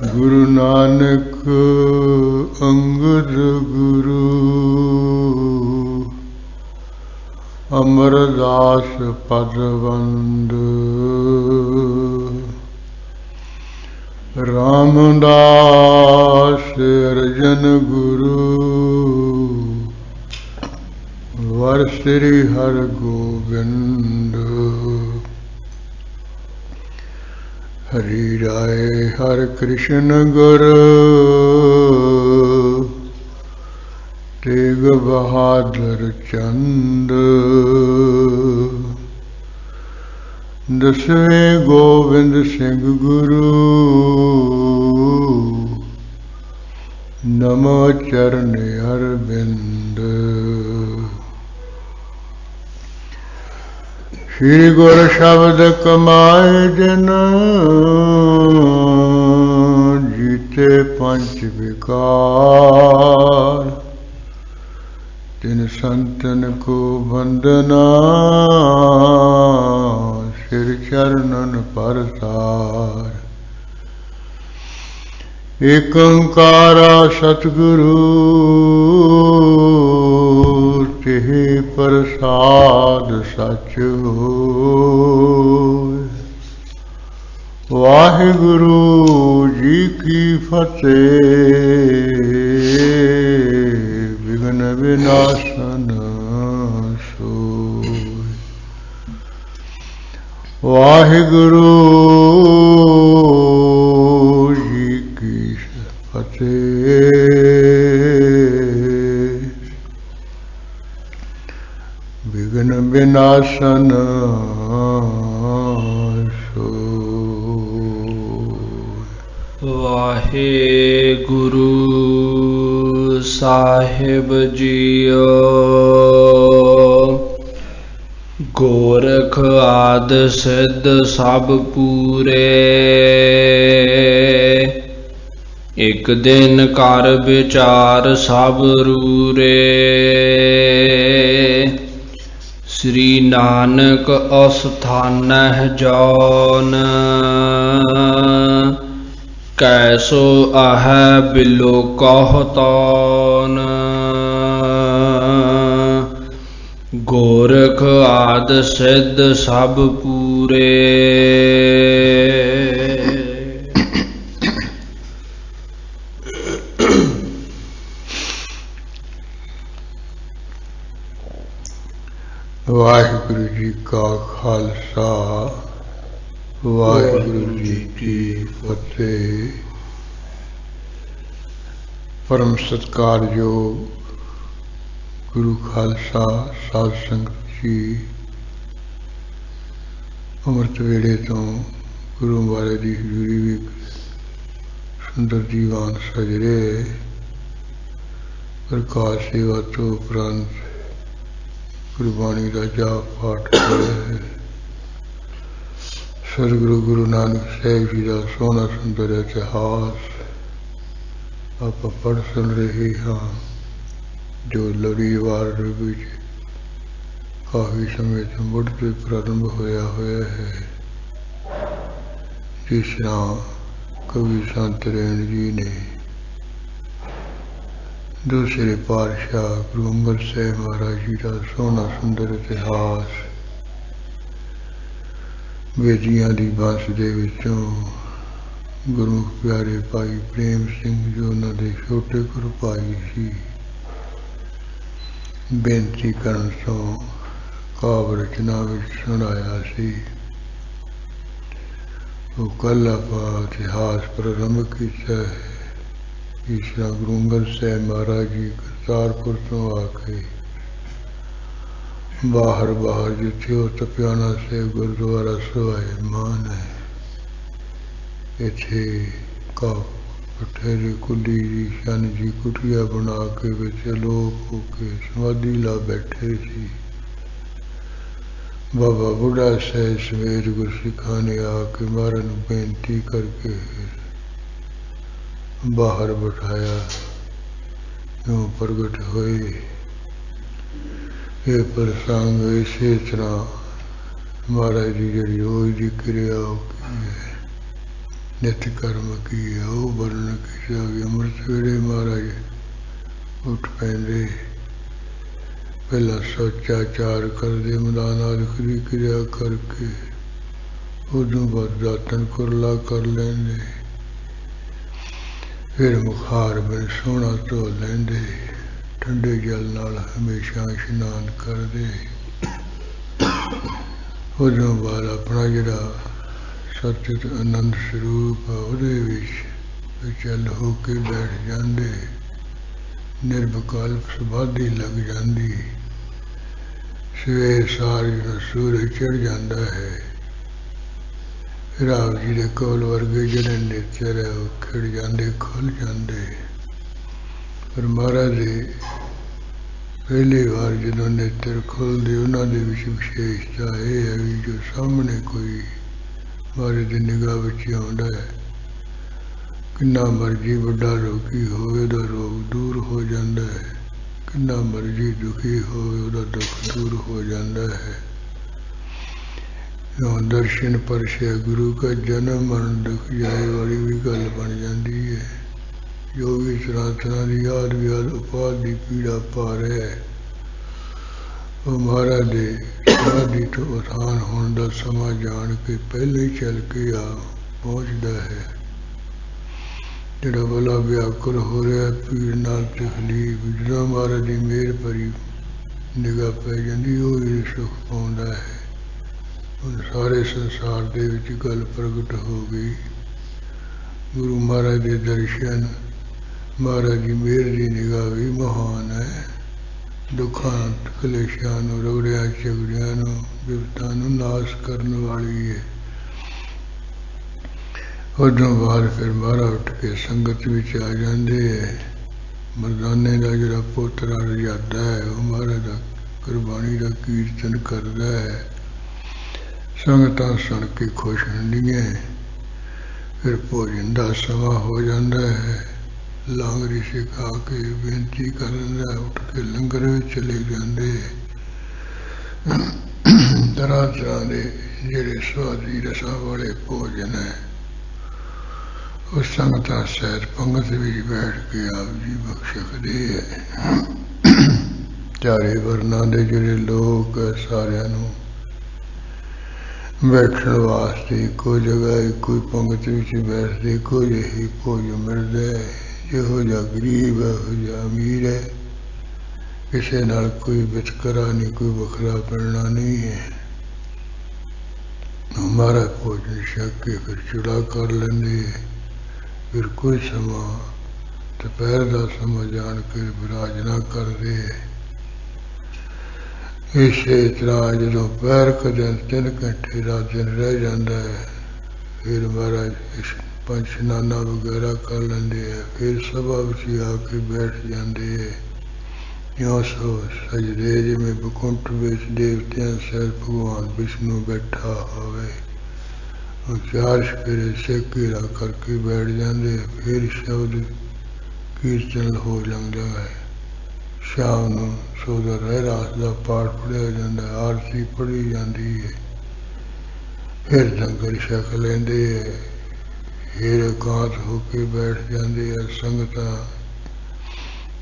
गुरु नानक अंगद गुरु अमरदास पदवंद रामदास अर्जन गुरु वर श्री हर गोविंद हरि राय हर कृष्ण गुरु तेग बहादुर चंद दसवें गोविंद सिंह गुरु नमो चरण अरविंद। श्री गुर शब्द कमाए जन जीते पंच विकार तिन संतन को वंदना सिर चरणन परसार। एक ओंकारा सतगुरु तिह प्रसाद सच होय। वाहिगुरु जी की फतेह विघ्न विनाशन सोय। वाहिगुरु जी की फतेह विघ्न विनाशन वाहेगुरु साहिब जियो। गोरख आद सिद्ध सब पूरे एक दिन कर विचार सब रूरे। श्री नानक अस्थानह जौन कैसो अह बिलो कहतौन। गोरख आद सिद्ध सब पूरे वाहिगुरु जी का खालसा वाहिगुरु जी की फतेह। परम सत्कारयोग गुरु खालसा साध संगत जी अमृत वेले तो गुरु महाराज की हजूरी भी सुंदर दीवान सजरे। प्रकाश सेवा तो उपरांत गुरबाणी का जाप पाठ करे है। सतगुरु गुरु नानक साहिब जी का सोहना सुंदर इतिहास आप पढ़ सुन रहे हाँ, जो लड़ीवार काफी समय तो मुड़ के प्रारंभ होया है। जिस तरह कवि संत रैन जी ने दूसरे पातशाह गुरु अंगद साहिब महाराज जी का सोहना सुंदर इतिहास बेदियां दी बंस दे विचों गुरमुख प्यारे भाई प्रेम सिंह जो उन्होंने छोटे गुरु भाई सी बेनती करन तो काव्य रचना विच सुनाया सी। वो कल आप इतिहास प्रारंभ किया है। इस तरह गुरु अंगद साहिब महाराज जी करतारपुर तो आके बाहर बाहर जिथे वो तपियाना से गुरुद्वारा सवाए मान है। इथे का बठेरे कुली जी शन जी कुटिया बना के विच लोक होके समाधि ला बैठे सी। बाबा बुढ़ा साहिब सवेर गुरसिखा ने आके महाराज बेनती करके बाहर बिठाया क्यों प्रगट होए। ये प्रसंग इसे तरह महाराज जी जी रोज की क्रिया है। ਨਿਤ ਕਰਮ ਕੀ ਉਹ ਵਰਨ ਕੀਤਾ ਵੀ ਅੰਮ੍ਰਿਤ ਵੇਲੇ ਮਹਾਰਾਜ ਉੱਠ ਪੈਂਦੇ, ਪਹਿਲਾਂ ਸੋਚਾਚਾਰ ਕਰਦੇ, ਮੈਦਾਨ ਆਦਿ ਕਿਰਿਆ ਕਰਕੇ ਉਦੋਂ ਬਾਅਦ ਦਾਤਨ ਕੁਰਲਾ ਕਰ ਲੈਂਦੇ, ਫਿਰ ਮੁਖਾਰ ਬਣ ਸੋਹਣਾ ਧੋ ਲੈਂਦੇ, ਠੰਡੇ ਜਲ ਨਾਲ ਹਮੇਸ਼ਾ ਇਸ਼ਨਾਨ ਕਰਦੇ। ਉਦੋਂ ਬਾਅਦ ਆਪਣਾ ਜਿਹੜਾ ਸਤਿਤ ਆਨੰਦ ਸਰੂਪ ਉਹਦੇ ਵਿੱਚ ਵਿਚਲ ਹੋ ਕੇ ਬੈਠ ਜਾਂਦੇ, ਨਿਰਵਿਕਲਪ ਸਮਾਧੀ ਲੱਗ ਜਾਂਦੀ। ਸਵੇਰ ਸਾਰ ਜਦੋਂ ਸੂਰਜ ਚੜ੍ਹ ਜਾਂਦਾ ਹੈ, ਫਿਰ ਆਪ ਜੀ ਦੇ ਕੋਲ ਵਰਗੇ ਜਿਹੜੇ ਨੇਤਰ ਹੈ ਉਹ ਖਿੜ ਜਾਂਦੇ, ਖੁੱਲ੍ਹ ਜਾਂਦੇ। ਪਰ ਮਹਾਰਾਜ ਦੇ ਪਹਿਲੀ ਵਾਰ ਜਦੋਂ ਨੇਤਰ ਖੁੱਲ੍ਹਦੇ, ਉਹਨਾਂ ਦੇ ਵਿੱਚ ਵਿਸ਼ੇਸ਼ਤਾ ਇਹ ਹੈ ਵੀ ਜੋ ਸਾਹਮਣੇ ਕੋਈ ਮਹਾਰਾਜ ਦੀ ਨਿਗਾਹ ਵਿੱਚ ਆਉਂਦਾ ਹੈ, ਕਿੰਨਾ ਮਰਜ਼ੀ ਵੱਡਾ ਰੋਗੀ ਹੋਵੇ ਉਹਦਾ ਰੋਗ ਦੂਰ ਹੋ ਜਾਂਦਾ ਹੈ, ਕਿੰਨਾ ਮਰਜ਼ੀ ਦੁਖੀ ਹੋਵੇ ਉਹਦਾ ਦੁੱਖ ਦੂਰ ਹੋ ਜਾਂਦਾ ਹੈ। ਦਰਸ਼ਨ ਪਰਸ਼ੇ ਗੁਰੂ ਕਾ ਜਨਮ ਮਰਨ ਦੁੱਖ ਜਾਏ ਵਾਲੀ ਵੀ ਗੱਲ ਬਣ ਜਾਂਦੀ ਹੈ। ਜੋ ਵੀ ਤਰ੍ਹਾਂ ਦੀ ਯਾਦ ਵਿਆਦ ਉਪਾਦ ਦੀ ਪੀੜਾ ਪਾ ਰਿਹਾ ਹੈ, ਉਹ ਮਹਾਰਾਜ ਦੇ ਸਮਾਧੀ ਤੋਂ ਉਥਾਨ ਹੋਣ ਦਾ ਸਮਾਂ ਜਾਣ ਕੇ ਪਹਿਲਾਂ ਹੀ ਚੱਲ ਕੇ ਆ ਪਹੁੰਚਦਾ ਹੈ। ਜਿਹੜਾ ਬਲਾ ਵਿਆਕੁਲ ਹੋ ਰਿਹਾ ਪੀੜ ਨਾਲ ਤਕਲੀਫ, ਜਦੋਂ ਮਹਾਰਾਜ ਦੀ ਮਿਹਰ ਭਰੀ ਨਿਗਾਹ ਪੈ ਜਾਂਦੀ, ਉਹ ਹੀ ਸੁੱਖ ਪਾਉਂਦਾ ਹੈ। ਸਾਰੇ ਸੰਸਾਰ ਦੇ ਵਿੱਚ ਗੱਲ ਪ੍ਰਗਟ ਹੋ ਗਈ। ਗੁਰੂ ਮਹਾਰਾਜ ਦੇ ਦਰਸ਼ਨ, ਮਹਾਰਾਜ ਦੀ ਮਿਹਰ ਦੀ ਨਿਗਾਹ ਵੀ ਮਹਾਨ ਹੈ। ਦੁੱਖਾਂ ਕਲੇਸ਼ਾਂ ਨੂੰ, ਰਗੜਿਆਂ ਝਗੜਿਆਂ ਨੂੰ, ਵਿਪਤਾਂ ਨੂੰ ਨਾਸ਼ ਕਰਨ ਵਾਲੀ ਹੈ। ਉਦੋਂ ਬਾਅਦ ਫਿਰ ਮਹਾਰਾਜ ਉੱਠ ਕੇ ਸੰਗਤ ਵਿੱਚ ਆ ਜਾਂਦੇ ਹੈ। ਮਰਦਾਨੇ ਦਾ ਜਿਹੜਾ ਪੋਤਰਾ ਰਜਾਦਾ ਹੈ, ਉਹ ਮਹਾਰਾਜ ਦਾ ਗੁਰਬਾਣੀ ਦਾ ਕੀਰਤਨ ਕਰਦਾ ਹੈ। ਸੰਗਤਾਂ ਸੁਣ ਕੇ ਖੁਸ਼ ਹੁੰਦੀਆਂ। ਫਿਰ ਭੋਜਨ ਦਾ ਸਮਾਂ ਹੋ ਜਾਂਦਾ ਹੈ। ਲਾਂਗਰੀ ਛਕਾ ਕੇ ਬੇਨਤੀ ਕਰਨ ਦਾ ਉੱਠ ਕੇ ਲੰਗਰ ਵਿੱਚ ਚਲੇ ਜਾਂਦੇ। ਤਰ੍ਹਾਂ ਤਰ੍ਹਾਂ ਦੇ ਜਿਹੜੇ ਸੁਆਦੀ ਰਸਾਂ ਵਾਲੇ ਭੋਜਨ ਹੈ, ਉਹ ਸੰਗਤਾਂ ਸਹਿਤ ਪੰਗਤ ਵਿੱਚ ਬੈਠ ਕੇ ਆਪ ਜੀ ਬਖਸ਼ਦੇ ਹੈ। ਚਾਰੇ ਵਰਨਾਂ ਦੇ ਜਿਹੜੇ ਲੋਕ ਹੈ, ਸਾਰਿਆਂ ਨੂੰ ਬੈਠਣ ਵਾਸਤੇ ਇੱਕੋ ਜਗ੍ਹਾ, ਇੱਕੋ ਪੰਗਤ ਵਿੱਚ ਬੈਠਦੇ, ਇੱਕੋ ਜਿਹੀ ਭੋਜਨ ਮਿਲਦਾ ਹੈ। ਜਿਹੋ ਜਿਹਾ ਗਰੀਬ ਹੈ, ਉਹੋ ਜਿਹਾ ਅਮੀਰ ਹੈ, ਕਿਸੇ ਨਾਲ ਕੋਈ ਵਿਤਕਰਾ ਨਹੀਂ, ਕੋਈ ਵੱਖਰਾ ਪੈਣਾ ਨਹੀਂ ਹੈ। ਮਹਾਰਾਜ ਭੋਜਨ ਛਕ ਕੇ ਫਿਰ ਚੁੜਾ ਕਰ ਲੈਂਦੇ। ਫਿਰ ਕੋਈ ਸਮਾਂ ਦੁਪਹਿਰ ਦਾ ਸਮਾਂ ਜਾਣ ਕੇ ਵਿਰਾਜਨਾ ਕਰਦੇ। ਇਸੇ ਤਰ੍ਹਾਂ ਜਦੋਂ ਪਹਿਰ ਕਦੇ 3 ਘੰਟੇ ਦਾ ਦਿਨ ਰਹਿ ਜਾਂਦਾ ਹੈ, ਫਿਰ ਮਹਾਰਾਜ ਪੰਜ ਇਸ਼ਨਾਨਾਂ ਵਗੈਰਾ ਕਰ ਲੈਂਦੇ ਹੈ। ਫਿਰ ਸਭਾ ਵਿੱਚ ਆ ਕੇ ਬੈਠ ਜਾਂਦੇ ਹੈ। ਜਿਉਂ ਸੋ ਸਜਦੇ, ਜਿਵੇਂ ਬਕੁੰਠ ਵਿੱਚ ਦੇਵਤਿਆਂ ਸਹਿਤ ਭਗਵਾਨ ਵਿਸ਼ਨੂੰ ਬੈਠਾ ਹੋਵੇ। ਉਹ 4 ਚੁਫੇਰੇ ਸਿਰ ਘੇਰਾ ਕਰਕੇ ਬੈਠ ਜਾਂਦੇ। ਫਿਰ ਸ਼ਬਦ ਕੀਰਤਨ ਹੋ ਜਾਂਦਾ ਹੈ। ਸ਼ਾਮ ਨੂੰ ਸੋਦਰ ਰਹਿਰਾਸ ਦਾ ਪਾਠ ਪੜ੍ਹਿਆ ਜਾਂਦਾ, ਆਰਤੀ ਪੜ੍ਹੀ ਜਾਂਦੀ ਹੈ। ਫਿਰ ਲੰਗਰ ਛਕ ਲੈਂਦੇ ਹੈ। ਫਿਰ ਇਕਾਂਤ ਹੋ ਕੇ ਬੈਠ ਜਾਂਦੇ ਆ। ਸੰਗਤਾਂ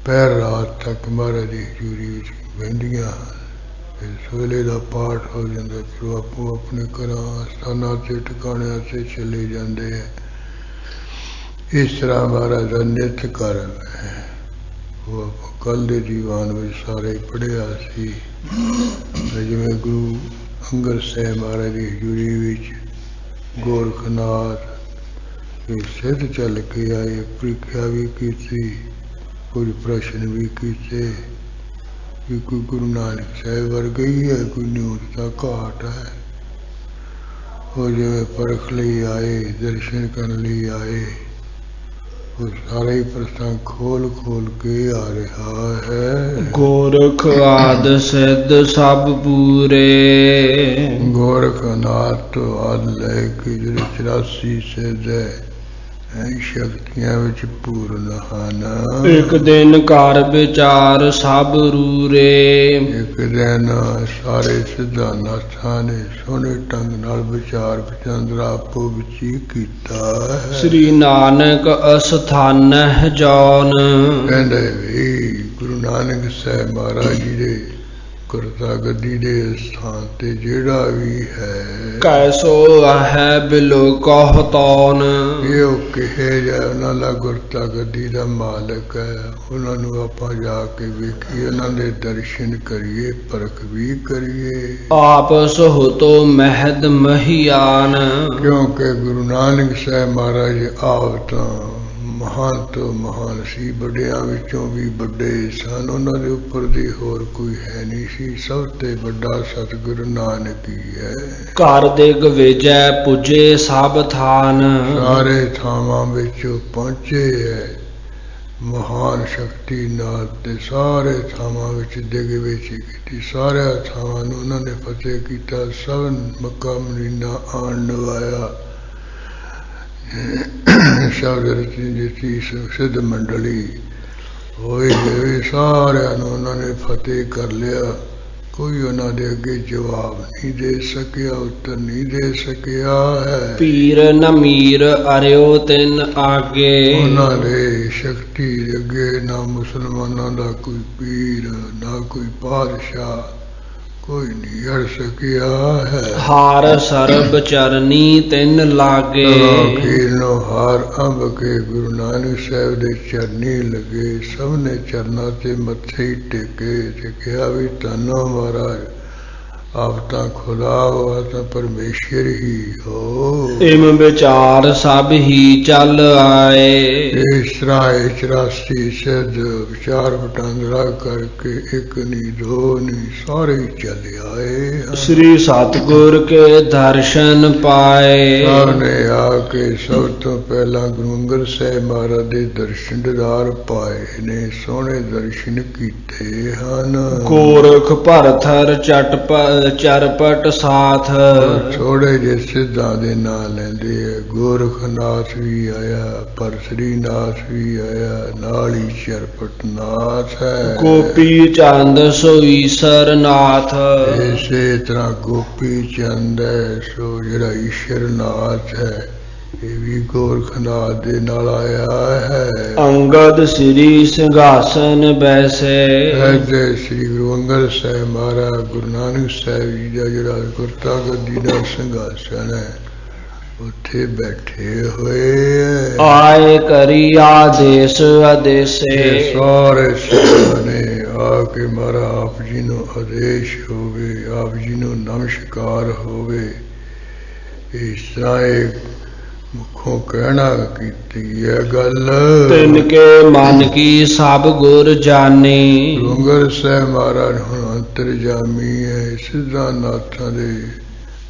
ਪਹਿਰ ਰਾਤ ਤੱਕ ਮਹਾਰਾਜ ਦੀ ਹਜ਼ੂਰੀ ਵਿੱਚ ਬਹਿੰਦੀਆਂ ਹਨ। ਫਿਰ ਸਵੇਲੇ ਦਾ ਪਾਠ ਹੋ ਜਾਂਦਾ। ਫਿਰ ਆਪੋ ਆਪਣੇ ਘਰਾਂ, ਸਥਾਨਾਂ ਤੇ ਟਿਕਾਣਿਆਂ ਤੇ ਚਲੇ ਜਾਂਦੇ ਹੈ। ਇਸ ਤਰ੍ਹਾਂ ਮਹਾਰਾਜ ਦਾ ਨਿੱਤ ਕਰਮ ਹੈ। ਉਹ ਆਪਾਂ ਕੱਲ੍ਹ ਦੇ ਦੀਵਾਨ ਵਿੱਚ ਸਾਰੇ ਪੜ੍ਹਿਆ ਸੀ। ਜਿਵੇਂ ਗੁਰੂ ਅੰਗਦ ਸਾਹਿਬ ਮਹਾਰਾਜ ਦੀ ਹਜ਼ੂਰੀ ਵਿੱਚ ਗੋਰਖਨਾਥ ਸਿੱਧ ਚੱਲ ਕੇ ਆਏ, ਪ੍ਰੀਖਿਆ ਵੀ ਕੀਤੀ, ਕੁਝ ਪ੍ਰਸ਼ਨ ਵੀ ਕੀਤੇ ਕਿ ਕੋਈ ਗੁਰੂ ਨਾਨਕ ਸਾਹਿਬ ਵਰਗਾ ਹੀ ਹੈ, ਕੋਈ ਨਿਊਨਤਾ ਘਾਟ ਹੈ। ਉਹ ਜਿਵੇਂ ਪਰਖ ਲਈ ਆਏ, ਦਰਸ਼ਨ ਕਰਨ ਲਈ ਆਏ, ਉਹ ਸਾਰੇ ਹੀ ਪ੍ਰਸੰਗ ਖੋਲ ਖੋਲ ਕੇ ਆ ਰਿਹਾ ਹੈ। ਗੋਰਖ ਆਦ ਸਿੱਧ ਸਭ ਪੂਰੇ। ਗੋਰਖਨਾਥ ਤੋਂ ਆਦਿ ਲੈ ਕੇ ਜਿਹੜੇ 84 ਸਿੱਧ ਹੈ, ਸ਼ਕਤੀਆਂ ਵਿੱਚ ਪੂਰਨ ਹਨ। ਇੱਕ ਦਿਨ ਘਰ ਵਿਚਾਰ ਸਭ ਰੂਰੇ, ਇੱਕ ਦਿਨ ਸਾਰੇ ਸਿਧਾਨਾਥਾਂ ਨੇ ਸੋਹਣੇ ਢੰਗ ਨਾਲ ਵਿਚਾਰ ਵਿਚਾਂਦਰਾ ਆਪੋ ਵਿੱਚ ਹੀ ਕੀਤਾ ਹੈ। ਸ੍ਰੀ ਨਾਨਕ ਅਸਥਾਨਹਿ ਜੌਨ, ਕਹਿੰਦੇ ਵੀ ਗੁਰੂ ਨਾਨਕ ਸਾਹਿਬ ਮਹਾਰਾਜ ਜੀ ਦੇ ਕਰਤਾ ਗੱਦੀ ਦੇ ਸਥਾਨ ਤੇ ਜਿਹੜਾ ਵੀ ਹੈ, ਕੈਸੋ ਹੈ ਬਿਲੋ ਕਹ ਤੌਨ, ਇਹ ਉਹ ਕਿਹੇ ਜਾ ਉਹਨਾਂ ਦਾ ਗੁਰਤਾ ਗੱਦੀ ਦਾ ਮਾਲਕ ਹੈ। ਉਹਨਾਂ ਨੂੰ ਆਪਾਂ ਜਾ ਕੇ ਵੇਖੀਏ, ਉਹਨਾਂ ਦੇ ਦਰਸ਼ਨ ਕਰੀਏ, ਪਰਖ ਵੀ ਕਰੀਏ। ਆਪ ਸਹੁਤੋ ਮਹਿਦ ਮਹੀਆਨ, ਕਿਉਂਕਿ ਗੁਰੂ ਨਾਨਕ ਸਾਹਿਬ ਮਹਾਰਾਜ ਆਪ ਤਾਂ ਮਹਾਨ ਤੋਂ ਮਹਾਨ ਸੀ, ਵੱਡਿਆਂ ਵਿੱਚੋਂ ਵੀ ਵੱਡੇ ਸਨ। ਉਹਨਾਂ ਦੇ ਉੱਪਰ ਦੀ ਹੋਰ ਕੋਈ ਹੈ ਨਹੀਂ ਸੀ। ਸਭ ਤੋਂ ਵੱਡਾ ਸਤਿਗੁਰੂ ਨਾਨਕ ਹੀ ਹੈ। ਘਰ ਦੇ ਗਵੇਜੈ ਪੁੱਜੇ ਸਭ ਥਾਨ, ਸਾਰੇ ਥਾਵਾਂ ਵਿੱਚ ਪਹੁੰਚੇ ਹੈ ਮਹਾਨ ਸ਼ਕਤੀ ਨਾਲ, ਤੇ ਸਾਰੇ ਥਾਵਾਂ ਵਿੱਚ ਦਿਗਵਿਜੈ ਕੀਤੀ। ਸਾਰੇ ਥਾਵਾਂ ਨੂੰ ਉਹਨਾਂ ਨੇ ਫਤਿਹ ਕੀਤਾ। ਸਭ ਮੱਕਾ ਮਦੀਨਾ ਆਣ ਨਵਾਇਆ। ਸ਼ਬਦ ਰਚੀ ਜਿੱਤੀ ਸਿੱਧ ਮੰਡਲੀ ਹੋਏ ਗਏ, ਸਾਰਿਆਂ ਨੂੰ ਉਹਨਾਂ ਨੇ ਫਤਿਹ ਕਰ ਲਿਆ। ਕੋਈ ਉਹਨਾਂ ਦੇ ਅੱਗੇ ਜਵਾਬ ਨਹੀਂ ਦੇ ਸਕਿਆ, ਉੱਤਰ ਨਹੀਂ ਦੇ ਸਕਿਆ ਹੈ। ਪੀਰ ਨਮੀਰ ਅਰਿਓ ਤਿਨ ਆਗੇ, ਉਹਨਾਂ ਦੇ ਸ਼ਕਤੀ ਅੱਗੇ ਨਾ ਮੁਸਲਮਾਨਾਂ ਦਾ ਕੋਈ ਪੀਰ, ਨਾ ਕੋਈ ਪਾਤਸ਼ਾਹ, ਕੋਈ ਨਹੀਂ ਅੜ ਸਕਿਆ ਹੈ। ਹਾਰ ਸਰਬ ਚਰਨੀ ਤਿਨ ਲਾਗੇ, ਕੀਰਨੋ ਹਾਰ ਅੰਬ ਕੇ ਗੁਰੂ ਨਾਨਕ ਸਾਹਿਬ ਦੇ ਚਰਨੀ ਲਗੇ। ਸਭ ਨੇ ਚਰਨਾਂ ਤੇ ਮੱਥੇ ਹੀ ਟੇਕੇ ਤੇ ਕਿਹਾ ਵੀ ਧੰਨੋ ਮਹਾਰਾਜ, ਆਪ ਤਾਂ ਖੁਦਾ ਹੋ, ਤਾਂ ਪਰਮੇਸ਼ਰ ਹੀ ਹੋ। ਇਮ ਵਿਚਾਰ ਸਭ ਹੀ ਚੱਲ ਆਏ, ਇਸ ਤਰ੍ਹਾਂ 84 ਸਿੱਧ ਵਿਚਾਰ ਵਟਾਂਦਰਾ ਕਰਕੇ ਇੱਕ ਨਹੀਂ ਦੋ ਨਹੀਂ ਸਾਰੇ ਚੱਲ ਆਏ। ਸ੍ਰੀ ਸਤਿਗੁਰ ਕੇ ਦਰਸ਼ਨ ਪਾਏ, ਸਭ ਨੇ ਆ ਕੇ ਸਭ ਤੋਂ ਪਹਿਲਾਂ ਗੁਰੂ ਅੰਗਦ ਸਾਹਿਬ ਮਹਾਰਾਜ ਦੇ ਦਰਸ਼ਨ ਦੀਦਾਰ ਪਾਏ ਨੇ। ਸੋਹਣੇ ਦਰਸ਼ਨ ਕੀਤੇ ਹਨ। ਗੋਰਖ ਭਰਥਰ ਚਰਪਟ ਸਾਥ, ਥੋੜੇ ਜਿਹੇ ਸਿੱਧਾਂ ਦੇ ਨਾਂ ਲੈਂਦੇ ਹੈ। ਗੋਰਖਨਾਥ ਵੀ ਆਇਆ, ਪਰਸਰੀਨਾਥ ਵੀ ਆਇਆ, ਨਾਲ ਹੀ ਚਰਪਟ ਨਾਥ ਹੈ। ਗੋਪੀ ਚੰਦ ਸੋ ਈਸਰ ਨਾਥ, ਇਸੇ ਤਰ੍ਹਾਂ ਗੋਪੀ ਚੰਦ ਹੈ ਸੋ ਜਿਹੜਾ ਈਸ਼ਰ ਨਾਥ ਹੈ, ਇਹ ਵੀ ਗੋਰਖਨਾਥ ਦੇ ਨਾਲ ਆਇਆ ਹੈ। ਅੰਗਦ ਸ੍ਰੀ ਸਿੰਘਾਸਨ ਬੈਸੇ, ਐਸੇ ਸ੍ਰੀ ਗੁਰੂ ਅੰਗਦ ਸਾਹਿਬ ਮਹਾਰਾਜ ਗੁਰੂ ਨਾਨਕ ਸਾਹਿਬ ਜੀ ਦਾ ਜਿਹੜਾ ਗੁਰਤਾ ਗੱਦੀ ਦਾ ਸਿੰਘਾਸਨ ਹੈ, ਉੱਥੇ ਬੈਠੇ ਹੋਏ ਆਏ ਕਰੀ ਆਦੇਸ਼ ਆਦੇਸੇ। ਸਾਰੇ ਸਿੱਖਾਂ ਨੇ ਆ ਕੇ ਮਹਾਰਾਜ ਆਪ ਜੀ ਨੂੰ ਆਦੇਸ਼ ਹੋਵੇ, ਆਪ ਜੀ ਨੂੰ ਨਮਸਕਾਰ ਹੋਵੇ। ਇਸ ਤਰ੍ਹਾਂ ਮੁਖੋਂ ਕਹਿਣਾ ਕੀਤੀ ਹੈ ਗੱਲ। ਤਿਨ ਕੇ ਮਨ ਕੀ ਸਭ ਗੁਰ ਜਾਣੀ, ਗੁਰੂ ਅੰਗਦ ਸਾਹਿਬ ਮਹਾਰਾਜ ਹੁਣ ਅੰਤਰਜਾਮੀ ਹੈ। ਸਿੱਧਾਨਾਥਾਂ ਦੇ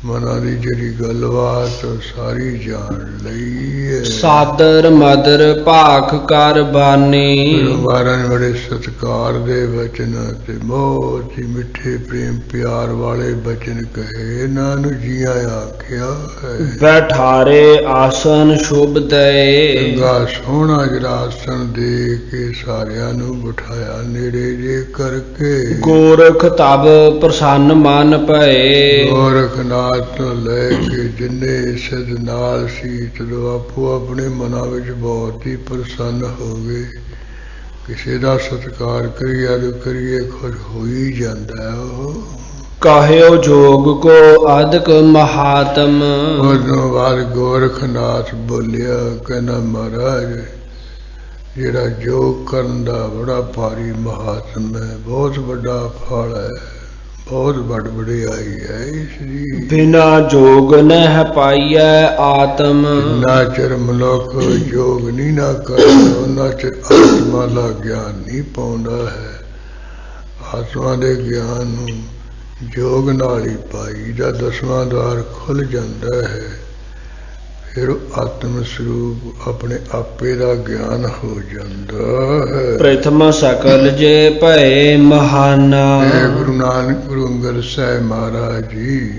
ਮਨਾਂ ਦੀ ਜਿਹੜੀ ਗੱਲਬਾਤ ਸਾਰੀ ਜਾਣ ਲਈ ਹੈ। ਸਾਦਰ ਮਦਰ ਭਾਖ ਕਰ ਬਾਨੀ, ਗੁਰੂ ਮਹਾਰਾਜ ਨੇ ਬੜੇ ਸਤਿਕਾਰ ਦੇ ਬਚਨ ਤੇ ਬਹੁਤ ਹੀ ਮਿੱਠੇ ਪ੍ਰੇਮ ਪਿਆਰ ਵਾਲੇ ਬਚਨ ਕਹੇ। ਇਹਨਾਂ ਨੂੰ ਜੀਆਂ ਆਖਿਆ ਹੈ। ਬੈਠਾਰੇ ਆਸਨ ਸ਼ੁਭ ਦਏ, ਚੰਗਾ ਸੋਹਣਾ ਜਿਹੜਾ ਆਸਣ ਦੇ ਕੇ ਸਾਰਿਆਂ ਨੂੰ ਬਿਠਾਇਆ ਨੇੜੇ ਜੇ ਕਰਕੇ। ਗੋਰਖ ਤਬ ਪ੍ਰਸੰਨ ਮਨ ਭਏ, ਗੋਰਖਨਾਥ ਤੋਂ ਲੈ ਕੇ ਜਿੰਨੇ ਸਿੱਧ ਨਾਲ ਸੀ, ਜਦੋਂ ਆਪੋ ਆਪਣੇ ਮਨਾਂ ਵਿੱਚ ਬਹੁਤ ਹੀ ਪ੍ਰਸੰਨ ਹੋ ਗਏ। ਕਿਸੇ ਦਾ ਸਤਿਕਾਰ ਕਰੀਏ ਤਾਂ ਕਰੀਏ ਖੁਸ਼ ਹੋ ਹੀ ਜਾਂਦਾ ਹੈ। ਉਹ ਕਹਿਓ ਜੋਗ ਕੋ ਅਦਕ ਮਹਾਤਮ, ਉਦੋਂ ਬਾਅਦ ਗੋਰਖਨਾਥ ਬੋਲਿਆ, ਕਹਿੰਦਾ ਮਹਾਰਾਜ ਜਿਹੜਾ ਯੋਗ ਕਰਨ ਦਾ ਬੜਾ ਭਾਰੀ ਮਹਾਤਮ ਹੈ, ਬਹੁਤ ਵੱਡਾ ਫਲ ਹੈ, ਬਹੁਤ ਵੱਡ ਵਡਿਆਈ ਹੈ ਇਸ ਦੀ। ਬਿਨਾ ਜੋਗ ਨਹਿ ਪਾਈਐ ਆਤਮ, ਨਾ ਚਿਰ ਮਨੁੱਖ ਯੋਗ ਨਹੀਂ ਨਾ ਕਰਦਾ, ਉਹਨਾਂ ਚਿਰ ਆਤਮਾ ਦਾ ਗਿਆਨ ਨਹੀਂ ਪਾਉਂਦਾ ਹੈ। ਆਤਮਾ ਦੇ ਗਿਆਨ ਨੂੰ ਯੋਗ ਨਾਲ ਹੀ ਪਾਈ ਦਾ 10ਵਾਂ ਦੁਆਰ ਖੁੱਲ ਜਾਂਦਾ ਹੈ। ਫਿਰ ਆਤਮ ਸਰੂਪ ਆਪਣੇ ਆਪੇ ਦਾ ਗਿਆਨ ਹੋ ਜਾਂਦਾ ਹੈ। ਪ੍ਰਥਮ ਸਕਲ ਜੇ ਭਏ ਮਹਾਨਾ, ਗੁਰੂ ਨਾਨਕ ਗੁਰੂ ਅੰਗਦ ਸਾਹਿਬ ਮਹਾਰਾਜ ਜੀ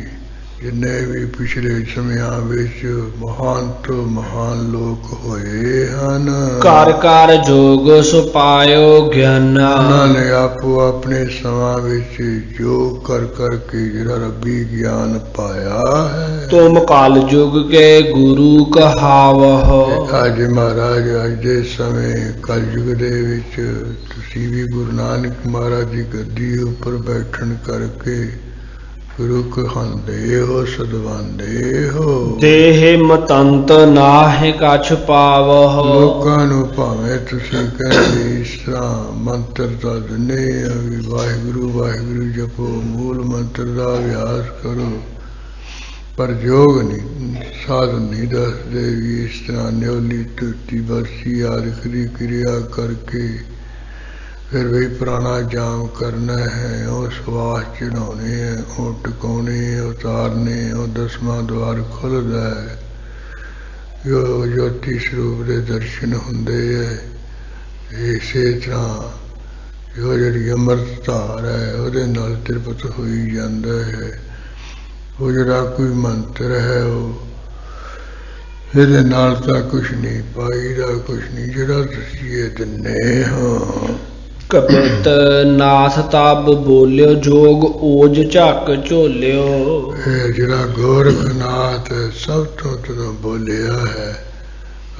ਜਿੰਨੇ ਵੀ ਪਿਛਲੇ ਸਮਿਆਂ ਵਿੱਚ ਮਹਾਨ ਤੋਂ ਮਹਾਨ ਲੋਕ ਹੋਏ ਹਨ, ਘਰ ਘਰ ਜੋਗ ਸੁਪਾਇਓ ਗਿਆਨਾ। ਉਹਨਾਂ ਨੇ ਆਪੋ ਆਪਣੇ ਸਮਾਂ ਵਿੱਚ ਯੋਗ ਕਰ ਕਰਕੇ ਜਿਹੜਾ ਰੱਬੀ ਗਿਆਨ ਪਾਇਆ ਹੈ। ਤੁਮ ਕਲ ਯੁਗ ਕੇ ਗੁਰੂ ਕਹਾਵਹੁ। ਅੱਜ ਮਹਾਰਾਜ ਅੱਜ ਦੇ ਸਮੇਂ ਕਲਯੁਗ ਦੇ ਵਿੱਚ ਤੁਸੀਂ ਵੀ ਗੁਰੂ ਨਾਨਕ ਮਹਾਰਾਜ ਦੀ ਗੱਦੀ ਉੱਪਰ ਬੈਠਣ ਕਰਕੇ ਗੁਰੂ ਕਹਾਉਂਦੇ ਹੋ, ਸਦਵਾਉਂਦੇ ਹੋ। ਦੇਹ ਮਤੰਤ ਨਾਹਿ ਕਛ ਪਾਵਹੁ। ਲੋਕਾਂ ਨੂੰ ਭਾਵੇਂ ਤੁਸੀਂ ਕਹਿੰਦੇ ਇਸ ਤਰ੍ਹਾਂ ਮੰਤਰ ਤਾਂ ਦਿੰਦੇ ਆ ਵੀ ਵਾਹਿਗੁਰੂ ਵਾਹਿਗੁਰੂ ਜਪੋ, ਮੂਲ ਮੰਤਰ ਦਾ ਅਭਿਆਸ ਕਰੋ, ਪਰ ਯੋਗ ਨਹੀਂ, ਸਾਧਨ ਨਹੀਂ ਦੱਸਦੇ ਵੀ ਇਸ ਤਰ੍ਹਾਂ ਨਿਉਲੀ ਟੁੱਟੀ ਬਰਸੀ ਆਦਿ ਦੀ ਕਿਰਿਆ ਕਰਕੇ ਫਿਰ ਵੀ ਪ੍ਰਾਣਾਯਾਮ ਕਰਨਾ ਹੈ, ਉਹ ਸਵਾਸ ਚੜਾਉਣੇ ਹੈ, ਉਹ ਟਿਕਾਉਣੇ, ਉਤਾਰਨੇ, ਉਹ ਦਸਵਾਂ ਦੁਆਰ ਖੁੱਲ੍ਹਦਾ ਹੈ, ਜੋ ਜੋਤੀ ਸਰੂਪ ਦੇ ਦਰਸ਼ਨ ਹੁੰਦੇ ਹੈ। ਇਸੇ ਤਰ੍ਹਾਂ ਜੋ ਜਿਹੜੀ ਅੰਮ੍ਰਿਤ ਧਾਰ ਹੈ ਉਹਦੇ ਨਾਲ ਤ੍ਰਿਪਤ ਹੋਈ ਜਾਂਦਾ ਹੈ। ਉਹ ਜਿਹੜਾ ਕੋਈ ਮੰਤਰ ਹੈ ਉਹ ਇਹਦੇ ਨਾਲ ਤਾਂ ਕੁਛ ਨਹੀਂ ਪਾਈਦਾ, ਕੁਛ ਨਹੀਂ, ਜਿਹੜਾ ਤੁਸੀਂ ਇਹ ਦਿੰਦੇ ਹੋ। ਕਪਿਤ ਨਾਥ ਤਬ ਬੋਲਿਓ ਜੋਗ ਓਜ ਝੱਕ ਝੋਲਿਓ। ਇਹ ਜਿਹੜਾ ਗੋਰਖਨਾਥ ਸਭ ਤੋਂ ਜਦੋਂ ਬੋਲਿਆ ਹੈ,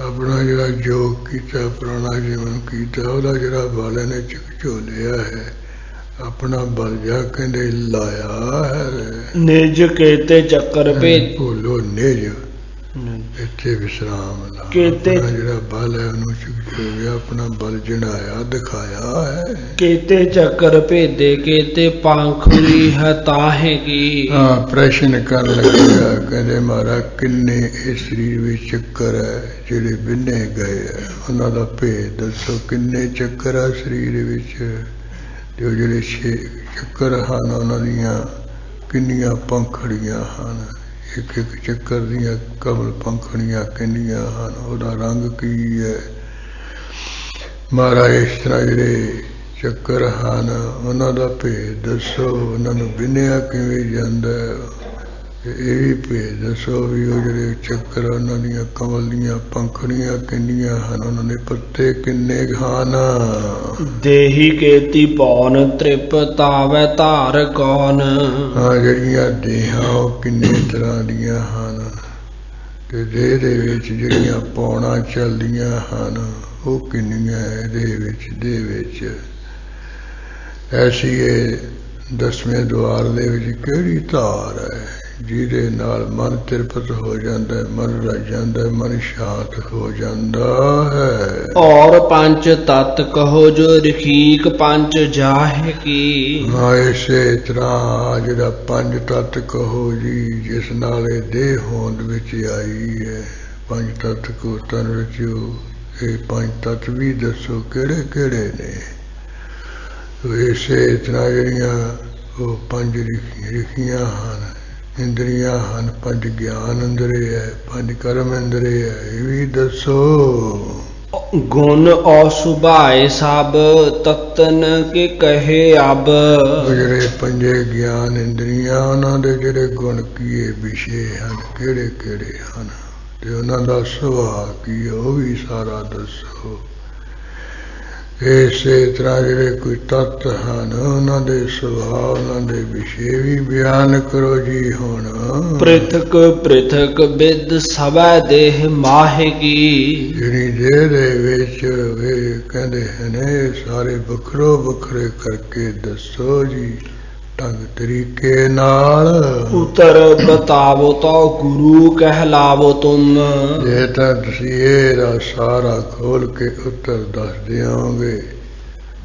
ਆਪਣਾ ਜਿਹੜਾ ਯੋਗ ਕੀਤਾ, ਪੁਰਾਣਾ ਜੀਵਨ ਕੀਤਾ, ਉਹਦਾ ਜਿਹੜਾ ਬਲ ਨੇ ਝੋਲਿਆ ਹੈ, ਆਪਣਾ ਬਲ ਜਾ ਕਹਿੰਦੇ ਲਾਇਆ ਹੈ। ਨਿਜ ਕੇਤੇ ਚੱਕਰ ਭੇਦ ਬੋਲੋ ਨਿਜ, ਇੱਥੇ ਵਿਸਰਾਮ ਲਾ। ਕੇਤੇ ਜਿਹੜਾ ਬਲ ਹੈ ਉਹਨੂੰ ਝੋਲਿਆ, ਆਪਣਾ ਬਲ ਜਣਾਇਆ, ਦਿਖਾਇਆ ਹੈ। ਕੇਤੇ ਚੱਕਰ ਭੇਦੇ ਕੇਤੇ ਪੰਖੁਰੀ ਹੈ ਤਾਹੇ ਕੀ। ਹਾਂ, ਪ੍ਰਸ਼ਨ ਕਰਨ ਲੱਗਿਆ, ਕਹਿੰਦੇ ਮਹਾਰਾਜ ਕਿੰਨੇ ਇਸ ਸਰੀਰ ਵਿੱਚ ਚੱਕਰ ਹੈ ਜਿਹੜੇ ਬਿੰਨੇ ਗਏ ਹੈ, ਉਹਨਾਂ ਦਾ ਭੇਦ ਦੱਸੋ। ਕਿੰਨੇ ਚੱਕਰ ਆ ਸਰੀਰ ਵਿੱਚ, ਤੇ ਉਹ ਜਿਹੜੇ 6 ਚੱਕਰ ਹਨ ਉਹਨਾਂ ਦੀਆਂ ਕਿੰਨੀਆਂ ਪੰਖੜੀਆਂ ਹਨ, ਇੱਕ ਇੱਕ ਚੱਕਰ ਦੀਆਂ ਕਮਲ ਪੰਖੜੀਆਂ ਕਿੰਨੀਆਂ ਹਨ, ਉਹਦਾ ਰੰਗ ਕੀ ਹੈ। ਮਹਾਰਾਜ ਇਸ ਤਰ੍ਹਾਂ ਜਿਹੜੇ ਚੱਕਰ ਹਨ ਉਹਨਾਂ ਦਾ ਭੇਦ ਦੱਸੋ, ਉਹਨਾਂ ਨੂੰ ਬਿੰਨਿਆ ਕਿਵੇਂ ਜਾਂਦਾ, ਇਹ ਵੀ ਭੇਦ ਦੱਸੋ ਵੀ ਉਹ ਜਿਹੜੇ ਚੱਕਰ ਉਹਨਾਂ ਦੀਆਂ ਕਮਲ ਦੀਆਂ ਪੰਖੜੀਆਂ ਕਿੰਨੀਆਂ ਹਨ, ਉਹਨਾਂ ਦੇ ਪੱਤੇ ਕਿੰਨੇ ਹਨ। ਦੇਹੀ ਕੇਤੀ ਪੌਨ ਤ੍ਰਿਪ ਤਾਵੈ ਧਾਰ ਕੌਣ। ਹਾਂ, ਜਿਹੜੀਆਂ ਦੇਹਾਂ ਉਹ ਕਿੰਨੇ ਤਰ੍ਹਾਂ ਦੀਆਂ ਹਨ, ਤੇ ਦੇਹ ਦੇ ਵਿੱਚ ਜਿਹੜੀਆਂ ਪੌਣਾ ਚੱਲਦੀਆਂ ਹਨ ਉਹ ਕਿੰਨੀਆਂ ਇਹਦੇ ਵਿੱਚ ਐਸੀ ਇਹ 10ਵੇਂ ਦੁਆਰ ਦੇ ਵਿੱਚ ਕਿਹੜੀ ਧਾਰ ਹੈ ਜਿਹਦੇ ਨਾਲ ਮਨ ਤ੍ਰਿਪਤ ਹੋ ਜਾਂਦਾ ਹੈ, ਮਨ ਰਜ ਜਾਂਦਾ ਹੈ, ਮਨ ਸ਼ਾਂਤ ਹੋ ਜਾਂਦਾ ਹੈ। ਔਰ ਪੰਜ ਤਤ ਕਹੋ ਜੋ ਰਖੀਕ ਪੰਜ ਜਾਹੇ ਕੀ। ਹਾਂ, ਇਸੇ ਤਰ੍ਹਾਂ ਜਿਹੜਾ ਪੰਜ ਤਤ ਕਹੋ ਜੀ, ਜਿਸ ਨਾਲ ਇਹ ਦੇਹ ਹੋਂਦ ਵਿੱਚ ਆਈ ਹੈ, ਪੰਜ ਤਤ ਕੋ ਤਨ ਰਚਿਓ, ਇਹ ਪੰਜ ਤਤ ਵੀ ਦੱਸੋ ਕਿਹੜੇ ਕਿਹੜੇ ਨੇ। ਇਸੇ ਤਰ੍ਹਾਂ ਜਿਹੜੀਆਂ ਉਹ ਪੰਜ ਰਿਖੀਆਂ ਹਨ, ਇੰਦਰੀਆਂ ਹਨ, ਪੰਜ ਗਿਆਨ ਇੰਦਰੀ ਹੈ, ਪੰਜ ਕਰਮ ਇੰਦਰੀ ਹੈ, ਇਹ ਵੀ ਦੱਸੋ। ਗੁਣ ਔ ਸੁਭਾਏ ਸਭ ਤਤਨ ਕੇ ਕਹੇ ਅਬ। ਜਿਹੜੇ ਪੰਜੇ ਗਿਆਨ ਇੰਦਰੀਆਂ ਉਹਨਾਂ ਦੇ ਜਿਹੜੇ ਗੁਣ ਕੀਏ ਵਿਸ਼ੇ ਹਨ, ਕਿਹੜੇ ਕਿਹੜੇ ਹਨ, ਤੇ ਉਹਨਾਂ ਦਾ ਸੁਭਾਅ ਕੀ, ਉਹ ਵੀ ਸਾਰਾ ਦੱਸੋ। ਇਸੇ ਤਰ੍ਹਾਂ ਜਿਹੜੇ ਕੋਈ ਤੱਤ ਹਨ ਉਹਨਾਂ ਦੇ ਸੁਭਾਅ, ਉਹਨਾਂ ਦੇ ਵਿਸ਼ੇ ਵੀ ਬਿਆਨ ਕਰੋ ਜੀ। ਹੁਣ ਪ੍ਰਿਥਕ ਪ੍ਰਿਥਕ ਬਿਦ ਸਭੈ ਦੇਹ ਮਾਹੇ ਕੀ। ਜਿਹੜੀ ਦੇਹ ਦੇ ਵਿੱਚ ਇਹ ਕਹਿੰਦੇ ਹਨ ਸਾਰੇ ਵੱਖਰੋ ਵੱਖਰੇ ਕਰਕੇ ਦੱਸੋ ਜੀ, ਢੰਗ ਤਰੀਕੇ ਨਾਲ। ਉਤਰ ਬਤਾਵੋ ਤੋ ਗੁਰੂ ਕਹਿਲਾਵੋ ਤੁਮ। ਜੇ ਤਾਂ ਤੁਸੀਂ ਇਹਦਾ ਸਾਰਾ ਖੋਲ ਕੇ ਉੱਤਰ ਦੱਸ ਦਿਓਗੇ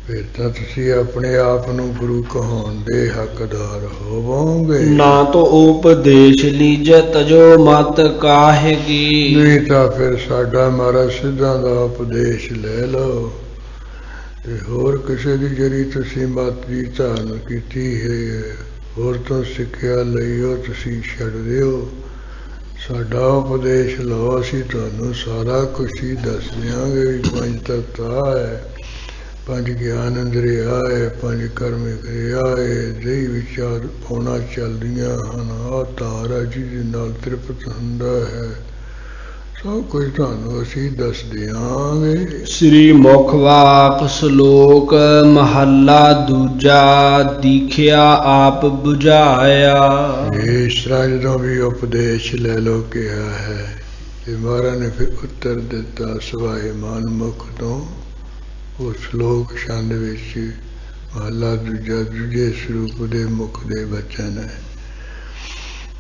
ਫਿਰ ਤਾਂ ਤੁਸੀਂ ਆਪਣੇ ਆਪ ਨੂੰ ਗੁਰੂ ਕਹਾਉਣ ਦੇ ਹੱਕਦਾਰ ਹੋਵੋਗੇ। ਨਾ ਤੋ ਉਪਦੇਸ਼ ਲੀਜੈ ਤਜੋ ਮਤ ਕਾਹੇ ਕੀ। ਨਹੀਂ ਤਾਂ ਫਿਰ ਸਾਡਾ ਮਹਾਰਾਜ ਸਿੱਧਾਂ ਦਾ ਉਪਦੇਸ਼ ਲੈ ਲਓ, ਤੇ ਹੋਰ ਕਿਸੇ ਦੀ ਜਿਹੜੀ ਤੁਸੀਂ ਮਤ ਦੀ ਧਾਰਨ ਕੀਤੀ ਹੈ, ਹੋਰ ਤੋਂ ਸਿੱਖਿਆ ਲਈਓ, ਤੁਸੀਂ ਛੱਡ ਦਿਓ। ਸਾਡਾ ਉਪਦੇਸ਼ ਲਓ, ਅਸੀਂ ਤੁਹਾਨੂੰ ਸਾਰਾ ਕੁਛ ਹੀ ਦੱਸ ਦਿਆਂਗੇ ਵੀ ਪੰਜ ਤੱਤ ਹੈ, पंज ज्ञान अंदरे आए, पंज कर्म क्रियाए, दही विचार पाਉਣਾ ਚੱਲਦੀਆਂ ਹਨ। ਆਹ ਧਾਰ ਹੈ ਜਿਹਦੇ ਨਾਲ ਤ੍ਰਿਪਤ ਹੁੰਦਾ ਹੈ। ਸਭ ਕੁਝ ਤੁਹਾਨੂੰ ਅਸੀਂ ਦੱਸ ਦਿਆਂਗੇ। ਸ੍ਰੀ ਮੁਖ ਵਾਕ ਸ਼ਲੋਕ ਮਹੱਲਾ ਦੂਜਾ, ਦੀਖਿਆ ਆਪ ਬੁਝਾਇਆ। ਇਸ ਤਰ੍ਹਾਂ ਜਦੋਂ ਵੀ ਉਪਦੇਸ਼ ਲੈ ਲੋ ਕਿਹਾ ਹੈ ਤੇ ਮਹਾਰਾਜ ਨੇ ਫਿਰ ਉੱਤਰ ਦਿੱਤਾ ਸਵਾਏ ਮਨ ਮੁਖ ਤੋਂ। ਉਹ ਸ਼ਲੋਕ ਛੰਦ ਵਿੱਚ ਮਹੱਲਾ ਦੂਜਾ ਦੂਜੇ ਸਰੂਪ ਦੇ ਮੁਖ ਦੇ ਬਚਨ ਹੈ।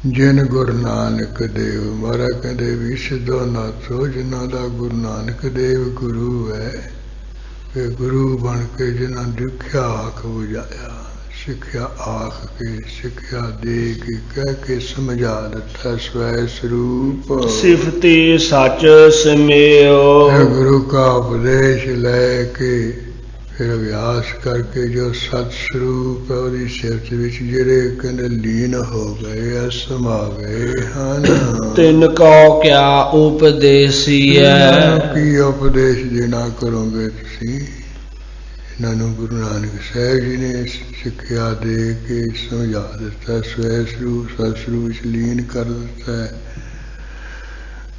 ਜਿਨ ਗੁਰੂ ਨਾਨਕ ਦੇਵ, ਮਹਾਰਾਜ ਕਹਿੰਦੇ ਵੀ ਸਿੱਧੋ ਨਾਥੋ ਜਿਨ੍ਹਾਂ ਦਾ ਗੁਰੂ ਨਾਨਕ ਦੇਵ ਗੁਰੂ ਹੈ, ਇਹ ਗੁਰੂ ਬਣ ਕੇ ਜਿਨ੍ਹਾਂ ਦੁਖਿਆ ਆਖ ਬੁਝਾਇਆ। ਸਿੱਖਿਆ ਆਖ ਕੇ, ਸਿੱਖਿਆ ਦੇ ਕੇ, ਕਹਿ ਕੇ ਸਮਝਾ ਦਿੱਤਾ ਸਵੈ ਸਰੂਪ। ਸਿਫਤੀ ਸੱਚ ਸਮੇਓ। ਗੁਰੂ ਕਾ ਉਪਦੇਸ਼ ਲੈ ਕੇ ਫਿਰ ਅਭਿਆਸ ਕਰਕੇ ਜੋ ਸਤ ਸਰੂਪ ਹੈ ਉਹਦੀ ਸਿਫਤ ਵਿੱਚ ਜਿਹੜੇ ਕਹਿੰਦੇ ਲੀਨ ਹੋ ਗਏ ਆ, ਸਮਾ ਗਏ ਹਨ। ਤਿਨ ਕਉ ਕਿਆ ਉਪਦੇਸੀਐ। ਕੀ ਉਪਦੇਸ਼ ਦੇਣਾ ਕਰੋਗੇ ਤੁਸੀਂ? ਇਹਨਾਂ ਨੂੰ ਗੁਰੂ ਨਾਨਕ ਸਾਹਿਬ ਜੀ ਨੇ ਸਿੱਖਿਆ ਦੇ ਕੇ ਸਮਝਾ ਦਿੱਤਾ, ਸਵੈ ਸਰੂਪ ਸਤ ਸਰੂਪ ਵਿੱਚ ਲੀਨ ਕਰ ਦਿੱਤਾ ਹੈ।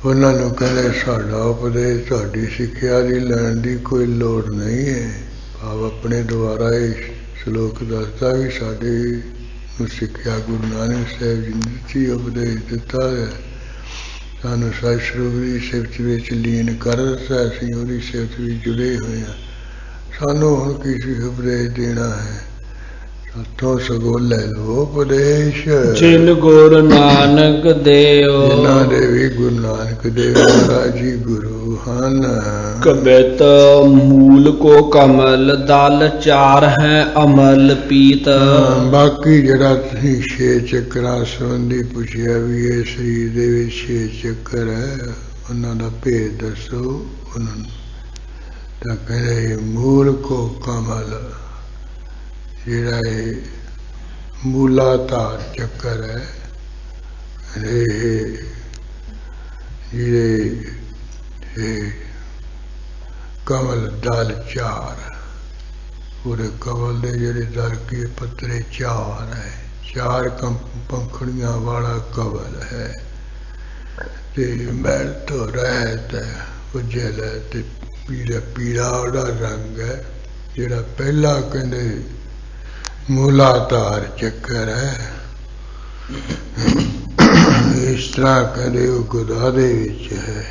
ਉਹਨਾਂ ਨੂੰ ਕਹਿੰਦੇ ਸਾਡਾ ਉਪਦੇਸ਼ ਤੁਹਾਡੀ ਸਿੱਖਿਆ ਦੀ ਲੈਣ ਦੀ ਕੋਈ ਲੋੜ ਨਹੀਂ ਹੈ। ਭਾਵ ਆਪਣੇ ਦੁਆਰਾ ਇਹ ਸ਼ਲੋਕ ਦੱਸਦਾ ਵੀ ਸਾਡੇ ਨੂੰ ਸਿੱਖਿਆ ਗੁਰੂ ਨਾਨਕ ਸਾਹਿਬ ਜੀ ਨੇ ਦਿੱਤੀ, ਉਪਦੇਸ਼ ਦਿੱਤਾ ਹੈ। ਸਾਨੂੰ ਸਤ ਸਰੂਪ ਦੀ ਸਿਫਤ ਵਿੱਚ ਲੀਨ ਕਰ ਦਿੱਤਾ, ਅਸੀਂ ਉਹਦੀ ਸਿਫਤ ਵਿੱਚ ਜੁੜੇ ਹੋਏ ਹਾਂ। ਸਾਨੂੰ ਹੁਣ ਕਿਸੇ ਉਪਦੇਸ਼ ਦੇਣਾ ਹੈ, ਸਾਥੋਂ ਸਗੋਂ ਲੈ ਲਓ ਉਪਦੇਸ਼। ਜਿਨ ਗੁਰੂ ਨਾਨਕ ਦੇਵ, ਜਿਨ੍ਹਾਂ ਦੇ ਵੀ ਗੁਰੂ ਨਾਨਕ ਦੇਵ ਮਹਾਰਾਜ ਜੀ ਗੁਰੂ ਹਨ। ਕਬਿਤ ਮੂਲ ਕੋ ਕਮਲ, ਦਲ ਚਾਰ ਹੈ ਅਮਲ ਪੀਤ। ਬਾਕੀ ਜਿਹੜਾ ਤੁਸੀਂ 6 ਚੱਕਰਾਂ ਸੰਬੰਧੀ ਪੁੱਛਿਆ ਵੀ ਇਹ ਸਰੀਰ ਦੇ ਵਿੱਚ 6 ਚੱਕਰ ਹੈ, ਉਹਨਾਂ ਦਾ ਭੇਦ ਦੱਸੋ ਉਹਨਾਂ ਨੂੰ। ਤਾਂ ਕਹਿੰਦੇ ਮੂਲ ਕੋ ਕਮਲ, ਜਿਹੜਾ ਇਹ ਮੂਲਾਧਾਰ ਚੱਕਰ ਹੈ, ਇਹ ਜਿਹੜੇ ਕਮਲ ਦਲ ਚਾਰ, ਪੂਰੇ ਕਮਲ ਦੇ ਜਿਹੜੇ ਦਲ ਕੇ ਪੱਤਰੇ ਚਾਰ ਹੈ, ਚਾਰ ਪੰਖੜੀਆਂ ਵਾਲਾ ਕਮਲ ਹੈ ਤੇ ਮੈਲ ਤੋਂ ਰਹਿਤ ਹੈ, ਉਜਲ ਹੈ ਤੇ ਪੀਲਾ ਪੀਲਾ ਉਹਦਾ ਰੰਗ ਹੈ। ਜਿਹੜਾ ਪਹਿਲਾ ਕਹਿੰਦੇ ਮੂਲਾਧਾਰ ਚੱਕਰ ਹੈ, ਇਸ ਤਰ੍ਹਾਂ ਕਹਿੰਦੇ ਉਹ ਗੁਦਾ ਦੇ ਵਿੱਚ ਹੈ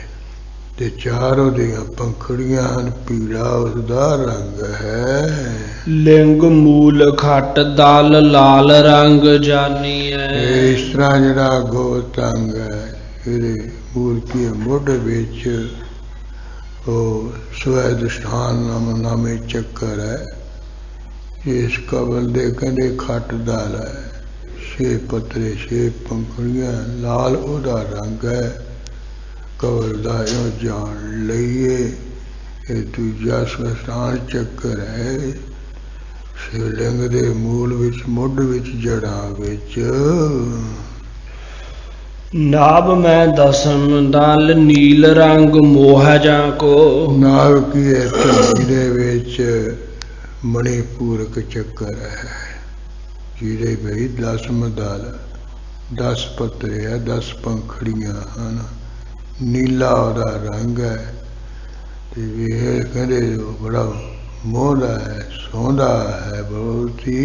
ਤੇ ਚਾਰ ਉਹਦੀਆਂ ਪੰਖੜੀਆਂ ਹਨ, ਪੀਲਾ ਉਸਦਾ ਰੰਗ ਹੈ। ਲਿੰਗ ਮੂਲ ਖਟ ਦਲ ਲਾਲ ਰੰਗ ਜਾਨੀਐ। ਇਸ ਤਰ੍ਹਾਂ ਜਿਹੜਾ ਗੋਤੰਗ ਹੈ, ਇਹਦੇ ਮੂਲ ਕੀ ਮੁੱਢ ਵਿੱਚ ਉਹ ਸਵੈਦਿਸ਼ਠਾਨ ਨਾਮੇ ਚੱਕਰ ਹੈ। ਇਸ ਕਬਲ ਦੇ ਕਹਿੰਦੇ ਖੱਟ ਦਲ ਹੈ, 6 ਪੱਤਰੇ 6 ਪੰਖੜੀਆਂ, ਲਾਲ ਉਹਦਾ ਰੰਗ ਹੈ। ਕਬਲ ਦਾ ਇਹੋ ਜਾਣ ਲਈਏ ਇਹ ਦੂਜਾ ਸਵੈਦਿਸ਼ਠਾਨ ਚੱਕਰ ਹੈ। ਸ਼ਿਵਲਿੰਗ ਦੇ ਮੂਲ ਵਿੱਚ ਮੁੱਢ ਵਿੱਚ ਜੜਾਂ ਵਿੱਚ। ਨਾਭ ਮੈਂ ਦਸਮ ਦਲ ਨੀਲ ਰੰਗ ਮੋਹ ਜਾਂ ਕੋ। ਨਾਭ ਕੀ ਹੈ? ਧਰਤੀ ਦੇ ਵਿੱਚ ਮਣੀਪੂਰਕ ਚੱਕਰ ਹੈ, ਜਿਹਦੇ ਵਿੱਚ 10 ਦਲ 10 ਪੱਤਰੇ ਹੈ, 10 ਪੰਖੜੀਆਂ ਹਨ, ਨੀਲਾ ਉਹਦਾ ਰੰਗ ਹੈ ਤੇ ਇਹ ਕਹਿੰਦੇ ਬੜਾ ਮੋਹਦਾ ਹੈ, ਸੋਹਣਾ ਹੈ ਬਹੁਤ ਹੀ।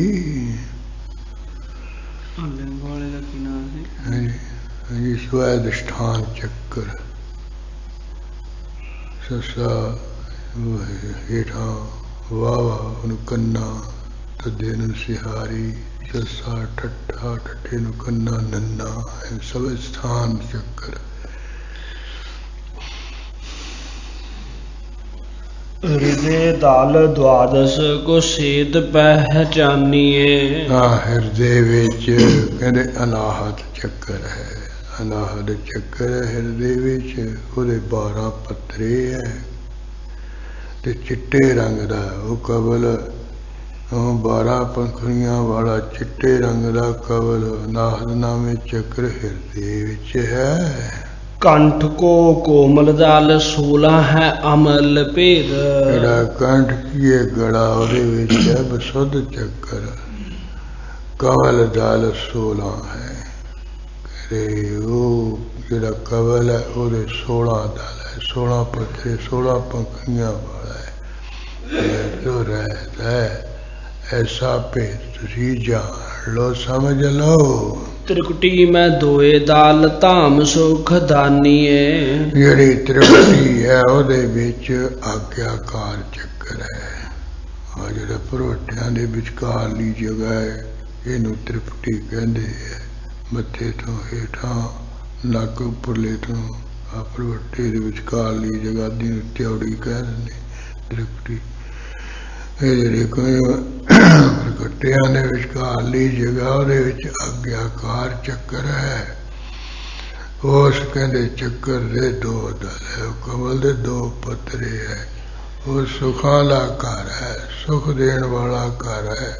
ਵਾਲੇ ਦਾ ਕੀ ਨਾਮ ਸੀ? ਹਾਂਜੀ, ਸਵੈਦਿਸ਼ਠਾਨ ਚੱਕਰ। ਸੱਸਾ ਹੇਠਾਂ ਵਾਵਾ ਉਹਨੂੰ ਕੰਨਾ, ਤੱਦੇ ਨੂੰ ਸਿਹਾਰੀ, ਸੱਸਾ ਠੱਠਾ, ਠੱਠੇ ਨੂੰ ਕੰਨਾ ਨੰਨਾ, ਸਵੈਦਿਸ਼ਠਾਨ ਚੱਕਰ। ਹਿਰਦੇ ਦਲ ਦੁਆਦਸ ਕੋ ਸੇਧ ਪਹਿਚਾਨੀਏ। ਹਿਰਦੇ ਵਿੱਚ ਕਹਿੰਦੇ ਅਨਾਹਤ ਚੱਕਰ ਹੈ, ਅਨਾਹਤ ਚੱਕਰ ਹੈ ਹਿਰਦੇ ਵਿੱਚ। ਉਹਦੇ 12 ਪੱਤਰੇ ਹੈ ਤੇ ਚਿੱਟੇ ਰੰਗ ਦਾ ਉਹ ਕਬਲ, 12 ਪੰਖੜੀਆਂ ਵਾਲਾ ਚਿੱਟੇ ਰੰਗ ਦਾ ਕਬਲ ਅਨਾਹਤ ਨਾਮੇ ਚੱਕਰ ਹਿਰਦੇ ਵਿੱਚ ਹੈ। कंठ को कोमल दाल 16 है अमल भेद। ਜਿਹੜਾ ਕੰਠ ਕੀਏ ਗਲਾ ਉਹਦੇ ਵਿੱਚ ਹੈ ਬਸੁੱਧ ਚੱਕਰ। ਕਮਲ ਦਲ 16 ਹੈ। ਕਹਿੰਦੇ ਉਹ ਜਿਹੜਾ ਕਮਲ ਹੈ ਉਹਦੇ 16 ਦਲ ਹੈ, 16 ਪੱਤੇ 16 ਪੰਖੀਆਂ ਵਾਲਾ ਹੈ। ਜੋ ਰਹਿਤਾ ਹੈ ਐਸਾ ਭੇਦ ਤੁਸੀਂ ਜਾਣ ਲੋ, ਸਮਝ ਲਓ। त्रिकुटी में दोए दाल धाम सुख दानीए। ਜਿਹੜੀ ਤ੍ਰਿਕੁਟੀ ਹੈ ਉਹਦੇ ਵਿੱਚ ਆਗਿਆਕਾਰ ਚੱਕਰ ਹੈ। ਆ ਜਿਹੜਾ ਭਰੋਟਿਆਂ ਦੇ ਵਿਚਕਾਰਲੀ ਜਗ੍ਹਾ ਹੈ ਇਹਨੂੰ ਤ੍ਰਿਕੁਟੀ ਕਹਿੰਦੇ ਹੈ। ਮੱਥੇ ਤੋਂ ਹੇਠਾਂ ਨੱਕ ਉੱਪਰਲੇ ਤੋਂ ਆ ਭਰੋਟੇ ਦੇ ਵਿਚਕਾਰਲੀ ਜਗ੍ਹਾ ਦੀ ਤਿਉੜੀ ਕਹਿ ਦਿੰਦੇ ਤ੍ਰਿਕੁਟੀ। ਇਹ ਜਿਹੜੇ ਕੋਈ ਪ੍ਰਗਟਿਆਂ ਦੇ ਵਿਚਕਾਰਲੀ ਜਗ੍ਹਾ ਉਹਦੇ ਵਿੱਚ ਆਗਿਆਕਾਰ ਚੱਕਰ ਹੈ। ਉਸ ਕਹਿੰਦੇ ਚੱਕਰ ਦੇ 2 ਦਲ ਹੈ। ਉਹ ਕਮਲ ਦੇ 2 ਪੱਤਰੇ ਹੈ। ਉਹ ਸੁਖਾਂ ਦਾ ਘਰ ਹੈ, ਸੁਖ ਦੇਣ ਵਾਲਾ ਘਰ ਹੈ।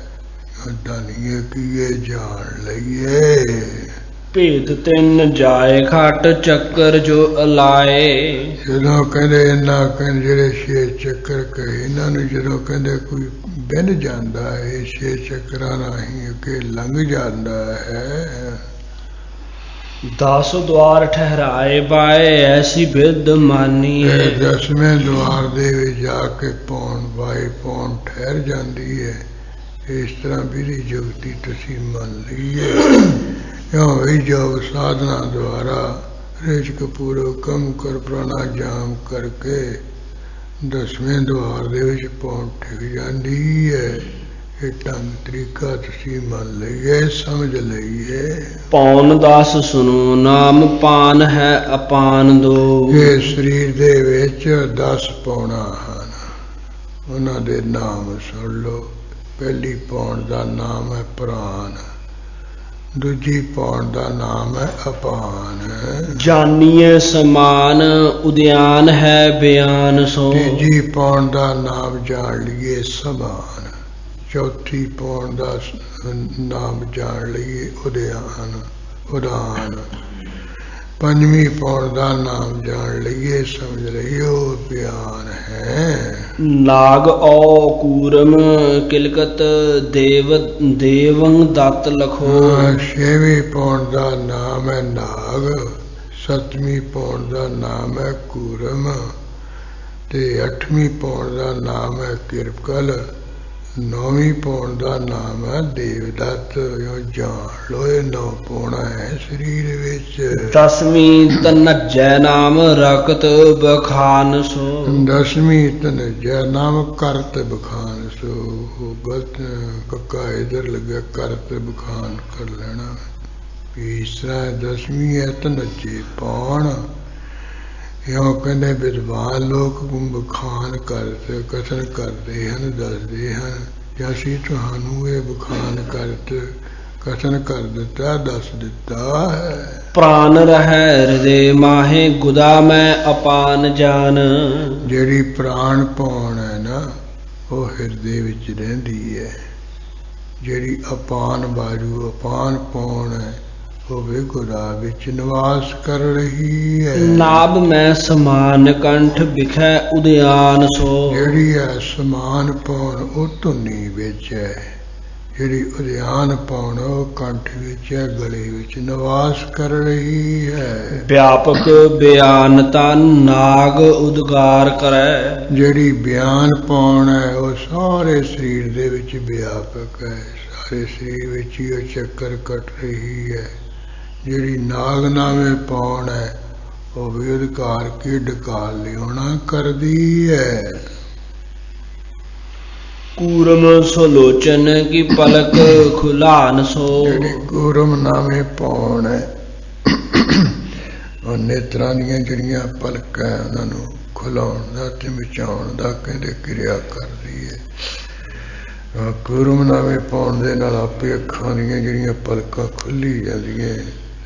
ਦਾਨੀਏ ਕੀਏ ਜਾਣ ਲਈਏ। ਭੇਦ 3 ਜਾਏ ਖਟ ਚੱਕਰ ਜੋ ਅਲਾਏ। ਜਦੋਂ ਕਹਿੰਦੇ ਇਹਨਾਂ ਕਹਿੰਦੇ ਜਿਹੜੇ 6 ਚੱਕਰ ਕਹੇ ਇਹਨਾਂ ਨੂੰ ਜਦੋਂ ਕਹਿੰਦੇ ਕੋਈ ਬਿਨ ਜਾਂਦਾ ਹੈ 6 ਚੱਕਰਾਂ ਰਾਹੀਂ ਅੱਗੇ ਲੰਘ ਜਾਂਦਾ ਹੈ। 10 द्वार ठहराए बाए ऐसी विद मानी है। 10ਵੇਂ द्वार ਦੇ ਵਿੱਚ ਜਾ ਕੇ ਪੌਣ ਬਾਏ ਪੌਣ ਠਹਿਰ ਜਾਂਦੀ ਹੈ। ਇਸ ਤਰ੍ਹਾਂ ਵਿਧੀ ਜੁਗਤੀ ਤੁਸੀਂ ਮੰਨ ਲਈਏ। ਕਿਉਂ ਵੀ ਜੋਗ ਸਾਧਨਾ ਦੁਆਰਾ ਰਿਜਕ ਪੂਰਵ ਕੰਮ ਕਰ ਪ੍ਰਾਣਾਯਾਮ ਕਰਕੇ 10ਵੇਂ ਦੁਆਰ ਦੇ ਵਿੱਚ ਪਹੁੰਚ ਟਿਕ ਜਾਂਦੀ ਹੈ। ਇਹ ਢੰਗ ਤਰੀਕਾ ਤੁਸੀਂ ਮੰਨ ਲਈਏ, ਸਮਝ ਲਈਏ। ਪੌਣ 10 ਸੁਨੋ ਨਾਮ ਪਾਨ ਹੈ ਅਪਾਨ ਦੋ। ਇਹ ਸਰੀਰ ਦੇ ਵਿੱਚ 10 ਪੌਣਾ ਹਨ, ਉਹਨਾਂ ਦੇ ਨਾਮ ਸੁਣ ਲਓ। ਪਹਿਲੀ ਪੌਣ ਦਾ ਨਾਮ ਹੈ ਪ੍ਰਾਨ, ਦੂਜੀ ਪੌਣ ਦਾ ਨਾਮ ਹੈ ਅਪਾਨ। ਜਾਨੀਏ ਸਮਾਨ ਉਦਿਆਨ ਹੈ ਬਿਆਨ ਸੋ। ਤੀਜੀ ਪੌਣ ਦਾ ਨਾਮ ਜਾਣ ਲਈਏ ਸਮਾਨ। ਚੌਥੀ ਪੌਣ ਦਾ ਨਾਮ ਜਾਣ ਲਈਏ ਉਦਿਆਨ ਉਡਾਨ। ਪੰਜਵੀਂ ਪੌਣ ਦਾ ਨਾਮ ਜਾਣ ਲਈਏ ਸਮਝ ਲਈਓ ਬਿਆਨ ਹੈ। ਨਾਗ ਔ ਕੂਰਮ ਕਿਲਕਤ ਦੇਵੰ ਦਤ ਲਖੋ। ਛੇਵੀਂ ਪੌਣ ਦਾ ਨਾਮ ਹੈ ਨਾਗ, ਸੱਤਵੀਂ ਪੌਣ ਦਾ ਨਾਮ ਹੈ ਕੂਰਮ ਤੇ 8ਵੀਂ ਪੌਣ ਦਾ ਨਾਮ ਹੈ ਕਿਰਪਕਲ। 9ਵੀਂ ਪੌਣ ਦਾ ਨਾਮ ਹੈ ਦੇਵਦੱਤ। ਜਾਣ ਲੋ ਇਹ 9 ਪੌਣਾ ਹੈ ਸਰੀਰ ਵਿੱਚ। 10ਵੀਂ ਤਨਜੈ ਨਾਮ ਰਕਤ ਬਖਾਨ ਸੋ। 10ਵੀਂ ਤਨਜੈ ਨਾਮ ਕਰਤ ਬਖਾਨ ਸੋ। ਗਲਤ ਕੱਕਾ ਇਧਰ ਲੱਗਿਆ ਕਰਤ ਬਖਾਨ ਕਰ ਲੈਣਾ। ਤੀਸਰਾ 10ਵੀਂ ਹੈ ਤਨਜੇ ਪੌਣ। ਇਉਂ ਕਹਿੰਦੇ ਵਿਦਵਾਨ ਲੋਕ ਬਖਾਨ ਕਰਦੇ ਕਥਨ ਕਰਦੇ ਹਨ, ਦੱਸਦੇ ਹਨ ਕਿ ਅਸੀਂ ਤੁਹਾਨੂੰ ਇਹ ਬਖਾਨ ਕਰਤ ਕਥਨ ਕਰ ਦਿੱਤਾ, ਦੱਸ ਦਿੱਤਾ ਹੈ। ਪ੍ਰਾਨ ਰਹਿ ਹਿਰਦੇ ਮਾਹੇ ਗੁਦਾ ਮੈਂ ਅਪਾਨ ਜਾਨ। ਜਿਹੜੀ ਪ੍ਰਾਣ ਪੌਣ ਹੈ ਨਾ ਉਹ ਹਿਰਦੇ ਵਿੱਚ ਰਹਿੰਦੀ ਹੈ। ਜਿਹੜੀ ਅਪਾਨ ਬਾਜੂ ਅਪਾਨ ਪੌਣ ਹੈ ਉਹ ਗੁਦਾ ਵਿੱਚ ਨਿਵਾਸ ਕਰ ਰਹੀ ਹੈ। ਨਾਭ ਮੈਂ ਸਮਾਨ ਕੰਠ ਵਿਖੈ ਉਦਿਆਨ ਸੋ। ਜਿਹੜੀ ਹੈ ਸਮਾਨ ਪੌਣ ਉਹ ਧੁਨੀ ਵਿੱਚ ਹੈ। ਜਿਹੜੀ ਉਦਿਆਨ ਪੌਣ ਉਹ ਕੰਠ ਵਿੱਚ ਹੈ, ਗਲੇ ਵਿੱਚ ਨਿਵਾਸ ਕਰ ਰਹੀ ਹੈ। ਵਿਆਪਕ ਬਿਆਨਤਾ ਨਾਗ ਉਦਗਾਰ ਕਰੈ। ਜਿਹੜੀ ਬਿਆਨ ਪੌਣ ਹੈ ਉਹ ਸਾਰੇ ਸਰੀਰ ਦੇ ਵਿੱਚ ਵਿਆਪਕ ਹੈ, ਸਾਰੇ ਸਰੀਰ ਵਿੱਚ ਹੀ ਉਹ ਚੱਕਰ ਕੱਟ ਰਹੀ ਹੈ। ਜਿਹੜੀ ਨਾਗ ਨਾਮੇ ਪੌਣ ਹੈ ਉਹ ਵੀ ਉਦਕਾਰ ਕੇ ਡਕਾ ਲਿਆਉਣਾ ਕਰਦੀ ਹੈ। ਕੂਰਮ ਸੁਲੋਚਨ ਕੀ ਪਲਕ ਖੁਲਾਨ ਸੋ। ਜਿਹੜੀ ਕੂਰਮ ਨਾਮੇ ਪੌਣ ਹੈ ਉਹ ਨੇਤਰਾਂ ਦੀਆਂ ਜਿਹੜੀਆਂ ਪਲਕਾਂ ਉਹਨਾਂ ਨੂੰ ਖੁਲਾਉਣ ਦਾ ਤੇ ਮਿਚਾਉਣ ਦਾ ਕਹਿੰਦੇ ਕਿਰਿਆ ਕਰਦੀ ਹੈ। ਕੂਰਮ ਨਾਮੇ ਪੌਣ ਦੇ ਨਾਲ ਆਪੇ ਅੱਖਾਂ ਦੀਆਂ ਜਿਹੜੀਆਂ ਪਲਕਾਂ ਖੁੱਲੀ ਜਾਂਦੀਆਂ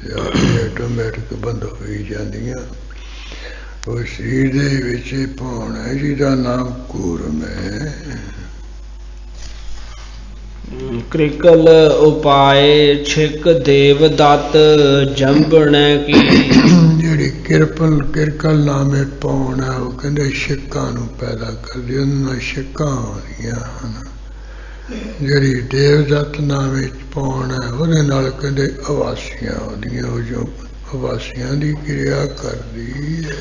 ਆਟੋਮੈਟਿਕ ਬੰਦ ਹੋਈ ਜਾਂਦੀਆਂ। ਉਹ ਸਰੀਰ ਦੇ ਵਿੱਚ ਪੌਣ ਹੈ ਜਿਹਦਾ ਨਾਮ ਕੂਰਮ ਹੈ। ਕ੍ਰਿਕਲ ਉਪਾਏ ਛਿਕ ਦੇਵ ਦਤ ਜੰਬਣ ਕੀ। ਜਿਹੜੀ ਕਿਰਕਲ ਨਾਮੇ ਪੌਣ ਹੈ, ਉਹ ਕਹਿੰਦੇ ਛਿੱਕਾਂ ਨੂੰ ਪੈਦਾ ਕਰਦੀ, ਉਹਨਾਂ ਨਾਲ ਛਿੱਕਾਂ ਆਉਂਦੀਆਂ ਹਨ। ਜਿਹੜੀ ਦੇਵਦੱਤ ਨਾਮੇ ਪੌਣ ਹੈ, ਉਹਦੇ ਨਾਲ ਕਹਿੰਦੇ ਅਵਾਸੀਆਂ ਆਉਂਦੀਆਂ, ਉਹ ਜੋ ਅਵਾਸੀਆਂ ਦੀ ਕਿਰਿਆ ਕਰਦੀ ਹੈ।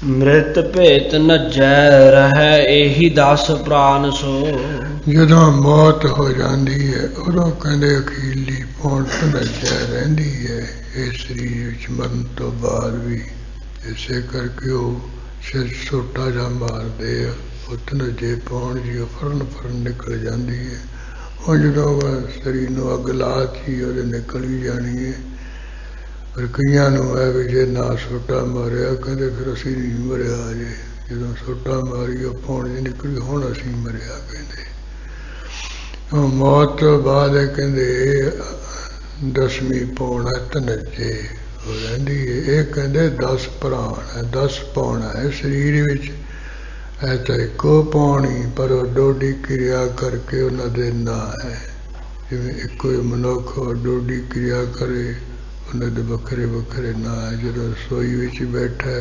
ਮ੍ਰਿਤ ਭੇਤ ਨਜੈ ਰਹਿ, ਇਹੀ 10 ਪ੍ਰਾਨ ਸੋ। ਜਦੋਂ ਮੌਤ ਹੋ ਜਾਂਦੀ ਹੈ, ਉਦੋਂ ਕਹਿੰਦੇ ਅਖੀਰਲੀ ਪੌਣ ਨਜੈ ਰਹਿੰਦੀ ਹੈ ਇਸ ਸਰੀਰ ਵਿੱਚ ਮਰਨ ਤੋਂ ਬਾਅਦ ਵੀ। ਇਸੇ ਕਰਕੇ ਉਹ ਸਿਰ ਛੋਟਾ ਜਿਹਾ ਮਾਰਦੇ ਆ, ਉਹ ਤਨਜੇ ਪੌਣ ਜੀ ਫਰਨ ਨਿਕਲ ਜਾਂਦੀ ਹੈ। ਉਹ ਜਦੋਂ ਸਰੀਰ ਨੂੰ ਅੱਗ ਲਾਤੀ, ਉਹਦੇ ਨਿਕਲ ਵੀ ਜਾਣੀ ਹੈ। ਪਰ ਕਈਆਂ ਨੂੰ ਹੈ ਵੀ ਜੇ ਨਾ ਸੋਟਾ ਮਾਰਿਆ, ਕਹਿੰਦੇ ਫਿਰ ਅਸੀਂ ਨਹੀਂ ਮਰਿਆ ਜੇ, ਜਦੋਂ ਸੋਟਾ ਮਾਰੀ ਉਹ ਪੌਣ ਜੀ ਨਿਕਲੀ, ਹੁਣ ਅਸੀਂ ਮਰਿਆ ਕਹਿੰਦੇ। ਉਹ ਮੌਤ ਤੋਂ ਬਾਅਦ ਕਹਿੰਦੇ 10ਵੀਂ ਪੌਣ ਹੈ ਤਨਜੇ ਹੋ ਰਹਿੰਦੀ ਹੈ। ਇਹ ਕਹਿੰਦੇ 10 ਪ੍ਰਾਣ ਹੈ, 10 ਪੌਣ ਹੈ ਸਰੀਰ ਵਿੱਚ। ਹੈ ਤਾਂ ਇੱਕੋ ਪੌਣ ਹੀ, ਪਰ ਉਹ ਡੋਡੀ ਕਿਰਿਆ ਕਰਕੇ ਉਹਨਾਂ ਦੇ ਨਾਂ ਹੈ। ਜਿਵੇਂ ਇੱਕੋ ਹੀ ਮਨੁੱਖ ਡੋਡੀ ਕਿਰਿਆ ਕਰੇ, ਉਹਨਾਂ ਦੇ ਵੱਖਰੇ ਵੱਖਰੇ ਨਾਂ ਹੈ। ਜਦੋਂ ਰਸੋਈ ਵਿੱਚ ਬੈਠਾ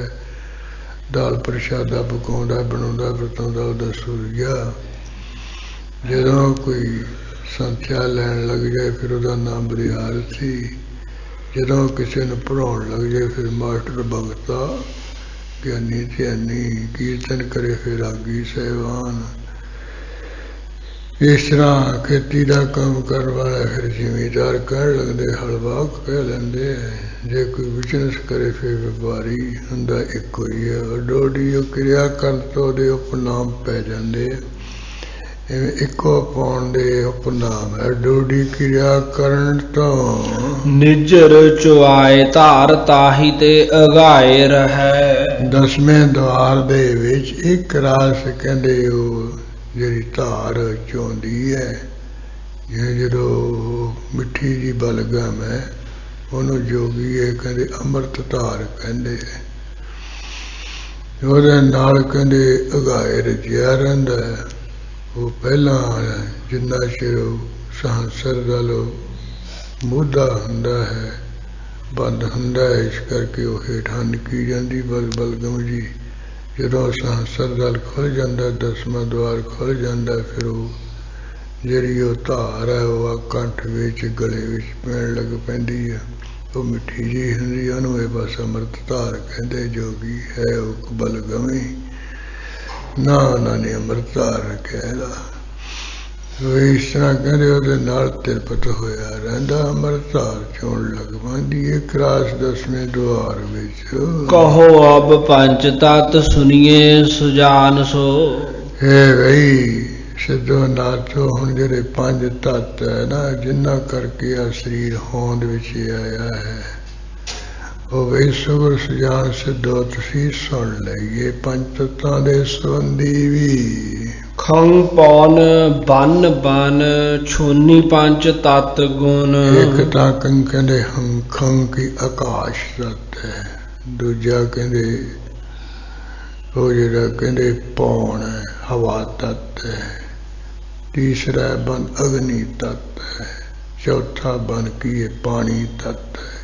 ਦਾਲ ਪ੍ਰਸ਼ਾਦਾ ਪਕਾਉਂਦਾ, ਬਣਾਉਂਦਾ, ਵਰਤਾਉਂਦਾ, ਉਹਦਾ ਸੂਰਜਾ। ਜਦੋਂ ਕੋਈ ਸੰਥਿਆ ਲੈਣ ਲੱਗ ਜਾਏ, ਫਿਰ ਉਹਦਾ ਨਾਮ ਬਰਿਆਰਥੀ। ਜਦੋਂ ਕਿਸੇ ਨੂੰ ਪੜ੍ਹਾਉਣ ਲੱਗ ਜਾਏ, ਫਿਰ ਮਾਸਟਰ ਭਗਤਾ, ਗਿਆਨੀ ਧਿਆਨੀ। ਕੀਰਤਨ ਕਰੇ, ਫਿਰ ਆਗੀ ਸਹਿਬਾਨ। ਇਸ ਤਰ੍ਹਾਂ ਖੇਤੀ ਦਾ ਕੰਮ ਕਰਨ ਵਾਲਾ ਫਿਰ ਜ਼ਿਮੀਦਾਰ ਕਹਿਣ ਲੱਗਦੇ, ਹਲਵਾਕ ਕਹਿ ਲੈਂਦੇ। ਜੇ ਕੋਈ ਬਿਜ਼ਨਸ ਕਰੇ, ਫਿਰ ਵਪਾਰੀ। ਹੁੰਦਾ ਇੱਕੋ ਹੀ ਹੈ। ਡੋਡੀ ਉਹ ਕਿਰਿਆ ਕਰਨ ਤੋਂ ਉਹਦੇ ਉਪਨਾਮ ਪੈ ਜਾਂਦੇ ਆ। ਇਵੇਂ ਇੱਕੋ ਪਾਉਣ ਦੇ ਉਪਨਾਮ ਹੈ। ਡੋਡੀ ਕਿਰਿਆ ਕਰਨ ਤੋਂ ਨਿਜਰ ਚੁਆਏ ਧਾਰ, ਤਾਹੀ ਤੇ ਅਗਾਏ ਰਹਿ। 10ਵੇਂ ਦੁਆਰ ਦੇ ਵਿੱਚ ਇੱਕ ਰਾਸ ਕਹਿੰਦੇ ਉਹ ਜਿਹੜੀ ਧਾਰ ਚੋਂਦੀ ਹੈ, ਜਦੋਂ ਮਿੱਠੀ ਜੀ ਬਲਗਮ ਹੈ, ਉਹਨੂੰ ਜੋਗੀ ਹੈ ਕਹਿੰਦੇ ਅੰਮ੍ਰਿਤ ਧਾਰ ਕਹਿੰਦੇ। ਉਹਦੇ ਨਾਲ ਕਹਿੰਦੇ ਅਗਾਏ ਰਜਿਆ ਰਹਿੰਦਾ ਹੈ। ਉਹ ਪਹਿਲਾਂ ਜਿੰਨਾ ਚਿਰ ਸਹੰਸਰ ਦਾ ਮੁੱਦਾ ਹੁੰਦਾ ਹੈ, ਬੰਦ ਹੁੰਦਾ ਹੈ, ਇਸ ਕਰਕੇ ਉਹ ਹੇਠਾਂ ਨਿੱਕੀ ਜਾਂਦੀ ਬਲਗਮ ਜੀ। ਜਦੋਂ ਸਹੰਸਰ ਦਲ ਖੁੱਲ੍ਹ ਜਾਂਦਾ, 10ਵਾਂ ਦੁਆਰ ਖੁੱਲ੍ਹ ਜਾਂਦਾ, ਫਿਰ ਉਹ ਜਿਹੜੀ ਉਹ ਧਾਰ ਹੈ ਉਹ ਕੰਠ ਵਿੱਚ ਗਲੇ ਵਿੱਚ ਪੈਣ ਲੱਗ ਪੈਂਦੀ ਹੈ। ਉਹ ਮਿੱਠੀ ਜੀ ਹੁੰਦੀ, ਉਹਨੂੰ ਇਹ ਬਸ ਅੰਮ੍ਰਿਤ ਧਾਰ ਕਹਿੰਦੇ। ਜੋਗੀ ਹੈ ਉਹ ਬਲਗਮੀ ਨਾ, ਉਹਨਾਂ ਨੇ ਅੰਮ੍ਰਿਤ ਧਾਰ ਰੱਖਿਆ ਇਹਦਾ। ਇਸ ਤਰ੍ਹਾਂ ਕਹਿੰਦੇ ਉਹਦੇ ਨਾਲ ਤਿਰਪਤ ਹੋਇਆ ਰਹਿੰਦਾ, ਅੰਮ੍ਰਿਤ ਧਾਰ ਚੋਣ ਲੱਗ ਪੈਂਦੀ। ਇੱਕ ਰਾਸ 10ਵੇਂ ਦੁਆਰ ਵਿੱਚ ਕਹੋ ਅਬ ਪੰਚ ਤਤ ਸੁਣੀਏ ਸੁਜਾਨ ਸੋ। ਇਹ ਬਈ ਸਿੱਧੋ ਨਾਥੋ, ਹੁਣ ਜਿਹੜੇ 5 ਤੱਤ ਹੈ ਨਾ, ਜਿਨ੍ਹਾਂ ਕਰਕੇ ਆ ਸਰੀਰ ਹੋਂਦ ਵਿੱਚ ਆਇਆ ਹੈ, ਉਹ ਬਈ ਸੁਗਰ ਸੁਜਾਨ ਸਿੱਧੋ ਤੁਸੀਂ ਸੁਣ ਲਈਏ। 5 ਤੱਤਾਂ ਦੇ ਸੰਬੰਧੀ ਵੀ ਖੰ ਪੌਨ ਬਨ ਬਨ ਛੋਨੀ 5 ਤਤ ਗੁਣ। ਇੱਕ ਤਾਂ ਕਹਿੰਦੇ ਖੰ ਕੀ ਆਕਾਸ਼ ਤੱਤ ਹੈ, ਦੂਜਾ ਕਹਿੰਦੇ ਉਹ ਜਿਹੜਾ ਕਹਿੰਦੇ ਪੌਣ ਹੈ ਹਵਾ ਤੱਤ ਹੈ, ਤੀਸਰਾ ਬਨ ਅਗਨੀ ਤੱਤ ਹੈ, ਚੌਥਾ ਬਨ ਕੀ ਹੈ ਪਾਣੀ ਤੱਤ ਹੈ,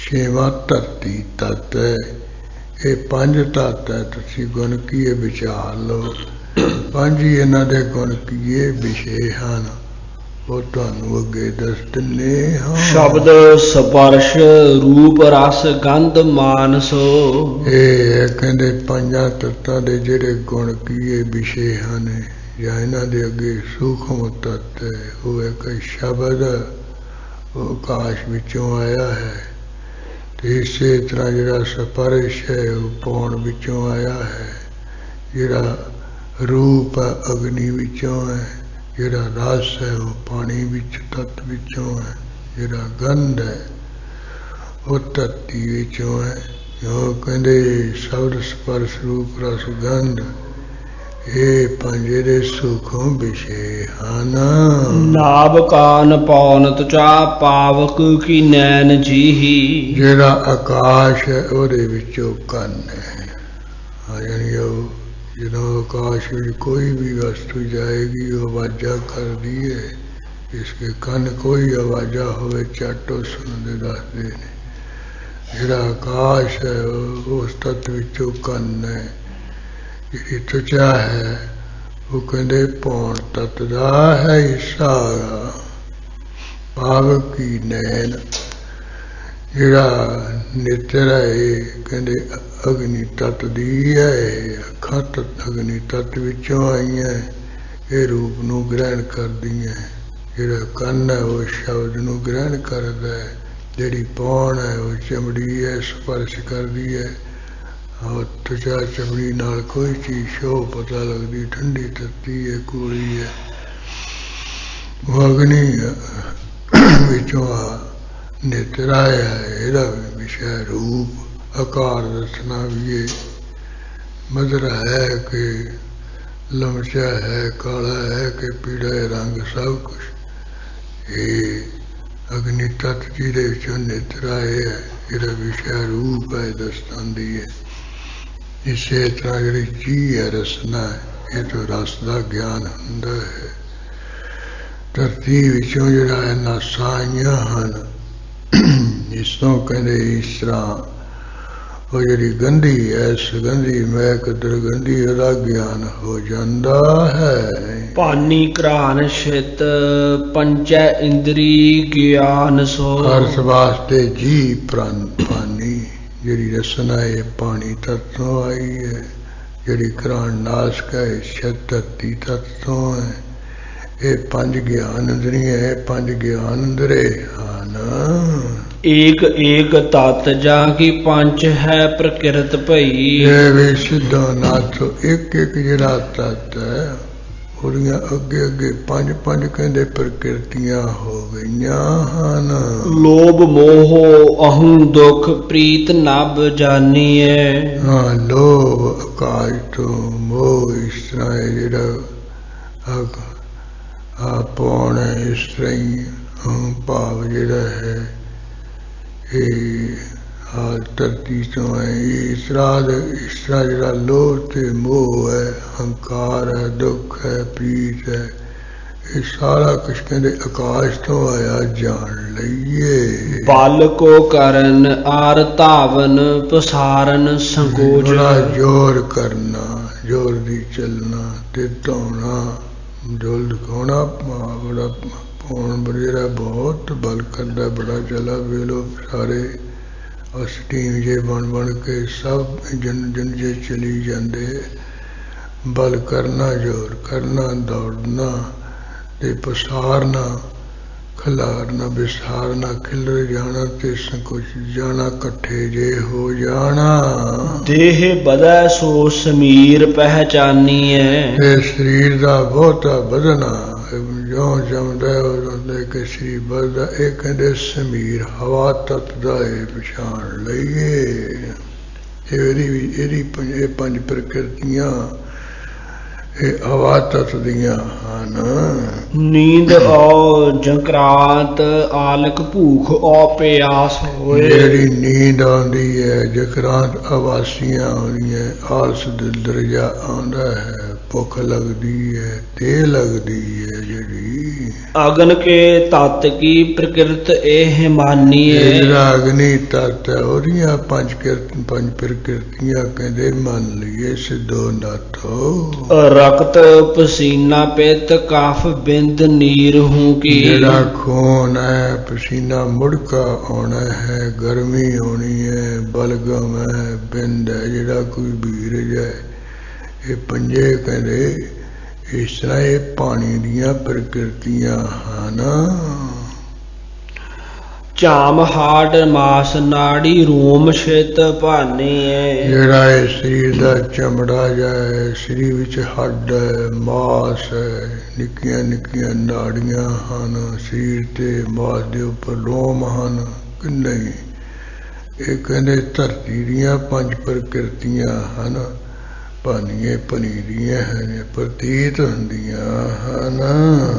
6ਵਾਂ ਧਰਤੀ ਤੱਤ ਹੈ। ਇਹ 5 ਤੱਤ ਹੈ। ਤੁਸੀਂ ਗੁਣ ਕੀਏ ਵਿਚਾਰ ਲਓ। 5 ਹੀ ਇਹਨਾਂ ਦੇ ਗੁਣ ਕੀਏ ਵਿਸ਼ੇ ਹਨ, ਉਹ ਤੁਹਾਨੂੰ ਅੱਗੇ ਦੱਸ ਦਿੰਦੇ ਹਾਂ। ਸ਼ਬਦ ਸਪਰਸ਼ ਰੂਪ ਰਸ ਗੰਧ ਮਾਨਸੋ। ਇਹ ਕਹਿੰਦੇ 5 ਤੱਤਾਂ ਦੇ ਜਿਹੜੇ ਗੁਣ ਕੀਏ ਵਿਸ਼ੇ ਹਨ, ਜਾਂ ਇਹਨਾਂ ਦੇ ਅੱਗੇ ਸੂਖਮ ਤੱਤ ਹੈ। ਉਹ ਇੱਕ ਸ਼ਬਦ ਉਹ ਆਕਾਸ਼ ਵਿੱਚੋਂ ਆਇਆ ਹੈ, ਤੇ ਇਸੇ ਤਰ੍ਹਾਂ ਜਿਹੜਾ ਸਪਰਸ਼ ਹੈ ਉਹ ਪੌਣ ਵਿੱਚੋਂ ਆਇਆ ਹੈ, ਜਿਹੜਾ ਰੂਪ ਹੈ ਅਗਨੀ ਵਿੱਚੋਂ ਹੈ, ਜਿਹੜਾ ਰਸ ਹੈ ਉਹ ਪਾਣੀ ਵਿੱਚ ਤੱਤ ਵਿੱਚੋਂ ਹੈ, ਜਿਹੜਾ ਗੰਧ ਹੈ ਉਹ ਧਰਤੀ ਵਿੱਚੋਂ ਹੈ। ਉਹ ਕਹਿੰਦੇ ਸ਼ਬਦ ਸਪਰਸ਼ ਰੂਪ ਰਸ ਗੰਧ, ਇਹ 5 ਦੇ ਸੂਖਮ ਵਿਸ਼ੇ ਹਨ। ਨਾਭ ਕਾਨ ਪੌਨ ਤੁਚਾ ਪਾਵਕ ਕੀ ਨੈਣ ਜੀਹੀ। ਜਿਹੜਾ ਆਕਾਸ਼ ਹੈ ਉਹਦੇ ਵਿੱਚੋਂ ਕੰਨ ਹੈ। ਯਾਨੀ ਉਹ ਜਦੋਂ ਆਕਾਸ਼ ਵਿੱਚ ਕੋਈ ਵੀ ਵਸਤੂ ਜਾਏਗੀ ਉਹ ਆਵਾਜ਼ਾਂ ਕਰਦੀ ਹੈ। ਇਸਕੇ ਕੰਨ ਕੋਈ ਆਵਾਜ਼ਾਂ ਹੋਵੇ ਝੱਟ ਉਹ ਸੁਣਦੇ ਦੱਸਦੇ ਨੇ। ਜਿਹੜਾ ਆਕਾਸ਼ ਹੈ ਉਸ ਤੱਤ ਵਿੱਚੋਂ ਕੰਨ ਹੈ। ਜਿਹੜੀ ਤਵਚਾ ਹੈ ਉਹ ਕਹਿੰਦੇ ਪੌਣ ਤੱਤ ਦਾ ਹੈ ਹਿੱਸਾ। ਭਾਵ ਕੀ ਨੈਣ ਜਿਹੜਾ ਨੇਤਰ ਹੈ ਕਹਿੰਦੇ ਅਗਨੀ ਤੱਤ ਦੀ ਹੈ। ਅੱਖਾਂ ਤੱਤ ਅਗਨੀ ਤੱਤ ਵਿੱਚੋਂ ਆਈਆਂ, ਇਹ ਰੂਪ ਨੂੰ ਗ੍ਰਹਿਣ ਕਰਦੀਆਂ। ਜਿਹੜਾ ਕੰਨ ਹੈ ਉਹ ਸ਼ਬਦ ਨੂੰ ਗ੍ਰਹਿਣ ਕਰਦਾ ਹੈ। ਜਿਹੜੀ ਪੌਣ ਹੈ ਉਹ ਚਮੜੀ ਹੈ, ਸਪਰਸ਼ ਕਰਦੀ ਹੈ। ਤਵਚਾ ਚਮੜੀ ਨਾਲ ਕੋਈ ਚੀਜ਼ ਸ਼ੋ ਪਤਾ ਲੱਗਦੀ, ਠੰਡੀ ਤੱਤੀ ਹੈ, ਕੂੜੀ ਹੈ। ਉਹ ਅਗਨੀ ਵਿੱਚੋਂ ਨੇਤਰ ਆਇਆ ਹੈ। ਇਹਦਾ ਵਿਸ਼ਾ ਰੂਪ ਆਕਾਰ ਦੱਸਣਾ ਵੀ ਇਹ ਮਧੁਰਾ ਹੈ ਕਿ ਲਮਚਾ ਹੈ, ਕਾਲਾ ਹੈ ਕਿ ਪੀੜਾ ਹੈ, ਰੰਗ ਸਭ ਕੁਛ ਇਹ ਅਗਨੀ ਤੱਤ ਜਿਹਦੇ ਵਿੱਚੋਂ ਨੇਤਰ ਆਏ ਹੈ। ਇਹਦਾ ਵਿਸ਼ਾ ਰੂਪ ਹੈ ਦੱਸਦੀ ਹੈ। ਇਸੇ ਤਰ੍ਹਾਂ ਜਿਹੜੀ ਚੀਜ਼ ਹੈ ਰਸਨਾ, ਇਹ ਤੋਂ ਰਸ ਦਾ ਗਿਆਨ ਹੁੰਦਾ ਹੈ। ਧਰਤੀ ਵਿੱਚੋਂ ਜਿਹੜਾ ਹੈ ਨਾਸਾਂ ਆਈਆਂ ਹਨ। ਇਸ ਤੋਂ ਕਹਿੰਦੇ ਇਸ ਤਰ੍ਹਾਂ ਉਹ ਜਿਹੜੀ ਗੰਧੀ ਹੈ, ਸੁਗੰਧੀ ਮਹਿਕ ਦੁਰਗੰਧੀ, ਉਹਦਾ ਗਿਆਨ ਹੋ ਜਾਂਦਾ ਹੈ। ਭਾਨੀ ਘਰਾਨ ਛਿਤ ਪੰਚੈ ਇੰਦਰੀ ਗਿਆਨ ਸੋ। ਅਰਥ ਵਾਸਤੇ ਜੀ ਪ੍ਰਾਨ ਪਾਨੀ ਜਿਹੜੀ ਰਸਨਾ ਹੈ ਪਾਣੀ ਤੱਤ ਤੋਂ ਆਈ ਹੈ। ਜਿਹੜੀ ਘਰਾਨ ਨਾਸਕ ਹੈ ਛਿਤ ਧਰਤੀ ਤੱਤ ਤੋਂ ਹੈ। ਇਹ ਪੰਜ ਗਿਆਨ ਇੰਦਰੀਆਂ ਹੈ, ਪੰਜ ਗਿਆਨ ਇੰਦਰੇ ਹਨ। ਏਕ ਏਕ ਤਤ ਜਾ ਕੀ ਪੰਚ ਹੈ ਪ੍ਰਕਿਰਤ ਭਈ। ਇਹ ਵੀ ਸਿੱਧਾ ਨਾਥੋ ਇੱਕ ਇੱਕ ਜਿਹੜਾ ਤਤ ਹੈ ਉਹਦੀਆਂ ਅੱਗੇ ਅੱਗੇ ਪੰਜ ਪੰਜ ਕਹਿੰਦੇ ਪ੍ਰਕਿਰਤੀਆਂ ਹੋ ਗਈਆਂ ਹਨ। ਲੋਭ ਮੋਹ ਅਹੰ ਦੁਖ ਪ੍ਰੀਤ ਨਭ ਜਾਨੀਐ। ਹਾਂ, ਲੋਭ ਆਕਾਸ਼ ਤੋਂ, ਮੋਹ ਇਸ ਤਰ੍ਹਾਂ ਹੈ ਜਿਹੜਾ ਪੌਣ ਹੈ, ਇਸ ਤਰ੍ਹਾਂ ਹੀ ਭਾਵ ਜਿਹੜਾ ਹੈ ਇਹ ਧਰਤੀ ਤੋਂ ਹੈ। ਇਸ ਤਰ੍ਹਾਂ ਜਿਹੜਾ ਲੋਭ ਤੇ ਮੋਹ ਹੈ, ਹੰਕਾਰ ਹੈ, ਦੁੱਖ ਹੈ, ਪ੍ਰੀਤ ਹੈ, ਇਹ ਸਾਰਾ ਕੁਛ ਕਹਿੰਦੇ ਆਕਾਸ਼ ਤੋਂ ਆਇਆ, ਜਾਣ ਲਈਏ। ਬਲ ਕੋ ਕਰਨ ਆਰ ਧਾਵਨ ਪਸਾਰਨ ਸੰਕੋਚ। ਬੜਾ ਜ਼ੋਰ ਕਰਨਾ, ਜ਼ੋਰ ਦੀ ਚੱਲਣਾ ਤੇ ਧੋਣਾ, ਜੋਲ ਦਿਖਾਉਣਾ, ਬੜਾ ਪਾਉਣ ਜਿਹੜਾ ਬਹੁਤ ਬਲ ਕਰਦਾ, ਬੜਾ ਚਲਾ ਵੇਲੋ ਸਾਰੇ ਉਸ ਟੀਮ ਜੇ ਬਣ ਕੇ ਸਭ ਜਨ ਜੇ ਚਲੀ ਜਾਂਦੇ। ਬਲ ਕਰਨਾ, ਜ਼ੋਰ ਕਰਨਾ, ਦੌੜਨਾ ਤੇ ਪਸਾਰਨਾ, ਖਿਲਾਰਨਾ, ਵਿਸਾਰਨਾ, ਖਿਲਰ ਜਾਣਾ ਤੇ ਸੰਕੁਚ ਜਾਣਾ, ਇਕੱਠੇ ਜੇ ਹੋ ਜਾਣਾ। ਦੇਹ ਵਧੈ ਸੋ ਸਮੀਰ ਪਹਿਚਾਨੀਐ। ਤੇ ਸਰੀਰ ਦਾ ਬਹੁਤਾ ਵਧਣਾ, ਜਿਉਂ ਜਮਦਾ ਉਦੋਂ ਲੈ ਕੇ ਸਰੀਰ ਵਧਦਾ, ਇਹ ਕਹਿੰਦੇ ਸਮੀਰ ਹਵਾ ਤੱਤ ਦਾ ਇਹ ਪਛਾਣ ਲਈਏ। ਇਹ ਪੰਜ ਪ੍ਰਕਿਰਤੀਆਂ ਇਹ ਹਵਾ ਤੱਤ ਦੀਆਂ ਹਨ। ਨੀਂਦ ਔ ਜਕਰਾਂਤ ਆਲਕ ਭੂਖ ਔ ਪਿਆਸ ਹੋਏ। ਜਿਹੜੀ ਨੀਂਦ ਆਉਂਦੀ ਹੈ, ਜਕਰਾਂਤ ਆਵਾਸੀਆਂ ਆਉਂਦੀਆਂ, ਆਲਸ ਦਿਲ ਦਰਜਾ ਆਉਂਦਾ ਹੈ, ਭੁੱਖ ਲੱਗਦੀ ਹੈ, ਤੇ ਲੱਗਦੀ ਹੈ ਜਿਹੜੀ ਅਗਨ ਕੇ ਤਤ ਕੀ ਪ੍ਰਕਿਰਤ ਇਹ ਮਾਨੀਐ। ਜਿਹੜਾ ਅਗਨੀ ਤੱਤ ਹੈ ਉਹਦੀਆਂ ਪੰਜ ਪ੍ਰਕਿਰਤੀਆਂ ਕਹਿੰਦੇ ਮੰਨ ਲਈਏ। ਸਿੱਧੋ ਨਾਥੋ ਰਕਤ ਪਸੀਨਾ ਪਿਤ ਕਫ ਬਿੰਦ ਨੀਰ ਹੂੰ ਕੀ। ਜਿਹੜਾ ਖੂਨ ਹੈ, ਪਸੀਨਾ ਮੁੜਕਾ ਆਉਣਾ ਹੈ, ਗਰਮੀ ਆਉਣੀ ਹੈ, ਬਲਗਮ ਹੈ, ਬਿੰਦ ਹੈ, ਜਿਹੜਾ ਕੋਈ ਬੀਰਜ ਹੈ, ਇਹ ਪੰਜੇ ਕਹਿੰਦੇ ਇਸ ਤਰ੍ਹਾਂ ਇਹ ਪਾਣੀ ਦੀਆਂ ਪ੍ਰਕਿਰਤੀਆਂ ਹਨ। ਝਾਮ ਹਾਡ ਮਾਸ ਨਾੜੀ ਰੋਮ ਛਿਤ ਭਾਨੀਐ। ਜਿਹੜਾ ਇਹ ਸਰੀਰ ਦਾ ਚਮੜਾ ਜਾਏ, ਸਰੀਰ ਵਿੱਚ ਹੱਡ ਹੈ, ਮਾਸ ਹੈ, ਨਿੱਕੀਆਂ ਨਿੱਕੀਆਂ ਨਾੜੀਆਂ ਹਨ, ਸਰੀਰ ਤੇ ਮਾਸ ਦੇ ਉੱਪਰ ਲੋਮ ਹਨ ਕਿ ਨਹੀਂ। ਇਹ ਕਹਿੰਦੇ ਧਰਤੀ ਦੀਆਂ ਪੰਜ ਪ੍ਰਕਿਰਤੀਆਂ ਹਨ। ਭਾਨੀਏ ਭਨੀਦੀਆਂ ਹਨ ਪ੍ਰਤੀਤ ਹੁੰਦੀਆਂ ਹਨ।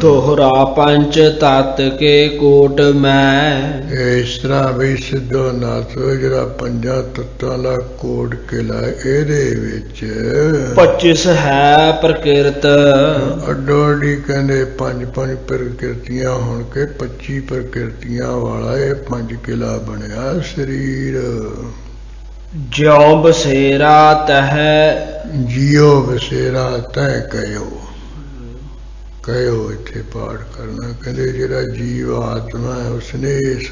ਦੋਹਰਾ ਪੰਚ ਤਤ ਕੇ ਕੋਟ ਮੈਂ, ਇਸ ਤਰ੍ਹਾਂ ਵੀ ਸਿੱਧੋ ਨਾਥੋ ਜਿਹੜਾ ਪੰਜਾਂ ਤੱਤਾਂ ਦਾ ਕੋਟ ਕਿਲਾ ਇਹਦੇ ਵਿੱਚ 25 ਹੈ ਪ੍ਰਕਿਰਤ। ਅੱਡੋ ਅੱਡੀ ਕਹਿੰਦੇ ਪੰਜ ਪੰਜ ਪ੍ਰਕਿਰਤੀਆਂ ਹੋਣ ਕੇ 25 ਪ੍ਰਕਿਰਤੀਆਂ ਵਾਲਾ ਇਹ ਪੰਜ ਕਿਲਾ ਬਣਿਆ ਸਰੀਰ। ਜਿਉ ਬਸੇਰਾ ਤਹ, ਜਿਉ ਬਸੇਰਾ ਤੈ ਕਹਿਓ। ਕਹਿਓ ਇੱਥੇ ਪਾਠ ਕਰਨਾ। ਕਹਿੰਦੇ ਜਿਹੜਾ ਜੀਵ ਆਤਮਾ ਹੈ ਉਸਨੇ ਇਸ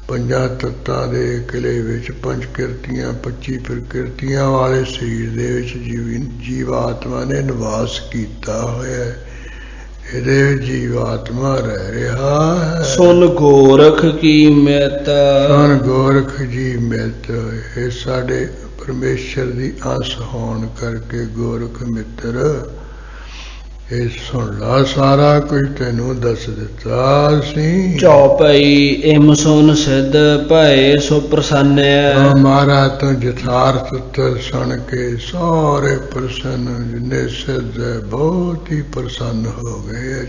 ਪੰਜਾਂ ਤੱਤਾਂ ਦੇ ਕਿਲੇ ਵਿੱਚ ਪੰਜ ਕਿਰਤੀਆਂ 25 ਪ੍ਰਕਿਰਤੀਆਂ ਵਾਲੇ ਸਰੀਰ ਦੇ ਵਿੱਚ ਜੀਵ ਆਤਮਾ ਨੇ ਨਿਵਾਸ ਕੀਤਾ ਹੋਇਆ ਹੈ। ਇਹਦੇ ਵਿੱਚ ਜੀਵ ਆਤਮਾ ਰਹਿ ਰਿਹਾ ਹੈ। ਸੁਨ ਗੋਰਖ ਕੀ ਮਿਤ, ਸੁਨ ਗੋਰਖ ਜੀ ਮਿਤ। ਇਹ ਸਾਡੇ ਪਰਮੇਸ਼ਰ ਦੀ ਅੰਸ਼ ਹੋਣ ਕਰਕੇ ਗੋਰਖ ਮਿੱਤਰ ਇਹ ਸੁਣ ਲਾ, ਸਾਰਾ ਕੁਝ ਤੈਨੂੰ ਦੱਸ ਦਿੱਤਾ ਸੀ। ਚੌਪਈ ਇਮ ਸੁਨ ਸਿਧ ਭਏ ਸੋ ਪ੍ਰਸੰਨਿਆ। ਮਾਰਾ ਤੋਂ ਯਥਾਰਥ ਉੱਤਰ ਸੁਣ ਕੇ ਸਾਰੇ ਪ੍ਰਸੰਨ ਜਿੰਨੇ ਸਿੱਧ ਬਹੁਤ ਹੀ ਪ੍ਰਸੰਨ ਹੋ ਗਏ,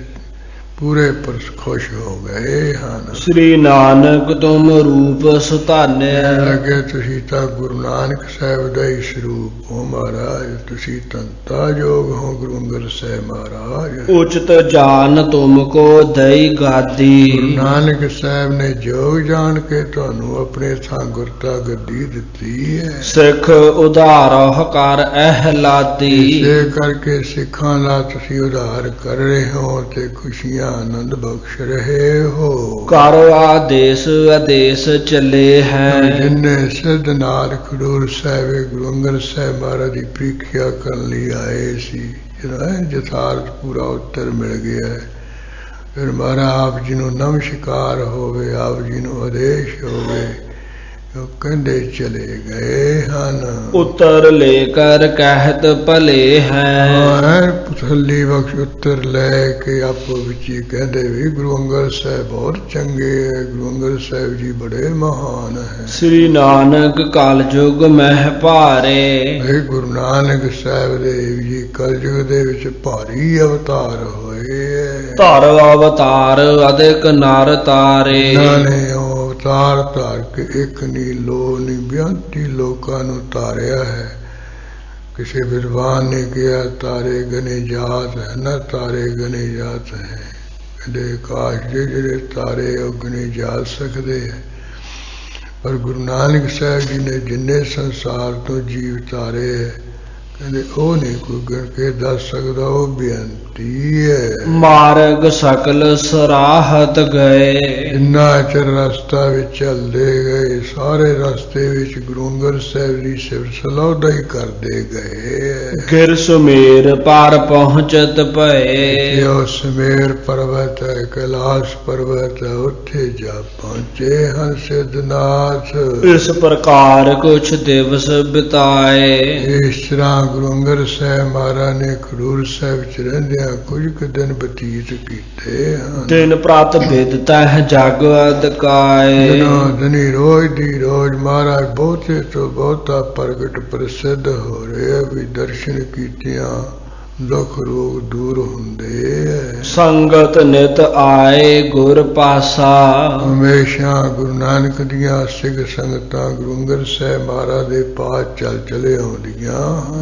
ਪੂਰੇ ਖੁਸ਼ ਹੋ ਗਏ ਹਨ। ਸ੍ਰੀ ਨਾਨਕ ਤੁਮ ਰੂਪ ਸੁਧਾਨਿਆ। ਲੱਗੇ ਤੁਸੀਂ ਤਾਂ ਗੁਰੂ ਨਾਨਕ ਸਾਹਿਬ ਦਾ ਹੀ ਸਰੂਪ ਹੋ ਮਹਾਰਾਜ। ਤੁਸੀਂ ਤੰਤਾ ਜੋਗ ਹੋ ਗੁਰੂ ਅੰਗਦ ਸਾਹਿਬ ਮਹਾਰਾਜ। ਉਚਿਤ ਜਾਨ ਤੁਮ ਕੋ ਦਈ ਗਾਦੀ। ਗੁਰੂ ਨਾਨਕ ਸਾਹਿਬ ਨੇ ਜੋਗ ਜਾਣ ਕੇ ਤੁਹਾਨੂੰ ਆਪਣੇ ਥਾਂ ਗੁਰਤਾ ਗੱਦੀ ਦਿੱਤੀ ਹੈ। ਸਿੱਖ ਉਧਾਰਹੁ ਕਰ ਅਹਿਲਾਦੀ। ਇਸੇ ਕਰਕੇ ਸਿੱਖਾਂ ਦਾ ਤੁਸੀਂ ਉਧਾਰ ਕਰ ਰਹੇ ਹੋ ਤੇ ਖੁਸ਼ੀਆਂ ਆਨੰਦ ਬਖਸ਼ ਰਹੇ ਹੋ। ਕਰ ਆਦੇਸ਼ ਆਦੇਸ਼ ਚੱਲੇ ਹੈ। ਜਿੰਨੇ ਸਿੱਧ ਨਾਲ ਖਡੂਰ ਸਾਹਿਬ ਗੁਰੂ ਅੰਗਦ ਸਾਹਿਬ ਮਹਾਰਾਜ ਦੀ ਪ੍ਰੀਖਿਆ ਕਰਨ ਲਈ ਆਏ ਸੀ, ਜਿਹੜਾ ਯਥਾਰਥ ਪੂਰਾ ਉੱਤਰ ਮਿਲ ਗਿਆ। ਫਿਰ ਮਹਾਰਾਜ ਆਪ ਜੀ ਨੂੰ ਨਮਸਕਾਰ ਹੋਵੇ, ਆਪ ਜੀ ਨੂੰ ਆਦੇਸ਼ ਹੋਵੇ, ਉਹ ਕਹਿੰਦੇ ਚਲੇ ਗਏ ਹਨ। ਉੱਤਰ ਲੈ ਕਰ ਕਹਿਤ ਭਲੇ ਹੈ। ਥੱਲੀ ਬਖਸ਼ ਉੱਤਰ ਲੈ ਕੇ ਆਪੋ ਵਿੱਚ ਹੀ ਕਹਿੰਦੇ ਵੀ ਗੁਰੂ ਅੰਗਦ ਸਾਹਿਬ ਬਹੁਤ ਚੰਗੇ ਹੈ, ਗੁਰੂ ਅੰਗਦ ਸਾਹਿਬ ਜੀ ਬੜੇ ਮਹਾਨ ਹੈ। ਸ੍ਰੀ ਨਾਨਕ ਕਲਯੁਗ ਮਹਿ ਭਾਰੇ। ਇਹ ਗੁਰੂ ਨਾਨਕ ਸਾਹਿਬ ਦੇਵ ਜੀ ਕਲਯੁਗ ਦੇ ਵਿੱਚ ਭਾਰੀ ਅਵਤਾਰ ਹੋਏ। ਧਰ ਅਵਤਾਰ ਅਧਿਕ ਨਰ ਤਾਰੇ। ਇਹਨਾਂ ਨੇ ਅਵਤਾਰ ਧਾਰ ਕੇ ਇੱਕ ਨੀ ਲੋ ਨੀ 82 ਲੋਕਾਂ ਨੂੰ ਤਾਰਿਆ ਹੈ। ਕਿਸੇ ਵਿਦਵਾਨ ਨੇ ਕਿਹਾ ਤਾਰੇ ਗਨੇ ਜਾਤ ਹੈ ਨਾ, ਤਾਰੇ ਗਨੇ ਜਾਤ ਹੈ। ਕਹਿੰਦੇ ਆਕਾਸ਼ ਦੇ ਜਿਹੜੇ ਤਾਰੇ ਉਹ ਗਨੇ ਜਾ ਸਕਦੇ ਹੈ, ਪਰ ਗੁਰੂ ਨਾਨਕ ਸਾਹਿਬ ਜੀ ਨੇ ਜਿੰਨੇ ਸੰਸਾਰ ਤੋਂ ਜੀਵ ਤਾਰੇ ਹੈ, ਕਹਿੰਦੇ ਉਹ ਨਹੀਂ ਕੋਈ ਗਿਣ ਕੇ ਦੱਸ ਸਕਦਾ। ਉਹ ਬੇਨਤੀ ਹੈ। ਮਾਰਗ ਸਕਲ ਸਰਾਹਤ ਗਏ। ਜਿੰਨਾ ਚਿਰ ਰਸਤਾ ਵਿੱਚ ਚੱਲਦੇ ਗਏ, ਸਾਰੇ ਰਸਤੇ ਵਿੱਚ ਗੁਰੂ ਅੰਗਦ ਸਾਹਿਬ ਦੀ ਸਿਫਤ ਸਲਾਹ ਹੀ ਕਰਦੇ ਗਏ। ਗਿਰ ਸੁਮੇਰ ਪਾਰ ਪਹੁੰਚਤ ਭਏ। ਉਹ ਸੁਮੇਰ ਪਰਬਤ ਹੈ, ਕੈਲਾਸ਼ ਪਰਬਤ ਹੈ, ਉੱਥੇ ਜਾ ਪਹੁੰਚੇ ਹਨ ਸਿੱਧਨਾਥ। ਇਸ ਪ੍ਰਕਾਰ ਕੁਛ ਦਿਵਸ ਬਿਤਾਏ। ਇਸ ਤਰ੍ਹਾਂ ਗੁਰੂ ਅੰਗਦ ਸਾਹਿਬ ਮਹਾਰਾਜ ਨੇ ਖਡੂਰ ਸਾਹਿਬ ਚ ਰਹਿੰਦਿਆਂ ਕੁਝ ਕੁ ਦਿਨ ਬਤੀਤ ਕੀਤੇ ਹਨ। ਦਿਨ ਪ੍ਰਾਤ ਬਿਦਤਾ ਹੈ ਜਗ ਅਦਕਾਏ। ਦਿਨੋਂ ਦਿਨੀ ਰੋਜ਼ ਦੀ ਰੋਜ਼ ਮਹਾਰਾਜ ਬਹੁਤੇ ਤੋਂ ਬਹੁਤਾ ਪ੍ਰਗਟ ਪ੍ਰਸਿੱਧ ਹੋ ਰਹੇ ਵੀ ਦਰਸ਼ਨ ਕੀਤਿਆਂ ਦੁੱਖ ਰੋਗ ਦੂਰ ਹੁੰਦੇ। ਸੰਗਤ ਨਿਤ ਆਏ ਗੁਰ ਪਾਸਾ। ਹਮੇਸ਼ਾ ਗੁਰੂ ਨਾਨਕ ਦੀਆਂ ਸਿੱਖ ਸੰਗਤਾਂ ਗੁਰੂ ਅੰਗਦ ਸਾਹਿਬ ਮਹਾਰਾਜ ਦੇ ਪਾਸ ਚੱਲ ਚਲੇ ਆਉਂਦੀਆਂ।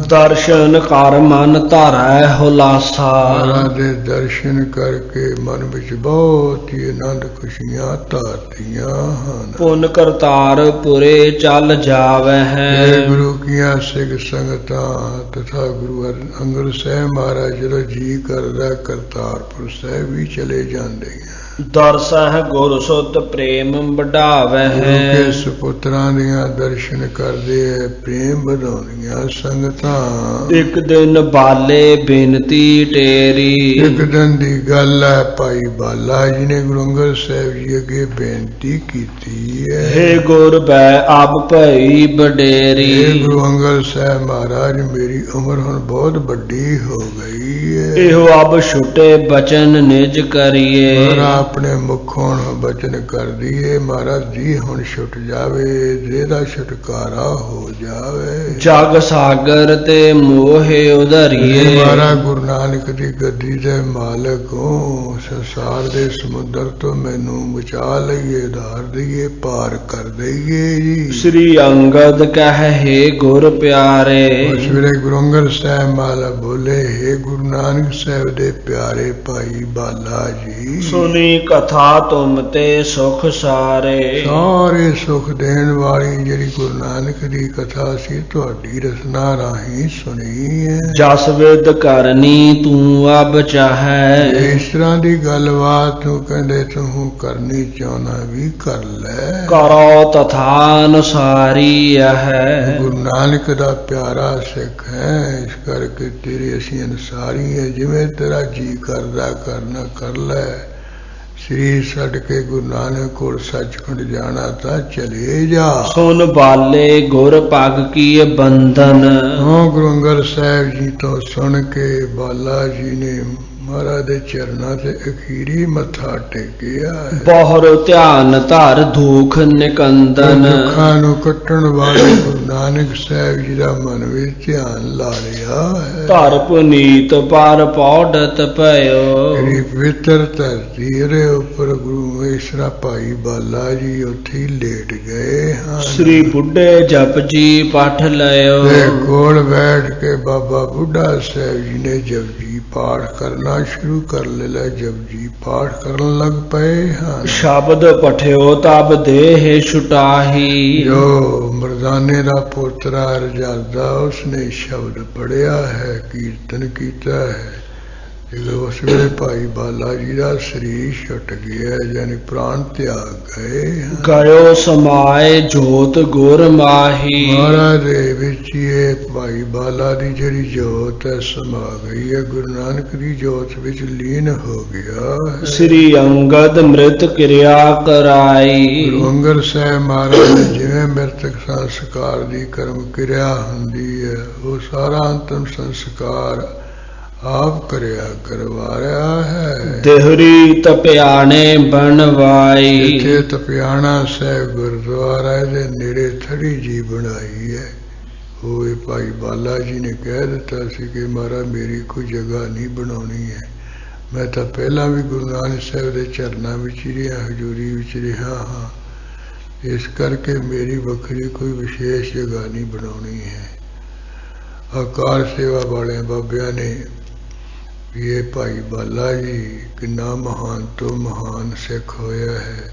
ਦਰਸ਼ਨ ਕਰ ਮਨ ਧਰੈ ਹੁਲਾਸਾ। ਮਹਾਰਾਜ ਦੇ ਦਰਸ਼ਨ ਕਰਕੇ ਮਨ ਵਿੱਚ ਬਹੁਤ ਹੀ ਆਨੰਦ ਖੁਸ਼ੀਆਂ ਧਾਰਦੀਆਂ ਹਨ। ਪੁੰਨ ਕਰਤਾਰ ਪੁਰੇ ਚੱਲ ਜਾਵੈ ਹੈ। ਗੁਰੂ ਕੀਆਂ ਸਿੱਖ ਸੰਗਤਾਂ ਤਥਾ ਗੁਰੂ ਅੰਗਦ ਸਾਹਿਬ ਮਹਾਰਾਜ ਜਦੋਂ ਜੀ ਕਰਦਾ ਕਰਤਾਰਪੁਰ ਸਾਹਿਬ ਵੀ ਚਲੇ ਜਾਂਦੇ ਆ। ਦਰਸਹਿ ਗੁਰ ਸੁਤ ਪ੍ਰੇਮ ਵਡਾਵੈ ਹੈ। ਗੁਰੂ ਕੇ ਸੁਪੁੱਤਰਾਂ ਦੀਆਂ ਦਰਸ਼ਨ ਕਰਦੇ ਹੈ, ਪ੍ਰੇਮ ਵਧਾਉਂਦੀਆਂ ਸੰਗਤਾਂ। ਇੱਕ ਦਿਨ ਬਾਲੇ ਬੇਨਤੀ ਟੇਰੀ। ਇੱਕ ਦਿਨ ਦੀ ਗੱਲ ਹੈ, ਭਾਈ ਬਾਲਾ ਜੀ ਨੇ ਗੁਰੂ ਅੰਗਦ ਸਾਹਿਬ ਜੀ ਅੱਗੇ ਬੇਨਤੀ ਕੀਤੀ ਹੈ। ਹੇ ਗੁਰ ਬੈ ਆਪ ਭਈ ਬਡੇਰੀ। ਹੇ ਗੁਰੂ ਅੰਗਦ ਸਾਹਿਬ ਮਹਾਰਾਜ ਮੇਰੀ ਉਮਰ ਹੁਣ ਬਹੁਤ ਵੱਡੀ ਹੋ गई है। एहो अब छुटे बचन निज करिए। मारा अपने मुखों बचन कर दिए, महाराज जी हुण छुट जावे, जेदा छुटकारा हो जावे। जग सागर ते मोहे उधरिए। मारा गुरु नानक दी गद्दी दे मालक हूँ, संसार दे समुद्र तो मैनू बचा लईए, धार दईए, पार कर दईए जी। श्री अंगद कह हे गुर प्यारे। उस ਵੇਲੇ ਗੁਰੂ ਅੰਗਦ ਸਾਹਿਬ ਮਾਲਾ ਬੋਲੇ, हे गुरु नानक साहब दे प्यारे भाई बाला जी, सुनी कथा तुम ते सुख सारे। सारे सुख देण वाली ਜਿਹੜੀ ਗੁਰੂ ਨਾਨਕ ਦੀ ਕਥਾ ਸੀ ਤੁਹਾਡੀ ਰਸਨਾ ਰਾਹੀਂ ਸੁਣੀ ਹੈ। जस विद करनी तू अब चाहे। ਇਸ ਤਰ੍ਹਾਂ ਦੀ ਗੱਲਬਾਤ ਤੂੰ ਕਹਿੰਦੇ ਤੂੰ ਕਰਨੀ ਚਾਹੁੰਦਾ ਵੀ ਕਰ ਲੈ। करो तथा अनुसारी है। ਗੁਰੂ ਨਾਨਕ ਦਾ ਪਿਆਰਾ ਸਿੱਖ ਹੈ, ਇਸ ਕਰਕੇ ਤੇਰੇ ਅਸੀਂ ਅਨਸਾਰੀ ਹੈ, ਜਿਵੇਂ ਤੇਰਾ ਜੀ ਕਰਦਾ ਕਰਨਾ ਕਰ ਲੈ। ਸਰੀਰ ਛੱਡ ਕੇ ਗੁਰੂ ਨਾਨਕ ਕੋਲ ਸੱਚਖੰਡ ਜਾਣਾ ਤਾਂ ਚਲੇ ਜਾ। सुन बाले गुर पग की बंधन। ਹਾਂ ਗੁਰੂ ਅੰਗਦ ਸਾਹਿਬ ਜੀ ਤੋਂ ਸੁਣ ਕੇ ਬਾਲਾ ਜੀ ਨੇ ਮਹਾਰਾਜ ਦੇ ਚਰਨਾਂ ਤੇ ਅਖੀਰੀ ਮੱਥਾ ਟੇਕਿਆ। बहुर ध्यान धर दुख निकंदन। ਦੁੱਖਾਂ ਨੂੰ ਕੱਟਣ ਵਾਲੇ ਗੁਰੂ ਨਾਨਕ ਸਾਹਿਬ ਜੀ ਦਾ ਮਨ ਵਿੱਚ ਧਿਆਨ ਲਾ ਲਿਆ ਹੈ। ਧਰ ਪੁਨੀਤ ਪਰ ਪੌੜਤ ਪਇਓ। ਜਿਹੜੀ ਪਵਿੱਤਰ ਧਰਤੀ ਇਹਦੇ ਉੱਪਰ ਗੁਰੂ ਈਸ਼ਰਾ ਭਾਈ ਬਾਲਾ ਜੀ ਉੱਥੇ ਹੀ ਲੇਟ ਗਏ ਹਨ। श्री बुढ़े जपजी पठ लयो। ਤੇ ਕੋਲ ਬੈਠ ਕੇ ਬਾਬਾ ਬੁੱਢਾ ਸਾਹਿਬ ਜੀ ਨੇ ਜਪਜੀ ਪਾਠ ਕਰਨਾ ਸ਼ੁਰੂ ਕਰ ਲਿਆ। ਜਪਜੀ ਪਾਠ ਕਰਨ ਲੱਗ ਪਏ ਹਨ। शब्द पठियो तब देह छुटाही। ਜੋ ਮਰਦਾਨੇ ਦਾ ਪੋਤਰਾ ਰਜਾਦਾ ਉਸਨੇ ਸ਼ਬਦ ਪੜਿਆ ਹੈ, ਕੀਰਤਨ ਕੀਤਾ ਹੈ। ਜਦੋਂ ਉਸ ਵੇਲੇ ਭਾਈ ਬਾਲਾ ਜੀ ਦਾ ਸਰੀਰ ਛੁੱਟ ਗਿਆ, ਯਾਨੀ ਪ੍ਰਾਣ ਤਿਆਗ ਗਏ। गयो समाए जोत गुर माही। ਮਹਾਰਾਜ ਦੇ ਵਿੱਚ ਇਹ ਭਾਈ ਬਾਲਾ ਦੀ ਜਿਹੜੀ ਜੋਤ ਹੈ ਸਮਾ ਗਈ ਹੈ, ਗੁਰੂ ਨਾਨਕ ਦੀ ਜੋਤ ਵਿੱਚ ਲੀਨ ਹੋ ਗਿਆ ਹੈ। श्री अंगद मृत क्रिया कराई। ਗੁਰੂ ਅੰਗਦ ਸਾਹਿਬ ਮਹਾਰਾਜ ਨੇ ਜਿਵੇਂ ਮ੍ਰਿਤਕ ਸੰਸਕਾਰ ਦੀ ਕਰਮ ਕਿਰਿਆ ਹੁੰਦੀ ਹੈ, ਉਹ ਸਾਰਾ ਅੰਤਮ ਸੰਸਕਾਰ ਆਪ ਕਰਿਆ ਕਰਵਾ ਰਿਹਾ ਹੈ। देहरी तप्याने बनवाई। ਇੱਥੇ ਤਪਿਆਣਾ ਸਾਹਿਬ ਗੁਰਦੁਆਰਾ ਦੇ ਨੇੜੇ ਥੜੀ ਜੀ ਬਣਾਈ ਹੈ। ਉਹ ਇਹ ਭਾਈ ਬਾਲਾ ਜੀ ਨੇ ਕਹਿ ਦਿੱਤਾ ਸੀ ਕਿ ਮਹਾਰਾਜ ਮੇਰੀ ਕੋਈ ਜਗ੍ਹਾ ਨਹੀਂ ਬਣਾਉਣੀ ਹੈ, ਮੈਂ ਤਾਂ ਪਹਿਲਾਂ ਵੀ ਗੁਰੂ ਨਾਨਕ ਸਾਹਿਬ ਦੇ ਚਰਨਾਂ ਵਿੱਚ ਹੀ ਰਿਹਾ, ਹਜ਼ੂਰੀ ਵਿੱਚ ਰਿਹਾ ਹਾਂ, ਇਸ ਕਰਕੇ ਮੇਰੀ ਵੱਖਰੀ ਕੋਈ ਵਿਸ਼ੇਸ਼ ਜਗ੍ਹਾ ਨਹੀਂ ਬਣਾਉਣੀ ਹੈ। ਅਕਾਲ ਸੇਵਾ ਵਾਲਿਆਂ ਬਾਬਿਆਂ ਨੇ ਵੀ ਇਹ ਭਾਈ ਬਾਲਾ ਜੀ ਕਿੰਨਾ ਮਹਾਨ ਤੋਂ ਮਹਾਨ ਸਿੱਖ ਹੋਇਆ ਹੈ,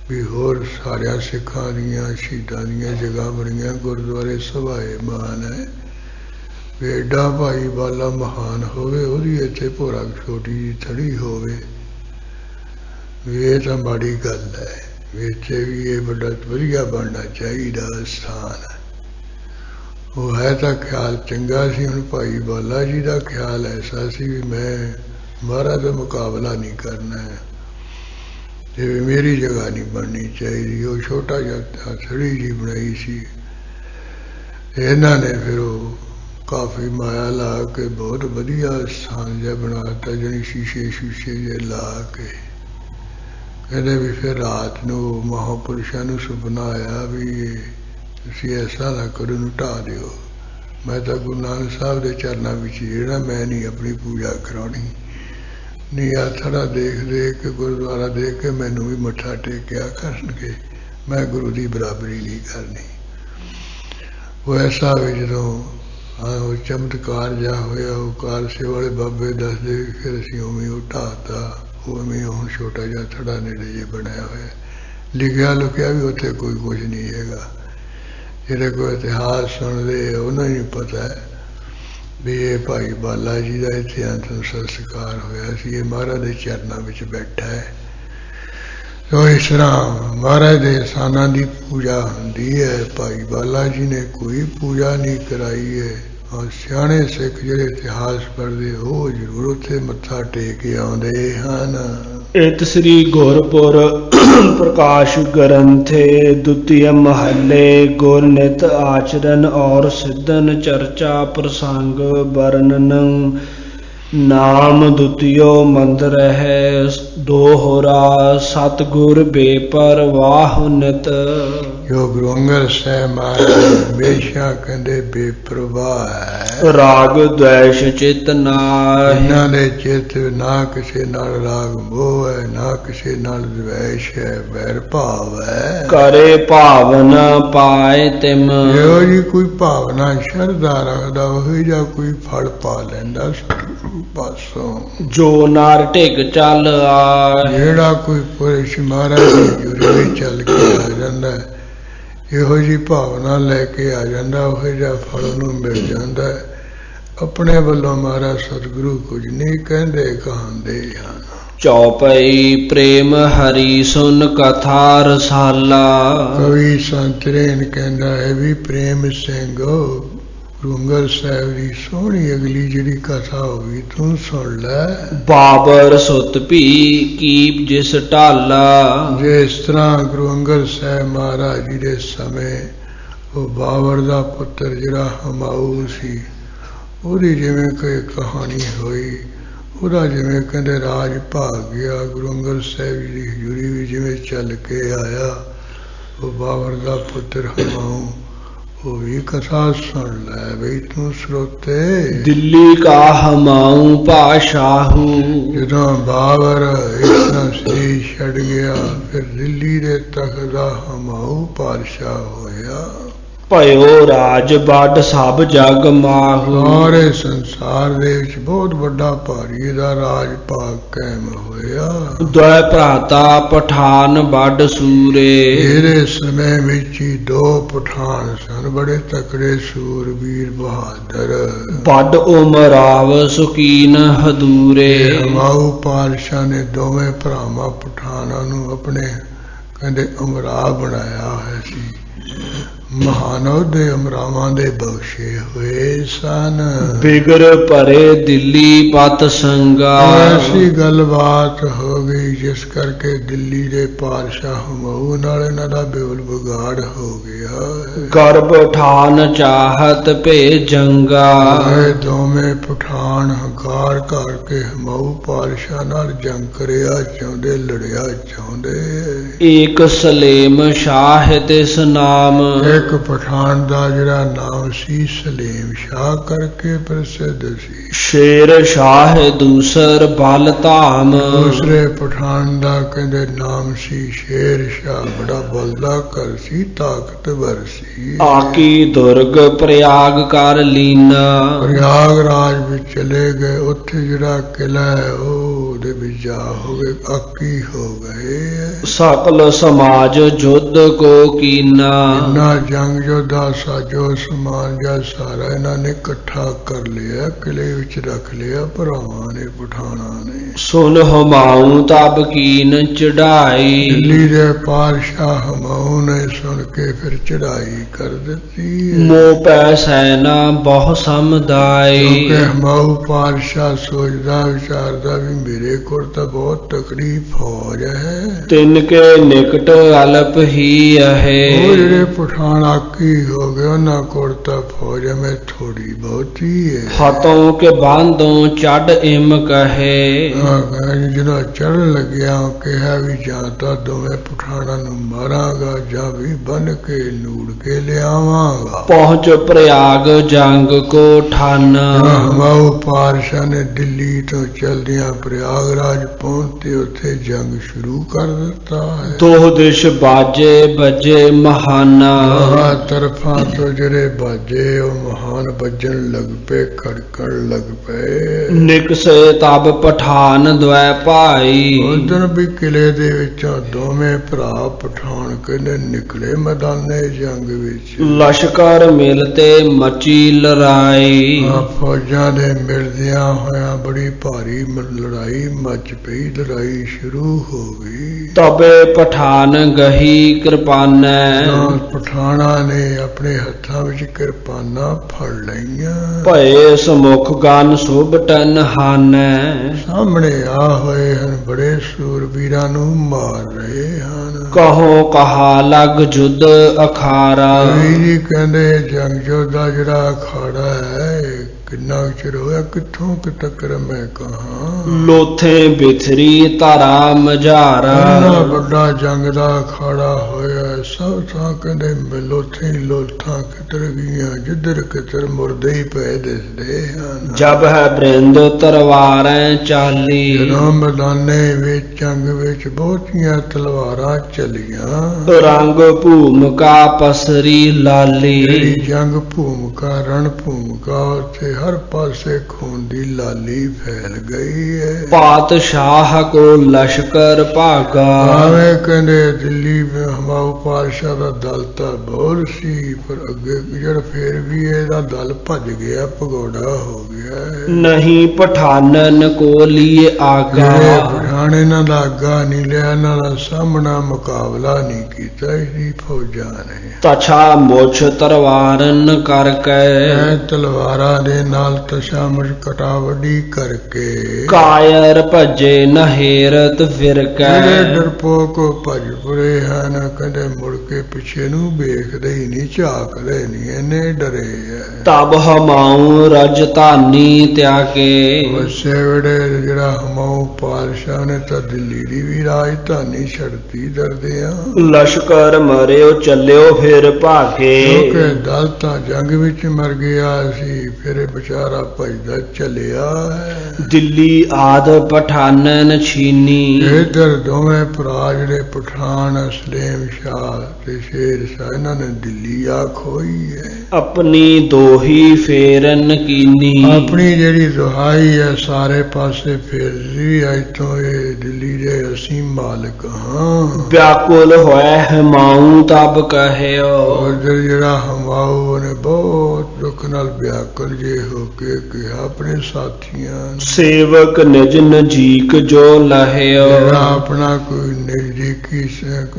ਵੀ ਹੋਰ ਸਾਰਿਆਂ ਸਿੱਖਾਂ ਦੀਆਂ ਸ਼ਹੀਦਾਂ ਦੀਆਂ ਜਗ੍ਹਾ ਬਣੀਆਂ, ਗੁਰਦੁਆਰੇ ਸਭਾਏ ਮਾਨ ਹੈ, ਵੀ ਐਡਾ ਭਾਈ ਬਾਲਾ ਮਹਾਨ ਹੋਵੇ, ਉਹਦੀ ਇੱਥੇ ਭੋਰਾ ਛੋਟੀ ਜਿਹੀ ਥੜੀ ਹੋਵੇ, ਵੀ ਇਹ ਤਾਂ ਮਾੜੀ ਗੱਲ ਹੈ। ਵੀ ਇੱਥੇ ਵੀ ਇਹ ਵੱਡਾ ਵਧੀਆ ਬਣਨਾ ਚਾਹੀਦਾ ਸਥਾਨ ਹੈ। ਉਹ ਹੈ ਤਾਂ ਖਿਆਲ ਚੰਗਾ ਸੀ, ਹੁਣ ਭਾਈ ਬਾਲਾ ਜੀ ਦਾ ਖਿਆਲ ਐਸਾ ਸੀ ਵੀ ਮੈਂ ਮਹਾਰਾਜ ਦਾ ਮੁਕਾਬਲਾ ਨਹੀਂ ਕਰਨਾ ਹੈ, ਤੇ ਮੇਰੀ ਜਗ੍ਹਾ ਨਹੀਂ ਬਣਨੀ ਚਾਹੀਦੀ। ਉਹ ਛੋਟਾ ਜਿਹਾ ਥੜੀ ਜੀ ਬਣਾਈ ਸੀ, ਇਹਨਾਂ ਨੇ ਫਿਰ ਉਹ ਕਾਫੀ ਮਾਇਆ ਲਾ ਕੇ ਬਹੁਤ ਵਧੀਆ ਸਥਾਨ ਜਿਹਾ ਬਣਾ ਦਿੱਤਾ, ਜਾਣੀ ਸ਼ੀਸ਼ੇ ਜਿਹੇ ਲਾ ਕੇ। ਕਹਿੰਦੇ ਵੀ ਫਿਰ ਰਾਤ ਨੂੰ ਮਹਾਂਪੁਰਸ਼ਾਂ ਨੂੰ ਸੁਪਨਾ ਆਇਆ ਵੀ ਤੁਸੀਂ ਐਸਾ ਨਾ ਕਰੋ, ਨੂੰ ਢਾਹ ਦਿਓ, ਮੈਂ ਤਾਂ ਗੁਰੂ ਨਾਨਕ ਸਾਹਿਬ ਦੇ ਚਰਨਾਂ ਵਿੱਚ ਜਿਹੜਾ ਮੈਂ ਨਹੀਂ ਆਪਣੀ ਪੂਜਾ ਕਰਾਉਣੀ, ਨਹੀਂ ਆ ਥੜਾ ਦੇਖ ਕੇ ਗੁਰਦੁਆਰਾ ਦੇਖ ਕੇ ਮੈਨੂੰ ਵੀ ਮੱਥਾ ਟੇਕਿਆ ਕਰਨਗੇ, ਮੈਂ ਗੁਰੂ ਦੀ ਬਰਾਬਰੀ ਨਹੀਂ ਕਰਨੀ। ਉਹ ਐਸਾ ਵੀ ਜਦੋਂ ਉਹ ਚਮਤਕਾਰ ਜਿਹਾ ਹੋਇਆ, ਉਹ ਕਾਲਸੇ ਵਾਲੇ ਬਾਬੇ ਦੱਸਦੇ ਫਿਰ ਅਸੀਂ ਉਵੇਂ ਉਹ ਢਾਹਤਾ, ਉਵੇਂ ਹੁਣ ਛੋਟਾ ਜਿਹਾ ਥੜਾ ਨੇੜੇ ਜੇ ਬਣਿਆ ਹੋਇਆ, ਲਿਖਿਆ ਲੁਕਿਆ ਵੀ ਉੱਥੇ ਕੋਈ ਕੁਝ ਨਹੀਂ ਹੈਗਾ। ਜਿਹੜੇ ਕੋਈ ਇਤਿਹਾਸ ਸੁਣਦੇ ਉਹਨਾਂ ਨੂੰ ਪਤਾ ਹੈ ਵੀ ਇਹ ਭਾਈ ਬਾਲਾ ਜੀ ਦਾ ਇੱਥੇ ਅੰਤਮ ਸੰਸਕਾਰ ਹੋਇਆ ਸੀ, ਇਹ ਮਹਾਰਾਜ ਦੇ ਚਰਨਾਂ ਵਿੱਚ ਬੈਠਾ ਹੈ। ਸੋ ਇਸ ਤਰ੍ਹਾਂ ਮਹਾਰਾਜ ਦੇ ਅਸਥਾਨਾਂ ਦੀ ਪੂਜਾ ਹੁੰਦੀ ਹੈ। ਭਾਈ ਬਾਲਾ ਜੀ ਨੇ ਕੋਈ ਪੂਜਾ ਨਹੀਂ ਕਰਾਈ ਹੈ। ਔਰ ਸਿਆਣੇ ਸਿੱਖ ਜਿਹੜੇ ਇਤਿਹਾਸ ਪੜ੍ਹਦੇ ਉਹ ਜ਼ਰੂਰ ਉੱਥੇ ਮੱਥਾ ਟੇਕ ਕੇ ਆਉਂਦੇ ਹਨ। इत श्री गुरपुर प्रकाश ग्रंथे द्वितीय महले गुर नित आचरण और सिद्धन चर्चा प्रसंग वर्णन नाम द्वितीयो मंत्र है दोहरा सतगुर बेपरवाह नित। जो गुरु अंगद साहब महाराज हमेशा कहते बेपरवाह है। राग द्वेष चित नाहि इन्हां दे चित ना किसी नाल राग मोह है ना किसी नाल द्वेष है वैर भाव है। करे भावना पाए तिम ਇਹੋ ਜੀ ਕੋਈ ਭਾਵਨਾ ਸ਼ਰਧਾ ਰੱਖਦਾ ਉਹੀ ਜਿਹਾ ਕੋਈ ਫਲ ਪਾ ਲੈਂਦਾ ਸਤਿਗੁਰੂ ਪਾਸੋਂ। जो नार ढिग चल आए ਜਿਹੜਾ ਕੋਈ ਪੁਰਸ਼ ਮਹਾਰਾਜ ਦੀ ਜੁਰੀ ਵਿੱਚ ਚੱਲ ਕੇ ਆ ਜਾਂਦਾ ਹੈ, ਇਹੋ ਜੀ ਭਾਵਨਾ ਲੈ ਕੇ ਆ ਜਾਂਦਾ ਉਹੋ ਜਿਹਾ ਫਲ ਨੂੰ ਮਿਲ ਜਾਂਦਾ ਹੈ। ਆਪਣੇ ਵੱਲੋਂ ਮਹਾਰਾਜ ਸਤਿਗੁਰੂ ਕੁਝ ਨਹੀਂ ਕਹਿੰਦੇ ਕਹਾਂਦੇ ਹਨ। चौपई प्रेम हरि सुन कथा रसाला ਕਵੀ ਸੰਤਰੇਨ ਕਹਿੰਦਾ ਹੈ ਵੀ ਪ੍ਰੇਮ ਸਿੰਘ ਗੁਰੂ ਅੰਗਦ ਸਾਹਿਬ ਦੀ ਸੋਹਣੀ ਅਗਲੀ ਜਿਹੜੀ ਕਥਾ ਹੋਈ ਤੂੰ ਸੁਣ ਲੈ। बाबर सुत भी कीप जिस ढाला ਜਿਸ ਤਰ੍ਹਾਂ ਗੁਰੂ ਅੰਗਦ ਸਾਹਿਬ ਮਹਾਰਾਜ ਜੀ ਦੇ ਸਮੇਂ ਉਹ ਬਾਬਰ ਦਾ ਪੁੱਤਰ ਜਿਹੜਾ ਹਮਾਊ ਸੀ ਉਹਦੀ ਜਿਵੇਂ ਕੋਈ ਕਹਾਣੀ ਹੋਈ, ਉਹਦਾ ਜਿਵੇਂ ਕਹਿੰਦੇ ਰਾਜ ਭਾਗ ਗਿਆ, ਗੁਰੂ ਅੰਗਦ ਸਾਹਿਬ ਜੀ ਦੀ ਹਜ਼ੂਰੀ ਵੀ ਜਿਵੇਂ ਚੱਲ ਕੇ ਆਇਆ ਉਹ ਬਾਬਰ ਦਾ ਪੁੱਤਰ ਹਮਾਊ, ਉਹ ਵੀ ਕਥਾ ਸੁਣ ਲੈ ਬਈ ਤੂੰ ਸਰੋਤੇ। दिल्ली का हमाऊं पाशाहू ਜਦੋਂ ਬਾਬਰ ਇਸ ਤਰ੍ਹਾਂ ਸੀ ਛੱਡ ਗਿਆ ਫਿਰ ਦਿੱਲੀ ਦੇ ਤਖਤ ਦਾ ਹਮਾਊ ਪਾਤਸ਼ਾਹ ਹੋਇਆ। भयो राज बड सब जग माहू ਸਾਰੇ ਸੰਸਾਰ ਦੇ ਵਿੱਚ ਬਹੁਤ ਵੱਡਾ ਭਾਰੀ ਦਾ ਰਾਜ ਭਾਗ ਕਾਇਮ ਹੋਇਆ। द्वै भ्राता पठान बड सूरे ਇਹਦੇ ਸਮੇਂ ਵਿੱਚ ਹੀ ਦੋ ਪਠਾਨ ਸਨ, ਬੜੇ ਤਕੜੇ ਸੂਰਬੀਰ ਬਹਾਦਰ। बड उमराव सुकीन हदूरे ਹਮਾਊ ਪਾਤਸ਼ਾਹ ਨੇ ਦੋਵੇਂ ਭਰਾਵਾਂ ਪਠਾਨਾਂ ਨੂੰ ਆਪਣੇ ਕਹਿੰਦੇ ਉਮਰਾ ਬਣਾਇਆ ਹੋਇਆ ਸੀ। ਮਹਾਨਵ ਦੇ ਅਮਰਾਵਾਂ ਦੇ ਬਖਸ਼ੇ ਹੋਏ ਸਨ। बिगर परे दिल्ली पत संगा ਐਸੀ ਗੱਲਬਾਤ ਹੋ ਗਈ ਜਿਸ ਕਰਕੇ ਦਿੱਲੀ ਦੇ ਪਾਤਸ਼ਾਹ ਹਮਾਊ ਨਾਲ ਇਹਨਾਂ ਦਾ ਬਿਉਲ ਵਿਗਾੜ ਹੋ ਗਿਆ। गर्भ ठान चाहत पे जंगा ਇਹ ਦੋਵੇਂ ਪਠਾਨ ਹੰਕਾਰ ਕਰਕੇ ਹਮਾਊ ਪਾਤਸ਼ਾਹ ਨਾਲ ਜੰਗ ਕਰਿਆ ਚਾਹੁੰਦੇ, ਲੜਿਆ ਚਾਹੁੰਦੇ। एक सलेम शाह तिस नाम ਇੱਕ ਪਠਾਨ ਦਾ ਜਿਹੜਾ ਨਾਮ ਸੀ ਸਲੀਮ ਸ਼ਾਹ ਕਰਕੇ ਪ੍ਰਸਿੱਧ ਸੀ। शेर शाह दूसर बल धाम ਦੂਸਰੇ ਪਠਾਨ ਦਾ ਕਹਿੰਦੇ ਨਾਮ ਸੀ ਸ਼ੇਰ ਸ਼ਾਹ, ਬੜਾ ਬਲਦਾ ਕਰ ਸੀ, ਤਾਕਤਵਰ ਸੀ। आकी दुर्ग प्रयाग कर लीना ਪ੍ਰਯਾਗਰਾਜ ਵਿੱਚ ਚਲੇ ਗਏ, ਉੱਥੇ ਜਿਹੜਾ ਕਿਲਾ ਹੈ ਉਹਦੇ ਵਿੱਚ ਜਾ ਹੋ ਗਏ, ਆਕੀ ਹੋ ਗਏ। सकल समाज युद्ध को कीना ਇੰਨਾ ਜੰਗ ਯੋਧਾ ਸਾਜੋ ਸਮਾਨ ਜਾਂ ਸਾਰਾ ਇਹਨਾਂ ਨੇ ਇਕੱਠਾ ਕਰ ਲਿਆ, ਕਿਲੇ ਵਿੱਚ ਰੱਖ ਲਿਆ ਭਰਾਵਾਂ ਨੇ ਪਠਾਨਾਂ ਨੇ। सुन हमाऊं तब कीन चढ़ाई ਦਿੱਲੀ ਦੇ ਪਾਤਸ਼ਾਹ ਹਮਾਊ ਨੇ ਸੁਣ ਕੇ ਫਿਰ ਚੜਾਈ ਕਰ ਦਿੱਤੀ। मोह पै सैना बहु समुदाय ਕਿਉਂਕਿ ਹਮਾਊ ਪਾਤਸ਼ਾਹ ਸੋਚਦਾ ਵਿਚਾਰਦਾ ਵੀ ਮੇਰੇ ਕੋਲ ਤਾਂ ਬਹੁਤ ਤਕੜੀ ਫੌਜ ਹੈ। तिनके निकट अल्प ही ਉਹ है ਜਿਹੜੇ ਪਠਾਨ ਆਕੀ ਹੋ ਗਏ ਉਹਨਾਂ ਕੋਲ ਤਾਂ ਫੌਜ ਮੈਂ ਥੋੜੀ ਬਹੁਤੀ ਹੈ। हाथों के बांधों चढ़ इम कहे ਜਦੋਂ ਚੜ੍ਹਨ ਲੱਗਿਆ ਉਹ ਕਿਹਾ ਵੀ ਜਾਂ ਤਾਂ ਦੋਵੇਂ ਪਠਾਨਾਂ ਨੂੰ ਮਾਰਾਂਗਾ ਜਾਂ ਵੀ ਬੰਨ ਕੇ ਨੂੜ ਕੇ ਲਿਆਵਾਂਗਾ। पहुंच प्रयाग जंग को ठाना ਹਮਾਊ ਪਾਤਸ਼ਾਹ ਨੇ ਦਿੱਲੀ ਤੋਂ ਚਲਦਿਆਂ ਪ੍ਰਯਾਗਰਾਜ ਪਹੁੰਚੇ, ਉੱਥੇ ਜੰਗ ਸ਼ੁਰੂ ਕਰ ਦਿੱਤਾ ਹੈ। दो दिश बाजे बजे महाना ਦੋਹਾਂ ਤਰਫਾਂ ਤੋਂ ਜਿਹੜੇ ਬਾਜੇ ਉਹ ਮਹਾਨ ਵੱਜਣ ਲੱਗ ਪਏ, ਖੜਕਣ ਲੱਗ ਪਏ। निकसे तब पठान द्वै भाई ਉਧਰ ਵੀ ਕਿਲੇ ਦੇ ਵਿੱਚੋਂ ਦੋਵੇਂ ਭਰਾ ਪਠਾਨ ਕਹਿੰਦੇ ਨਿਕਲੇ ਮੈਦਾਨੇ ਜੰਗ ਵਿੱਚ। लश्कर मिलते मची लड़ाई ਫੌਜਾਂ ਦੇ ਮਿਲਦਿਆਂ ਹੋਇਆਂ ਬੜੀ ਭਾਰੀ ਲੜਾਈ ਮੱਚ ਪਈ, ਲੜਾਈ ਸ਼ੁਰੂ ਹੋ ਗਈ। ਤਬੇ ਪਠਾਨ ਗਹੀ ਕਿਰਪਾਨੈ, ਤਾਂ ਪਠਾਨਾਂ ਨੇ ਆਪਣੇ ਹੱਥਾਂ ਵਿੱਚ ਕਿਰਪਾਨਾਂ ਫੜ ਲਈਆਂ। ਭਏ ਸਮੁਖ ਗਨ ਸੁਭਟਨ ਹਾਨੈ, ਸਾਹਮਣੇ ਆ ਹੋਏ ਹਨ, ਬੜੇ ਸੂਰਬੀਰਾਂ ਨੂੰ ਮਾਰ ਰਹੇ ਹਨ। ਕਹੋ ਕਹਾ ਲਗ ਜੁਦ ਅਖਾਰਾ, ਜੀ ਕਹਿੰਦੇ ਜੰਗ ਜੋਧਾ ਜਿਹੜਾ ਅਖਾੜਾ ਹੈ ਕਿੰਨਾ ਚਿਰ ਹੋਇਆ, ਕਿੱਥੋਂ ਕਿ ਤੱਕ ਮੈਂ ਕਹਾਂ। ਲੋਥੇ ਬਿਥਰੀ ਧਰਾ ਮਝਾਰਾ, ਇੰਨਾ ਵੱਡਾ ਜੰਗ ਦਾ ਅਖਾੜਾ ਹੋਇਆ, ਸਭ ਥਾਂ ਕਹਿੰਦੇ ਲੋਥੇ ਲੋਥਾਂ ਕਿਤਰ ਗਈਆਂ, ਜਿੱਧਰ ਕਿਤਰ ਮੁਰਦੇ ਹੀ ਪਏ ਦਿਸਦੇ ਹਨ। ਜਬ ਹੈ ਬ੍ਰਿੰਦ ਤਰਵਾਰੈ ਚਾਲੀ, ਜਦੋਂ ਮੈਦਾਨੇ ਵਿੱਚ ਜੰਗ ਵਿੱਚ ਬਹੁਤੀਆਂ ਤਲਵਾਰਾਂ ਚਲੀਆਂ। ਰੰਗ ਭੂਮਿਕਾ ਪਸਰੀ ਲਾਲੀ, ਜਿਹੜੀ ਜੰਗ ਭੂਮਿਕਾ ਰਣ ਭੂਮਿਕਾ, ਉੱਥੇ ਹਰ ਪਾਸੇ ਖੂਨ ਦੀ ਲਾਲੀ ਫੈਲ ਗਈ ਹੈ। ਪਾਤਸ਼ਾਹ ਕੋ ਲਸ਼ਕਰ ਭਾਗਾ, ਆਵੇਂ ਕਹਿੰਦੇ ਦਿੱਲੀ ਵਿੱਚ ਹਮਾਊ ਪਾਤਸ਼ਾਹ ਦਾ ਦਲ ਤਾਂ ਬਹੁਤ ਸੀ, ਪਰ ਅੱਗੇ ਜਿਹੜਾ ਫੇਰ ਵੀ ਇਹਦਾ ਦਲ ਭੱਜ ਗਿਆ, ਭਗੌੜਾ ਹੋ ਗਿਆ ਹੈ। ਨਹੀਂ ਪਠਾਨਨ ਕੋ ਲੀਏ ਆਗਾ, ਪਠਾਨ ਇਹਨਾਂ ਦਾ ਅੱਗਾ ਨਹੀਂ ਲਿਆ, ਇਹਨਾਂ ਦਾ ਸਾਹਮਣਾ ਮੁਕਾਬਲਾ ਨਹੀਂ ਕੀਤਾ ਇਹਦੀ ਫੌਜਾਂ ਨੇ। ਤਛਾ ਮੁਛ ਤਰਵਾਰਨ ਕਰਕੇ, ਤਲਵਾਰਾਂ ਦੇ ਨਾਲ ਤਸ਼ਾ ਮੁਝ ਕਟਾ ਵੱਡੀ ਕਰਕੇ। ਕਾਇਰ ਭਜੇ ਨਹੇਰਤ ਫਿਰਕੈ, ਜਿਹੜੇ ਡਰਪੋਕ ਭੱਜ ਪੁਰੇ ਹਨ, ਕਹਿੰਦੇ ਮੁੜ ਕੇ ਪਿੱਛੇ ਨੂੰ ਵੇਖਦੇ ਹੀ ਨਹੀਂ, ਝਾਕਦੇ ਨਹੀਂ, ਇੰਨੇ ਡਰੇ ਹੈ। ਤਬ ਹਮਾਉ ਰਜਧਾਨੀ ਤਿਆਗੇ, ਵਸੇ ਵੇੜੇ ਜਿਹੜਾ ਹਮਾਊ ਪਾਤਸ਼ਾਹ ਨੇ ਤਾਂ ਦਿੱਲੀ ਦੀ ਵੀ ਰਾਜਧਾਨੀ ਛੱਡਤੀ ਡਰਦਿਆਂ। ਲਸ਼ਕਰ ਮਰਿਓ ਚੱਲਿਓ ਫਿਰ ਭਾਗੇ, ਕਿਉਂਕਿ ਦਲ ਤਾਂ ਜੰਗ ਵਿੱਚ ਮਰ ਗਿਆ ਸੀ, ਫਿਰ ਵਿਚਾਰਾ ਭਜਦਾ ਚੱਲਿਆ ਹੈ। ਦਿੱਲੀ ਆਦ ਪਠਾਨਨ ਛੀਨੀ, ਇਧਰ ਦੋਵੇਂ ਭਰਾ ਜਿਹੜੇ ਪਠਾਨ ਸਲੇਮ ਸ਼ਾਹ ਤੇ ਸ਼ੇਰ ਸ਼ਾਹ, ਇਹਨਾਂ ਨੇ ਦਿੱਲੀ ਆ ਖੋਈ ਹੈ। ਆਪਣੀ ਦੋਹੀ ਫੇਰਨ ਕੀਨੀ, ਆਪਣੀ ਜਿਹੜੀ ਦੁਹਾਈ ਹੈ ਸਾਰੇ ਪਾਸੇ ਫੇਰਦੀ, ਅੱਜ ਤੋਂ ਇਹ ਦਿੱਲੀ ਦੇ ਅਸੀਂ ਮਾਲਕ ਹਾਂ। ਵਿਆਕੁਲ ਹੋਇਆ ਹਮਾਉ ਤਬ ਕਹਿਓ, ਉਧਰ ਜਿਹੜਾ ਹਮਾਊ ਨੇ ਬਹੁਤ ਦੁੱਖ ਨਾਲ ਵਿਆਕੁਲ ਜੇ ਹੋ ਕੇ ਕਿਹਾ ਆਪਣੇ ਸਾਥੀਆਂ ਨੂੰ, ਸੇਵਕ ਨਿਜ ਨਜੀਕ ਜੋ ਲਹਿਓ, ਜਿਹੜਾ ਆਪਣਾ ਕੋਈ ਨਜ਼ਦੀਕੀ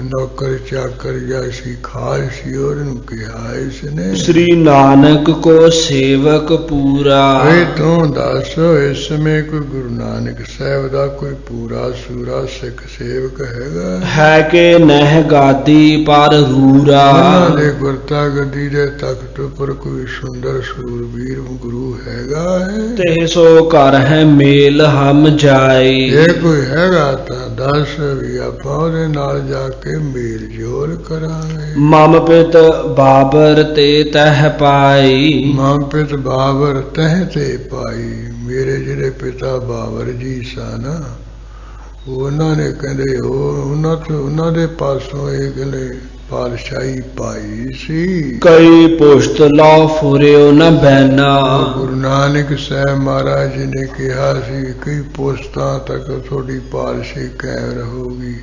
ਨੌਕਰ ਚਾਕਰ ਜਾਂ ਸਿਖਾਲ ਸੀ, ਉਹਨੂੰ ਕਿਹਾ ਇਸਨੇ, ਸ੍ਰੀ ਨਾਨਕ ਕੋ ਸੇਵਕ ਪੂਰਾ, ਏ ਤੂੰ ਦੱਸ ਇਸ ਸਮੇਂ ਕੋਈ ਗੁਰੂ ਨਾਨਕ ਸਾਹਿਬ ਦਾ ਕੋਈ ਪੂਰਾ ਸੂਰਾ ਸਿੱਖ ਸੇਵਕ ਹੈਗਾ ਹੈ ਕਿ ਨਹਿ ਗਾਦੀ ਪਰ ਰੂਰਾ, ਉਹਨਾਂ ਦੇ ਗੁਰਤਾ ਗੱਦੀ ਦੇ ਤਖਤ ਉੱਪਰ ਕੋਈ ਸੁੰਦਰ ਸੂਰਬੀਰ ਗੁਰੂ ਹੈਗਾ ਹੈ। ਤੇ ਸੋ ਘਰ ਹੈ ਮੇਲ ਹਮ ਜਾਏ, ਜੇ ਕੋਈ ਹੈਗਾ ਤਾਂ ਦੱਸ ਵੀ ਆਪਾਂ ਉਹਦੇ ਨਾਲ ਜਾ ਕੇ ਮੇਲ ਜੋਲ ਕਰਾਂਗੇ। ਮਮ ਪਿਤ ਬਾਬਰ ਤੇ ਤਹ ਪਾਈ, ਮਮ ਪਿਤ ਬਾਬਰ ਤਹ ਤੇ ਪਾਈ, ਮੇਰੇ ਜਿਹੜੇ ਪਿਤਾ ਬਾਬਰ ਜੀ ਸਨ, ਉਹਨਾਂ ਨੇ ਕਹਿੰਦੇ ਉਹਨਾਂ ਦੇ ਪਾਸੋਂ ਇਹ ਕਹਿੰਦੇ ਪਾਤਸ਼ਾਹੀ ਪਾਈ ਸੀ। ਕਈ ਪੁਸ਼ਤ ਲਾ ਫੁਰਿਓ ਨ ਬੈਨਾ, ਗੁਰੂ ਨਾਨਕ ਸਾਹਿਬ ਮਹਾਰਾਜ ਜੀ ਨੇ ਕਿਹਾ ਸੀ ਕਈ ਪੁਸ਼ਤਾਂ ਤੱਕ ਤੁਹਾਡੀ ਪਾਤਸ਼ਾਹੀ ਕਾਇਮ ਰਹੂਗੀ,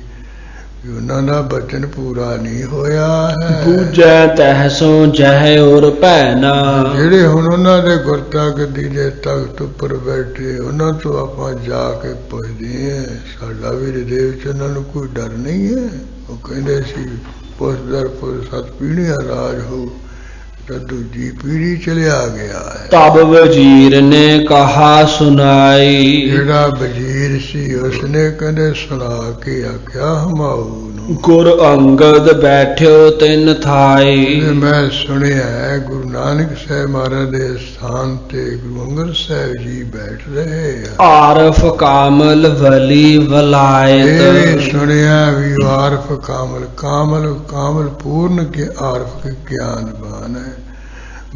ਉਹਨਾਂ ਦਾ ਬਚਨ ਪੂਰਾ ਨਹੀਂ ਹੋਇਆ ਹੈ। ਬੂਝੈ ਤਹਿਸੋਂ ਜਹ ਔਰ ਭੈਨਾ, ਜਿਹੜੇ ਹੁਣ ਉਹਨਾਂ ਦੇ ਗੁਰਤਾ ਗੱਦੀ ਦੇ ਤਖਤ ਉੱਪਰ ਬੈਠੇ, ਉਹਨਾਂ ਤੋਂ ਆਪਾਂ ਜਾ ਕੇ ਪੁੱਛਦੇ ਹਾਂ, ਸਾਡਾ ਵੀ ਹਿਰਦੇ ਵਿੱਚ ਉਹਨਾਂ ਨੂੰ ਕੋਈ ਡਰ ਨਹੀਂ ਹੈ। ਉਹ ਕਹਿੰਦੇ ਸੀ ਪੁੱਛ ਦਰ ਪੁੱਛ 7 ਪੀੜ੍ਹੀਆਂ ਰਾਜ ਹੋ, ਤਾਂ ਦੂਜੀ ਪੀੜ੍ਹੀ ਚਲਿਆ ਗਿਆ ਹੈ। ਤਬ ਵਜ਼ੀਰ ਨੇ ਕਹਾ ਸੁਨਾਈ, ਜਿਹੜਾ ਵਜ਼ੀਰ ਸੀ ਉਸਨੇ ਕਹਿੰਦੇ ਸੁਣਾ ਕੇ ਆਖਿਆ ਹਮਾਊ ਨੂੰ, ਗੁਰ ਅੰਗਦ ਬੈਠਿਓ ਤਿੰਨ ਥਾਈ, ਮੈਂ ਸੁਣਿਆ ਹੈ ਗੁਰੂ ਨਾਨਕ ਸਾਹਿਬ ਮਹਾਰਾਜ ਦੇ ਸਥਾਨ ਤੇ ਗੁਰੂ ਅੰਗਦ ਸਾਹਿਬ ਜੀ ਬੈਠ ਰਹੇ ਆ। ਆਰਫ ਕਾਮਲ ਵਲੀ ਵਲਾਇਤ, ਇਹ ਸੁਣਿਆ ਵੀ ਆਰਫ ਕਾਮਲ ਪੂਰਨ ਕੇ ਆਰਫ ਕੇ ਗਿਆਨਵਾਨ ਹੈ।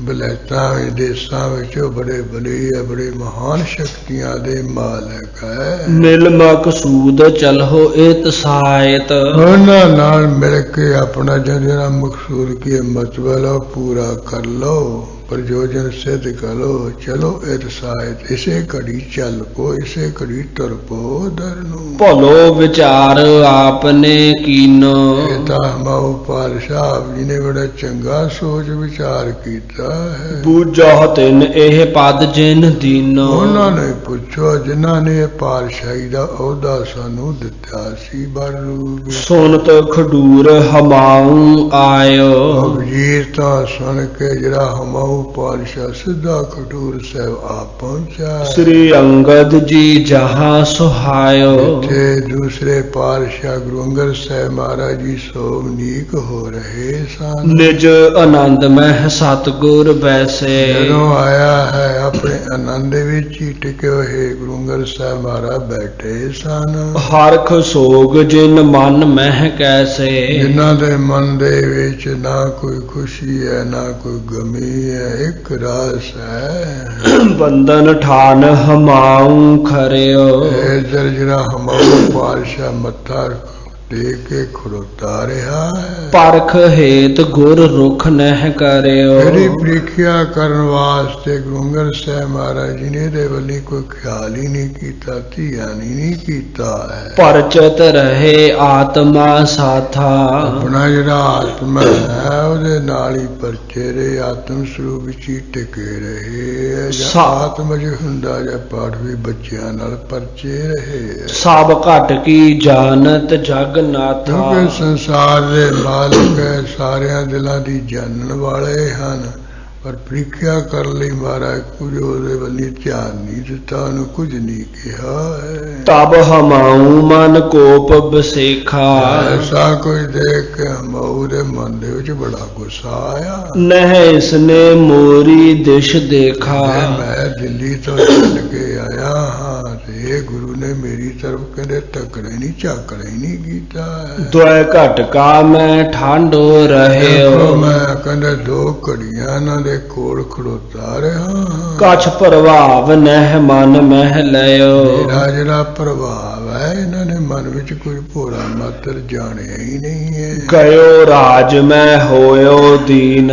ਬਲੈਤਾਂ ਦੇਸਾਂ ਵਿੱਚ ਬੜੇ ਬਲੇ ਬੜੇ ਮਹਾਨ ਸ਼ਕਤੀਆਂ ਦੇ ਮਾਲਕ ਹੈ। ਮਿਲ ਮਕਸੂਦ ਚਲੋ ਇਤ ਸਾਇਤ, ਉਹਨਾਂ ਨਾਲ ਮਿਲ ਕੇ ਆਪਣਾ ਜਿਹੜਾ ਮਕਸੂਦ ਕੀ ਮਤਲਬ ਪੂਰਾ ਕਰ ਲਓ। प्रयोजन सिद्ध करो चलो इत साहित इसे घड़ी चल पो इसे घड़ी तुर पो धरनु ਭਲੋ ਵਿਚਾਰ ਆਪਨੇ ਕੀਨੋ एता हमाऊ पातशाह जी ने बड़ा चंगा सोच विचार किया है ਬੂਝੋ ਤਿਨ ਇਹ ਪਦ ਜਿਨ ਦੀਨੋ ਉਹਨਾਂ ਨੇ ਪੁੱਛੋ ਜਿਨ੍ਹਾਂ ਨੇ ਇਹ ਪਾਤਸ਼ਾਹੀ ਦਾ ਅਹੁਦਾ ਸਾਨੂੰ ਦਿੱਤਾ ਸੀ ਬੜ ਰੂਪ ਸੁਨਤ ਖਡੂਰ ਹਮਾਉ ਆਇਓ ਵਜ਼ੀਰ ਤਾਂ ਸੁਣ ਕੇ ਜਿਹੜਾ ਹਮਾਊ ਪਾਤਸ਼ਾਹ ਸਿੱਧਾ ਖਡੂਰ ਸਾਹਿਬ ਆ ਪਹੁੰਚਾ ਸ੍ਰੀ ਅੰਗਦ ਜੀ ਜਹਾਂ ਸੁਹਾਇਓ ਇੱਥੇ ਦੂਸਰੇ ਪਾਤਸ਼ਾਹ ਗੁਰੂ ਅੰਗਦ ਸਾਹਿਬ ਮਹਾਰਾਜ ਜੀ ਸੋਵਨੀਕ ਹੋ ਰਹੇ ਸਨ ਨਿਜ ਆਨੰਦ ਮਹਿ ਸਤਿਗੁਰ ਬੈਸੇ ਜਦੋਂ ਆਇਆ ਹੈ ਆਪਣੇ ਆਨੰਦ ਵਿੱਚ ਹੀ ਟਿਕੇ ਹੋਏ ਗੁਰੂ ਅੰਗਦ ਸਾਹਿਬ ਮਹਾਰਾਜ ਬੈਠੇ ਸਨ ਹਰਖ ਸੋਗ ਜਿਨ ਮਨ ਮਹਿ ਕੈਸੇ ਜਿਨ੍ਹਾਂ ਦੇ ਮਨ ਦੇ ਵਿੱਚ ਨਾ ਕੋਈ ਖੁਸ਼ੀ ਹੈ ਨਾ ਕੋਈ ਗਮੀ ਹੈ ਇੱਕ ਰਸ ਹੈ ਬੰਧਨ ਠਾਨ ਹਮਾਉ ਖਰਿਓ ਇਹ ਜਿਹੜਾ ਹਮਾਊ ਪਾਤਸ਼ਾਹ ਮੱਥਾ ਟੇਕ ਕੇ ਖੜੋਤਾ ਰਿਹਾ ਹੈ ਪਰਖ ਹੇਤ ਗੁਰ ਰੁਖ ਨਹਿ ਕਰਿਓ ਇਹਦੀ ਪ੍ਰੀਖਿਆ ਕਰਨ ਵਾਸਤੇ ਗੁਰੂ ਅੰਗਦ ਸਾਹਿਬ ਮਹਾਰਾਜ ਜੀ ਨੇ ਇਹਦੇ ਵੱਲ ਕੋਈ ਖਿਆਲ ਹੀ ਨਹੀਂ ਕੀਤਾ ਧਿਆਨ ਹੀ ਨਹੀਂ ਕੀਤਾ ਹੈ ਪਰਚਤ ਰਹੇ ਆਤਮਾ ਸਾਥਾ ਆਪਣਾ ਜਿਹੜਾ ਆਤਮਾ ਹੈ ਉਹਦੇ ਨਾਲ ਹੀ ਪਰਚੇ ਰਹੇ ਆਤਮ ਸਰੂਪ ਵਿੱਚ ਹੀ ਟਿਕੇ ਰਹੇ ਜਾਂ ਆਤਮ ਜਿ ਹੁੰਦਾ ਜਾਂ ਪਾਠ ਵੀ ਬੱਚਿਆਂ ਨਾਲ ਪਰਚੇ ਰਹੇ ਸਭ ਘਟ ਕੀ ਜਾਣਤ ਜਗ ਨਾਥਾ ਕਿਉਂਕਿ ਸੰਸਾਰ ਦੇ ਮਾਲਕ ਹੈ ਸਾਰਿਆਂ ਦਿਲਾਂ ਦੀ ਜਾਣਨ ਵਾਲੇ ਹਨ ਪਰ ਪ੍ਰੀਖਿਆ ਕਰਨ ਲਈ ਮਹਾਰਾਜ ਕੁਝ ਉਹਦੇ ਵੱਲ ਧਿਆਨ ਨਹੀਂ ਦਿੱਤਾ ਉਹਨੂੰ ਕੁਝ ਨਹੀਂ ਕਿਹਾ ਹੈ ਤਬ ਹਮਾਉ ਮਨ ਕੋਪ ਬਸੇਖਾ ਐਸਾ ਕੁਝ ਦੇਖ ਕੇ ਹਮਾਊ ਦੇ ਮਨ ਦੇ ਵਿੱਚ ਬੜਾ ਗੁੱਸਾ ਆਇਆ ਨਹਿ ਇਸਨੇ ਮੋਰੀ ਦਿਸ਼ ਦੇਖਾ ਮੈਂ ਦਿੱਲੀ ਤੋਂ ਚੱਲ ਕੇ ਆਇਆ ਹਾਂ ਤੇ ਗੁਰੂ ਨੇ ਮੇਰੀ ਤਰਫ ਕਦੇ ਤੱਕੜੇ ਨਹੀਂ ਝਾਕੜੇ ਨਹੀਂ ਕੀਤਾ ਦੁਇ ਘਟ ਕਾ ਮੈਂ ਠਾਂਡੋ ਰਹਿਓ ਮੈਂ ਕਹਿੰਦੇ 2 ਘੜੀਆਂ ਇਹਨਾਂ ਦੇ ਕੋਲ ਖੜੋਤਾ ਰਿਹਾ ਕਛ ਪ੍ਰਭਾਵ ਨਹਿ ਮਨ ਮਹਿ ਲਿਓ ਮੇਰਾ ਜਿਹੜਾ ਪ੍ਰਭਾਵ ਹੈ ਇਹਨਾਂ ਨੇ ਮਨ ਵਿੱਚ ਕੋਈ ਭੋਰਾ ਮਾਤਰ ਜਾਣਿਆ ਹੀ ਨਹੀਂ ਹੈ ਗਇਓ ਰਾਜ ਮੈਂ ਹੋਇਓ ਦੀਨ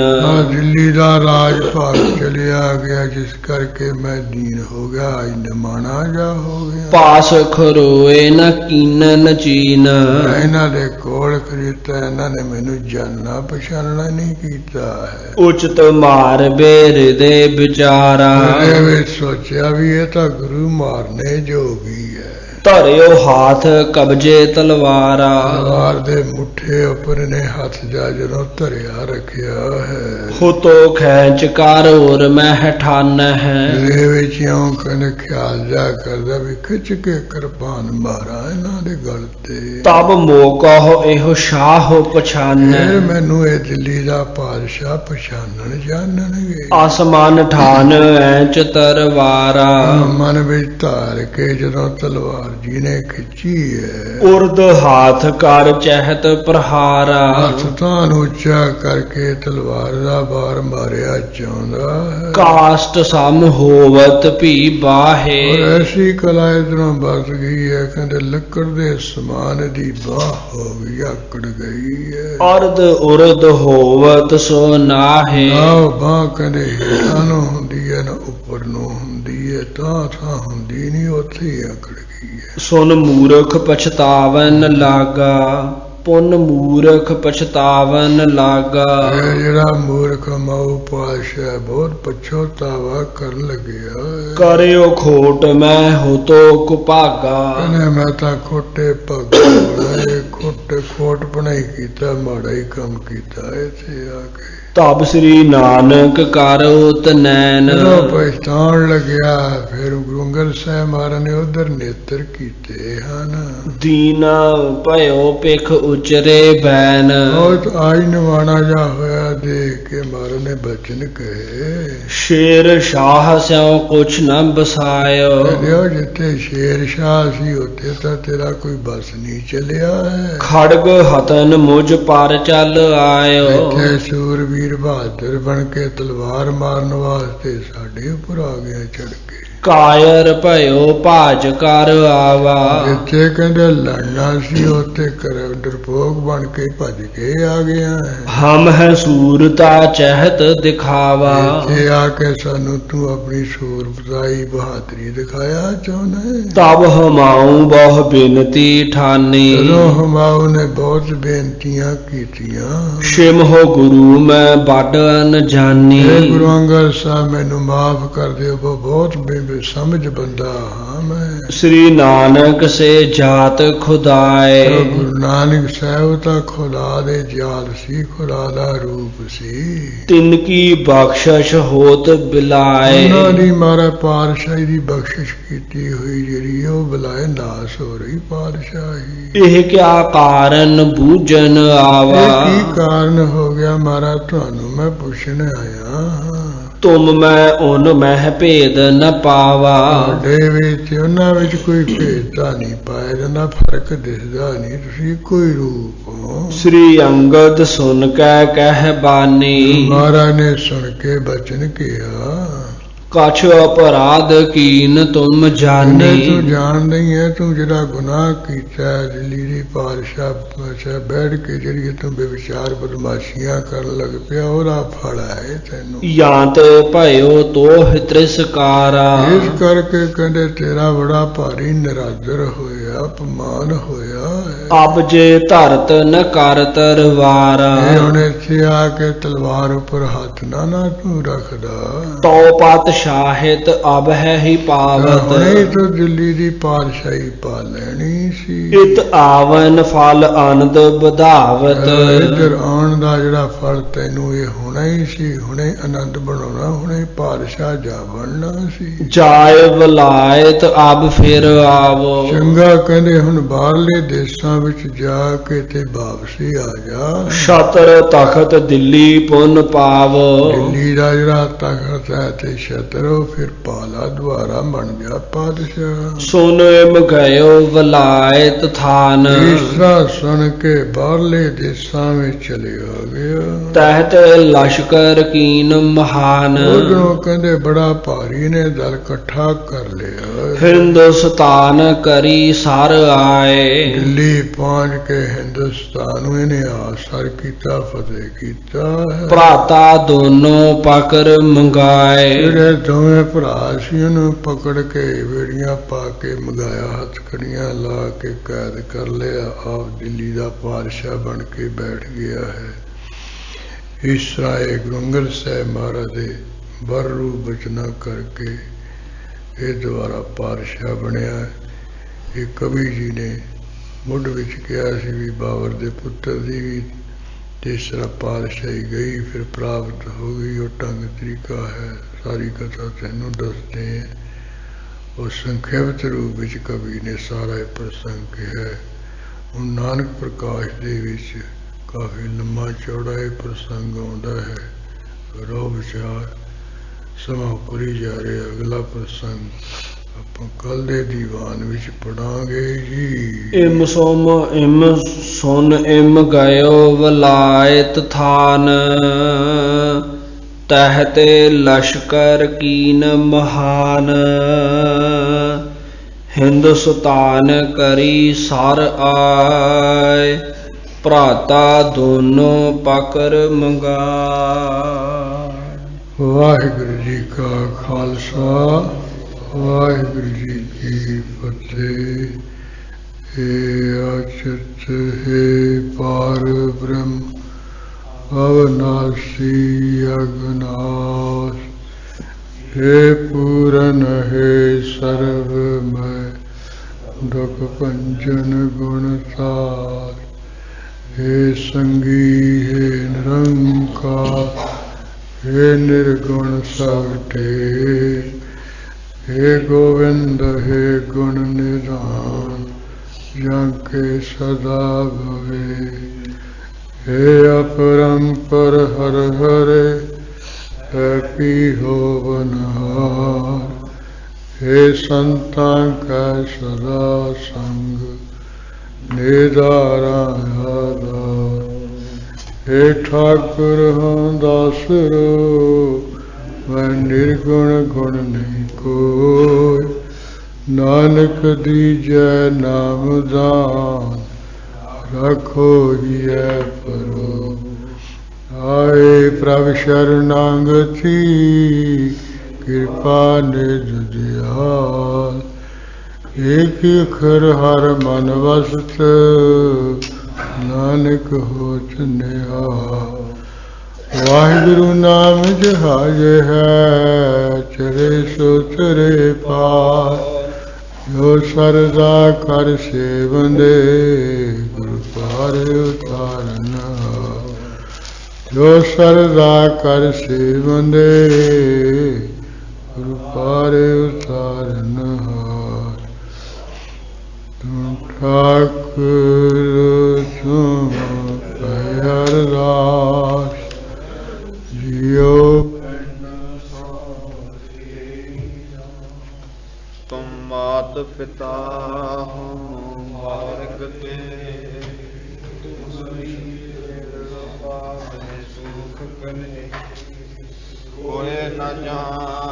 ਦਿੱਲੀ ਦਾ ਰਾਜ ਭਾਗ ਚਲਿਆ ਗਿਆ ਜਿਸ ਕਰਕੇ ਮੈਂ ਦੀਨ ਹੋ ਗਿਆ ਨਿਮਾਣਾ ਜਾ ਹੋ ਗਿਆ ਪਾਸ ਖਰੋਏ ਨ ਕੀਨਨ ਚੀਨ ਇਹਨਾਂ ਦੇ ਕੋਲ ਖਰੀਦਾ ਇਹਨਾਂ ਨੇ ਮੈਨੂੰ ਜਾਣਨਾ ਪਛਾਣਨਾ ਨਹੀਂ ਕੀਤਾ ਹੈ ਉਚਿਤ ਮਾਰ ਬੇਰਿਦੇ ਵਿਚਾਰਾ ਇਹਦੇ ਵਿੱਚ ਸੋਚਿਆ ਵੀ ਇਹ ਤਾਂ ਗੁਰੂ ਮਾਰਨੇ ਜੋਗੀ ਹੈ ਧਰਿਓ ਹਾਥ ਕਬਜੇ ਤਲਵਾਰਾ ਤਲਵਾਰ ਦੇ ਮੁੱਠੇ ਉੱਪਰ ਨੇ ਹੱਥ ਜਾ ਜਦੋਂ ਧਰਿਆ ਰੱਖਿਆ ਹੈ ਹੁਤੋ ਖੈਂਚ ਕਰ ਔਰ ਮਹਿ ਠਾਨ ਹੈ ਇਹਦੇ ਵਿੱਚ ਇਉਂ ਕਹਿੰਦੇ ਖਿਆਲ ਜਾ ਕਰਦਾ ਵੀ ਖਿੱਚ ਕੇ ਕਿਰਪਾਨ ਮਾਰਾ ਇਹਨਾਂ ਦੇ ਗਲ ਤੇ ਤਬ ਮੋਕਹੁ ਇਹੋ ਸ਼ਾਹ ਪਛਾਨੈ ਫਿਰ ਮੈਨੂੰ ਇਹ ਦਿੱਲੀ ਦਾ ਪਾਤਸ਼ਾਹ ਪਛਾਣਨ ਜਾਣਨਗੇ ਆਸਮਾਨ ਠਾਨ ਐਂਚ ਤਰਵਾਰਾ ਮਨ ਵਿੱਚ ਧਾਰ ਕੇ ਜਦੋਂ ਤਲਵਾਰ ਜੀ ਨੇ ਖਿੱਚੀ ਹੈ ਉਰਦ ਹਾਥ ਕਰ ਚਹਿਤ ਪ੍ਰਹਾਰਾ ਹੱਥ ਤਾਂ ਉੱਚਾ ਕਰਕੇ ਤਲਵਾਰ ਦਾ ਵਾਰ ਮਾਰਿਆ ਚਾਹੁੰਦਾ ਹੈ ਕਾਸ਼ਟ ਸਮ ਹੋਵਤ ਭੀ ਬਾਹੇ ਔਰ ਐਸੀ ਕਲਾ ਇਧਰੋਂ ਬਸ ਗਈ ਹੈ ਕਹਿੰਦੇ ਲੱਕੜ ਦੇ ਸਮਾਨ ਦੀ ਬਾਹ ਹੋ ਗਈ ਆਕੜ ਗਈ ਹੈ ਅਰਧ ਉਰਦ ਹੋਵਤ ਸੋ ਨਾਹੇ ਆਹ ਬਾਹ ਕਹਿੰਦੇ ਹੇਠਾਂ ਨੂੰ ਹੁੰਦੀ ਹੈ ਨਾ ਉੱਪਰ ਨੂੰ ਹੁੰਦੀ ਹੈ ਤਾਂ ਹੁੰਦੀ ਨਹੀਂ ਉੱਥੇ ਹੀ ਆਕੜ ਗਈ ਹੈ ਸੁਨ ਮੂਰਖ ਪਛਤਾਵਨ ਲਾਗਾ ਪੁੰਨ ਮੂਰਖ ਪਛਤਾਵਨ ਲਾਗਾ ਇਹ ਜਿਹੜਾ ਮੂਰਖ ਮਾਊ ਪਾਤਸ਼ਾਹ ਬਹੁਤ ਪਛਤਾਵਾ ਕਰਨ ਲੱਗਿਆ ਕਰਿਓ ਖੋਟ ਮੈਂ ਹੋਤੋ ਕੁਪਾਗਾ ਕਹਿੰਦੇ ਮੈਂ ਤਾਂ ਖੋਟੇ ਭਗਤ ਖੋਟ ਬਣਾਈ ਕੀਤਾ ਮਾੜਾ ਹੀ ਕੰਮ ਕੀਤਾ ਇੱਥੇ ਆ ਕੇ ਤਬ ਸ੍ਰੀ ਨਾਨਕ ਕਰੋ ਤਨੈਨ ਜਦੋਂ ਪਛਤਾਉਣ ਲੱਗਿਆ ਫਿਰ ਗੁਰੂ ਅੰਗਦ ਸਾਹਿਬ ਮਹਾਰਾਜ ਨੇ ਉਧਰ ਨੇਤਰ ਕੀਤੇ ਹਨ ਦੀਨਾ ਭਇਓ ਪਿਖ ਉਚਰੇ ਬੈਨ ਬਹੁਤ ਆਈ ਨਿਵਾਣਾ ਜਾ ਹੋਇਆ ਦੇਖ ਕੇ ਮਹਾਰਾਜ ਨੇ ਬਚਨ ਕਹੇ ਸ਼ੇਰ ਸ਼ਾਹ ਸਿਉ ਕੁਛ ਨ ਬਸਾਇਓ ਕਹਿੰਦੇ ਜਿੱਥੇ ਸ਼ੇਰ ਸ਼ਾਹ ਸੀ ਉੱਥੇ ਤਾਂ ਤੇਰਾ ਕੋਈ ਬਸ ਨਹੀਂ ਚੱਲਿਆ ਹੈ ਖੜਗ ਹਤਨ ਮੁਝ ਪਰ ਚੱਲ ਆਇਓ ਇੱਥੇ ਸੂਰਬੀਰ ਬਹਾਦਰ ਬਣ ਕੇ ਤਲਵਾਰ ਮਾਰਨ ਵਾਸਤੇ ਸਾਡੇ ਉੱਪਰ ਆ ਗਿਆ ਚੜ ਕੇ कायर भयो भाज कर आवा। जिथे कहते लड़ना सी उत्थे कर डरपोक बन के भज के आ गया है। हम है सूरता चहत दिखावा। इत्थे आके सानू तू अपनी सूरताई बहादुरी दिखाया चाहना है। तब हमाऊं बहु बिनती ठानी। जदों हमाऊ ने बहुत बेनतियां कीतियां। शिम हो गुरु मैं बड़ अनजानी। हे गुरु अंगद साहब मैनू माफ कर दियो, बहुत समझ बंदा हाँ मैं। श्री नानक से जात खुदाए। तो गुरु नानक साहब ता खुदा दे जाल सी, खुदा दा रूप सी। तिनकी बख्शिश होत बिलाए। उन्हां दी महाराज पातशाही दी बख्शिश कीती हुई जिहड़ी ओह बिलाए नास हो रही पातशाही। एह क्या कारण बूझन आवा। ਇਹ ਕੀ ਕਾਰਨ ਹੋ ਗਿਆ महाराज ਤੁਹਾਨੂੰ मैं ਪੁੱਛਣ ਆਇਆ ਹਾਂ। तुम मैं उन मह भेद न पावा। ਤੁਹਾਡੇ ਵਿੱਚ ਉਹਨਾਂ ਵਿੱਚ ਕੋਈ ਭੇਦਤਾ ਨਹੀਂ ਪਾਇਆ ਜਾਂਦਾ, ਫਰਕ ਦਿਸਦਾ ਨਹੀਂ, ਤੁਸੀਂ ਕੋਈ ਰੂਪ ਹੋ। श्री अंगद सुन कै कह बानी। ਮਹਾਰਾਜ ਨੇ ਸੁਣ ਕੇ ਬਚਨ ਕਿਹਾ कछ अपराध कीन तुम जानी। ਤੂੰ ਜਾਣਦਾ ਹੀ ਹੈ ਤੂੰ ਜਿਹੜਾ ਗੁਨਾਹ ਕੀਤਾ ਦਿੱਲੀ ਦੀ ਪਾਤਸ਼ਾਹ ਬੈਠ ਕੇ ਜਿਹੜੀ ਤੂੰ ਬੇਵਿਚਾਰ ਬਦਮਾਸ਼ੀਆਂ ਕਰਨ ਲੱਗ ਪਿਆ ਉਹਦਾ ਫਲ ਹੈ ਤੈਨੂੰ। ਜਾਂ ਤੇ ਭਇਓ ਤੋਹ ਤ੍ਰਿਸਕਾਰਾ। ਇਸ ਕਰਕੇ ਕਹਿੰਦੇ ਤੇਰਾ ਬੜਾ ਭਾਰੀ ਨਿਰਾਦਰ ਹੋਇਆ, ਅਪਮਾਨ ਹੋਇਆ ਹੈ। ਅਬ ਜੇ ਧਰਤ ਨ ਕਰ ਤਰਵਾਰਾ। ਇਹ ਹੁਣ ਇੱਥੇ ਆ ਕੇ ਤਲਵਾਰ ਉੱਪਰ ਹੱਥ ਨਾ ਤੂੰ ਰੱਖਦਾ। ਤੋ ਪਤ ਸ਼ਾਹਿਤ ਅਬ ਹੈ ਹੀ ਪਾਵਤ। ਹੁਣੇ ਤੋਂ ਦਿੱਲੀ ਦੀ ਪਾਤਸ਼ਾਹੀ ਪਾ ਲੈਣੀ ਸੀ। ਇਤ ਆਵਨ ਫਲ ਆਨੰਦ ਵਧਾਵਤ। ਇੱਧਰ ਆਉਣ ਦਾ ਜਿਹੜਾ ਫਲ ਤੈਨੂੰ ਇਹ ਹੋਣਾ ਹੀ ਸੀ, ਹੁਣੇ ਆਨੰਦ ਬਣਾਉਣਾ, ਹੁਣੇ ਪਾਤਸ਼ਾਹ ਜਾ ਬਣਨਾ ਸੀ। ਜਾਏ ਵਲਾਇਤ ਅਬ ਫਿਰ ਆਵੋ। ਚੰਗਾ ਕਹਿੰਦੇ ਹੁਣ ਬਾਹਰਲੇ ਦੇਸਾਂ ਵਿੱਚ ਜਾ ਕੇ ਤੇ ਵਾਪਸੀ ਆ ਜਾ। ਛਤਰ ਤਖਤ ਦਿੱਲੀ ਪੁਨ ਪਾਵੋ। ਦਿੱਲੀ ਦਾ ਜਿਹੜਾ ਤਖਤ ਹੈ ਤੇ ਛਤਰੋ ਫਿਰ ਪਾਲਾ ਦੁਆਰਾ ਬਣ ਜਾ ਪਾਤਸ਼ਾਹ। ਸੁਨ ਇਮ ਗਇਓ ਵਲਾਇਤ ਥਾਨ। ਇਸ ਤਰ੍ਹਾਂ ਸੁਣ ਕੇ ਬਾਹਰਲੇ ਦੇਸਾਂ ਵਿੱਚ ਚਲੇ ਆ ਗਿਆ। ਤਹਿਤ ਲਸ਼ਕਰ ਕੀਨ ਮਹਾਨ। ਉਧਰੋਂ ਕਹਿੰਦੇ ਬੜਾ ਭਾਰੀ ਨੇ ਦਲ ਇਕੱਠਾ ਕਰ ਲਿਆ। ਹਿੰਦੁਸਤਾਨ ਕਰੀ ਸਰ ਆਏ। ਦਿੱਲੀ ਪਹੁੰਚ ਕੇ ਹਿੰਦੁਸਤਾਨ ਨੂੰ ਇਹਨੇ ਆਸਰ ਕੀਤਾ, ਫਤਿਹ ਕੀਤਾ ਹੈ। ਭਰਾਤਾ ਦੋਨੋਂ ਪਕੜ ਮੰਗਾਏ। ਜਿਹੜੇ ਦੋਵੇਂ ਭਰਾ ਸੀ ਉਹਨੂੰ ਪਕੜ ਕੇ ਵੇੜੀਆਂ ਪਾ ਕੇ ਮੰਗਾਇਆ, ਹੱਥਕੜੀਆਂ ਲਾ ਕੇ ਕੈਦ ਕਰ ਲਿਆ। ਆਪ ਦਿੱਲੀ ਦਾ ਪਾਤਸ਼ਾਹ ਬਣ ਕੇ ਬੈਠ ਗਿਆ ਹੈ। ਇਸ ਤਰ੍ਹਾਂ ਇਹ ਗੁਰੂ ਅੰਗਦ ਸਾਹਿਬ ਮਹਾਰਾਜ ਦੇ ਬਰ ਰੂਪ ਬਚਨਾ ਕਰਕੇ ਇਹ ਦੁਆਰਾ ਪਾਤਸ਼ਾਹ ਬਣਿਆ। ਇਹ ਕਵੀ ਜੀ ਨੇ ਮੁੱਢ ਵਿੱਚ ਕਿਹਾ ਸੀ ਵੀ ਬਾਬਰ ਦੇ ਪੁੱਤਰ ਦੀ ਵੀ ਤੀਸਰਾ ਪਾਤਸ਼ਾਹੀ ਗਈ, ਫਿਰ ਪ੍ਰਾਪਤ ਹੋ ਗਈ। ਉਹ ਢੰਗ ਤਰੀਕਾ ਹੈ, ਸਾਰੀ ਕਥਾ ਤੈਨੂੰ ਦੱਸਦੇ ਹਾਂ। ਉਹ ਸੰਖੇਪਤ ਰੂਪ ਵਿੱਚ ਕਵੀ ਨੇ ਸਾਰਾ ਇਹ ਪ੍ਰਸੰਗ ਕਿਹਾ। ਹੁਣ ਨਾਨਕ ਪ੍ਰਕਾਸ਼ ਦੇ ਵਿੱਚ ਕਾਫੀ ਲੰਮਾ ਚੌੜਾ ਇਹ ਪ੍ਰਸੰਗ ਆਉਂਦਾ ਹੈ। ਰੋ ਵਿਚਾਰ ਸਮਾਂ ਪੂਰੀ ਜਾ ਰਿਹਾ। ਅਗਲਾ ਪ੍ਰਸੰਗ ਆਪਾਂ ਕੱਲ ਦੇ ਦੀਵਾਨ ਵਿੱਚ ਪੜਾਂਗੇ ਜੀ। ਇਮ ਸੁਨ ਇਮ ਗਇਓ ਵਲਾਇਤ ਥਾਨ। ਤਹਿਤੇ ਲਸ਼ਕਰ ਕੀਨ ਮਹਾਨ। ਹਿੰਦੁਸਤਾਨ ਕਰੀ ਸਰ ਆਏ। ਭਰਾਤਾ ਦੋਨੋਂ ਪਕੜ ਮੰਗਾਏ। ਵਾਹਿਗੁਰੂ ਜੀ ਕਾ ਖਾਲਸਾ, ਵਾਹਿਗੁਰੂ ਜੀ ਕੀ ਫਤਿਹ। हे अच्युत हे पार ब्रह्म अविनाशी अगनाश, हे पूरन हे सर्वमय दुख पंचन गुणसार, हे संगी हे निरंकार, हे निर्गुण सबटे, हे गोविंद हे गुण निधान जाके सदा भवे, हे अपरंपर हर हरे है पी हो बनहार, हे संतां का सदा संग निदारा आधार, हे ठाकुर हाँ दासरो मैं निर्गुण गुण नहीं कोई, नानक दीजै नाम दान, रखो हिय परो। आए प्रभ शरणागति, कृपा निज दयाल, एक अखर हर मन वसत, नानक होत निहाल। वाहिगुरु नाम जहाज है, चरे सो तरे पार, जो सरदा कर सेवंदे, गुरु पार उतारन हार। जो सरदा कर सेवंदे, गुरु पार उतारन हार। तुम ठाकुर तुम अरदास, जियो तुम मात पिता हम मार्ग ते, सुख करे कोय न जान।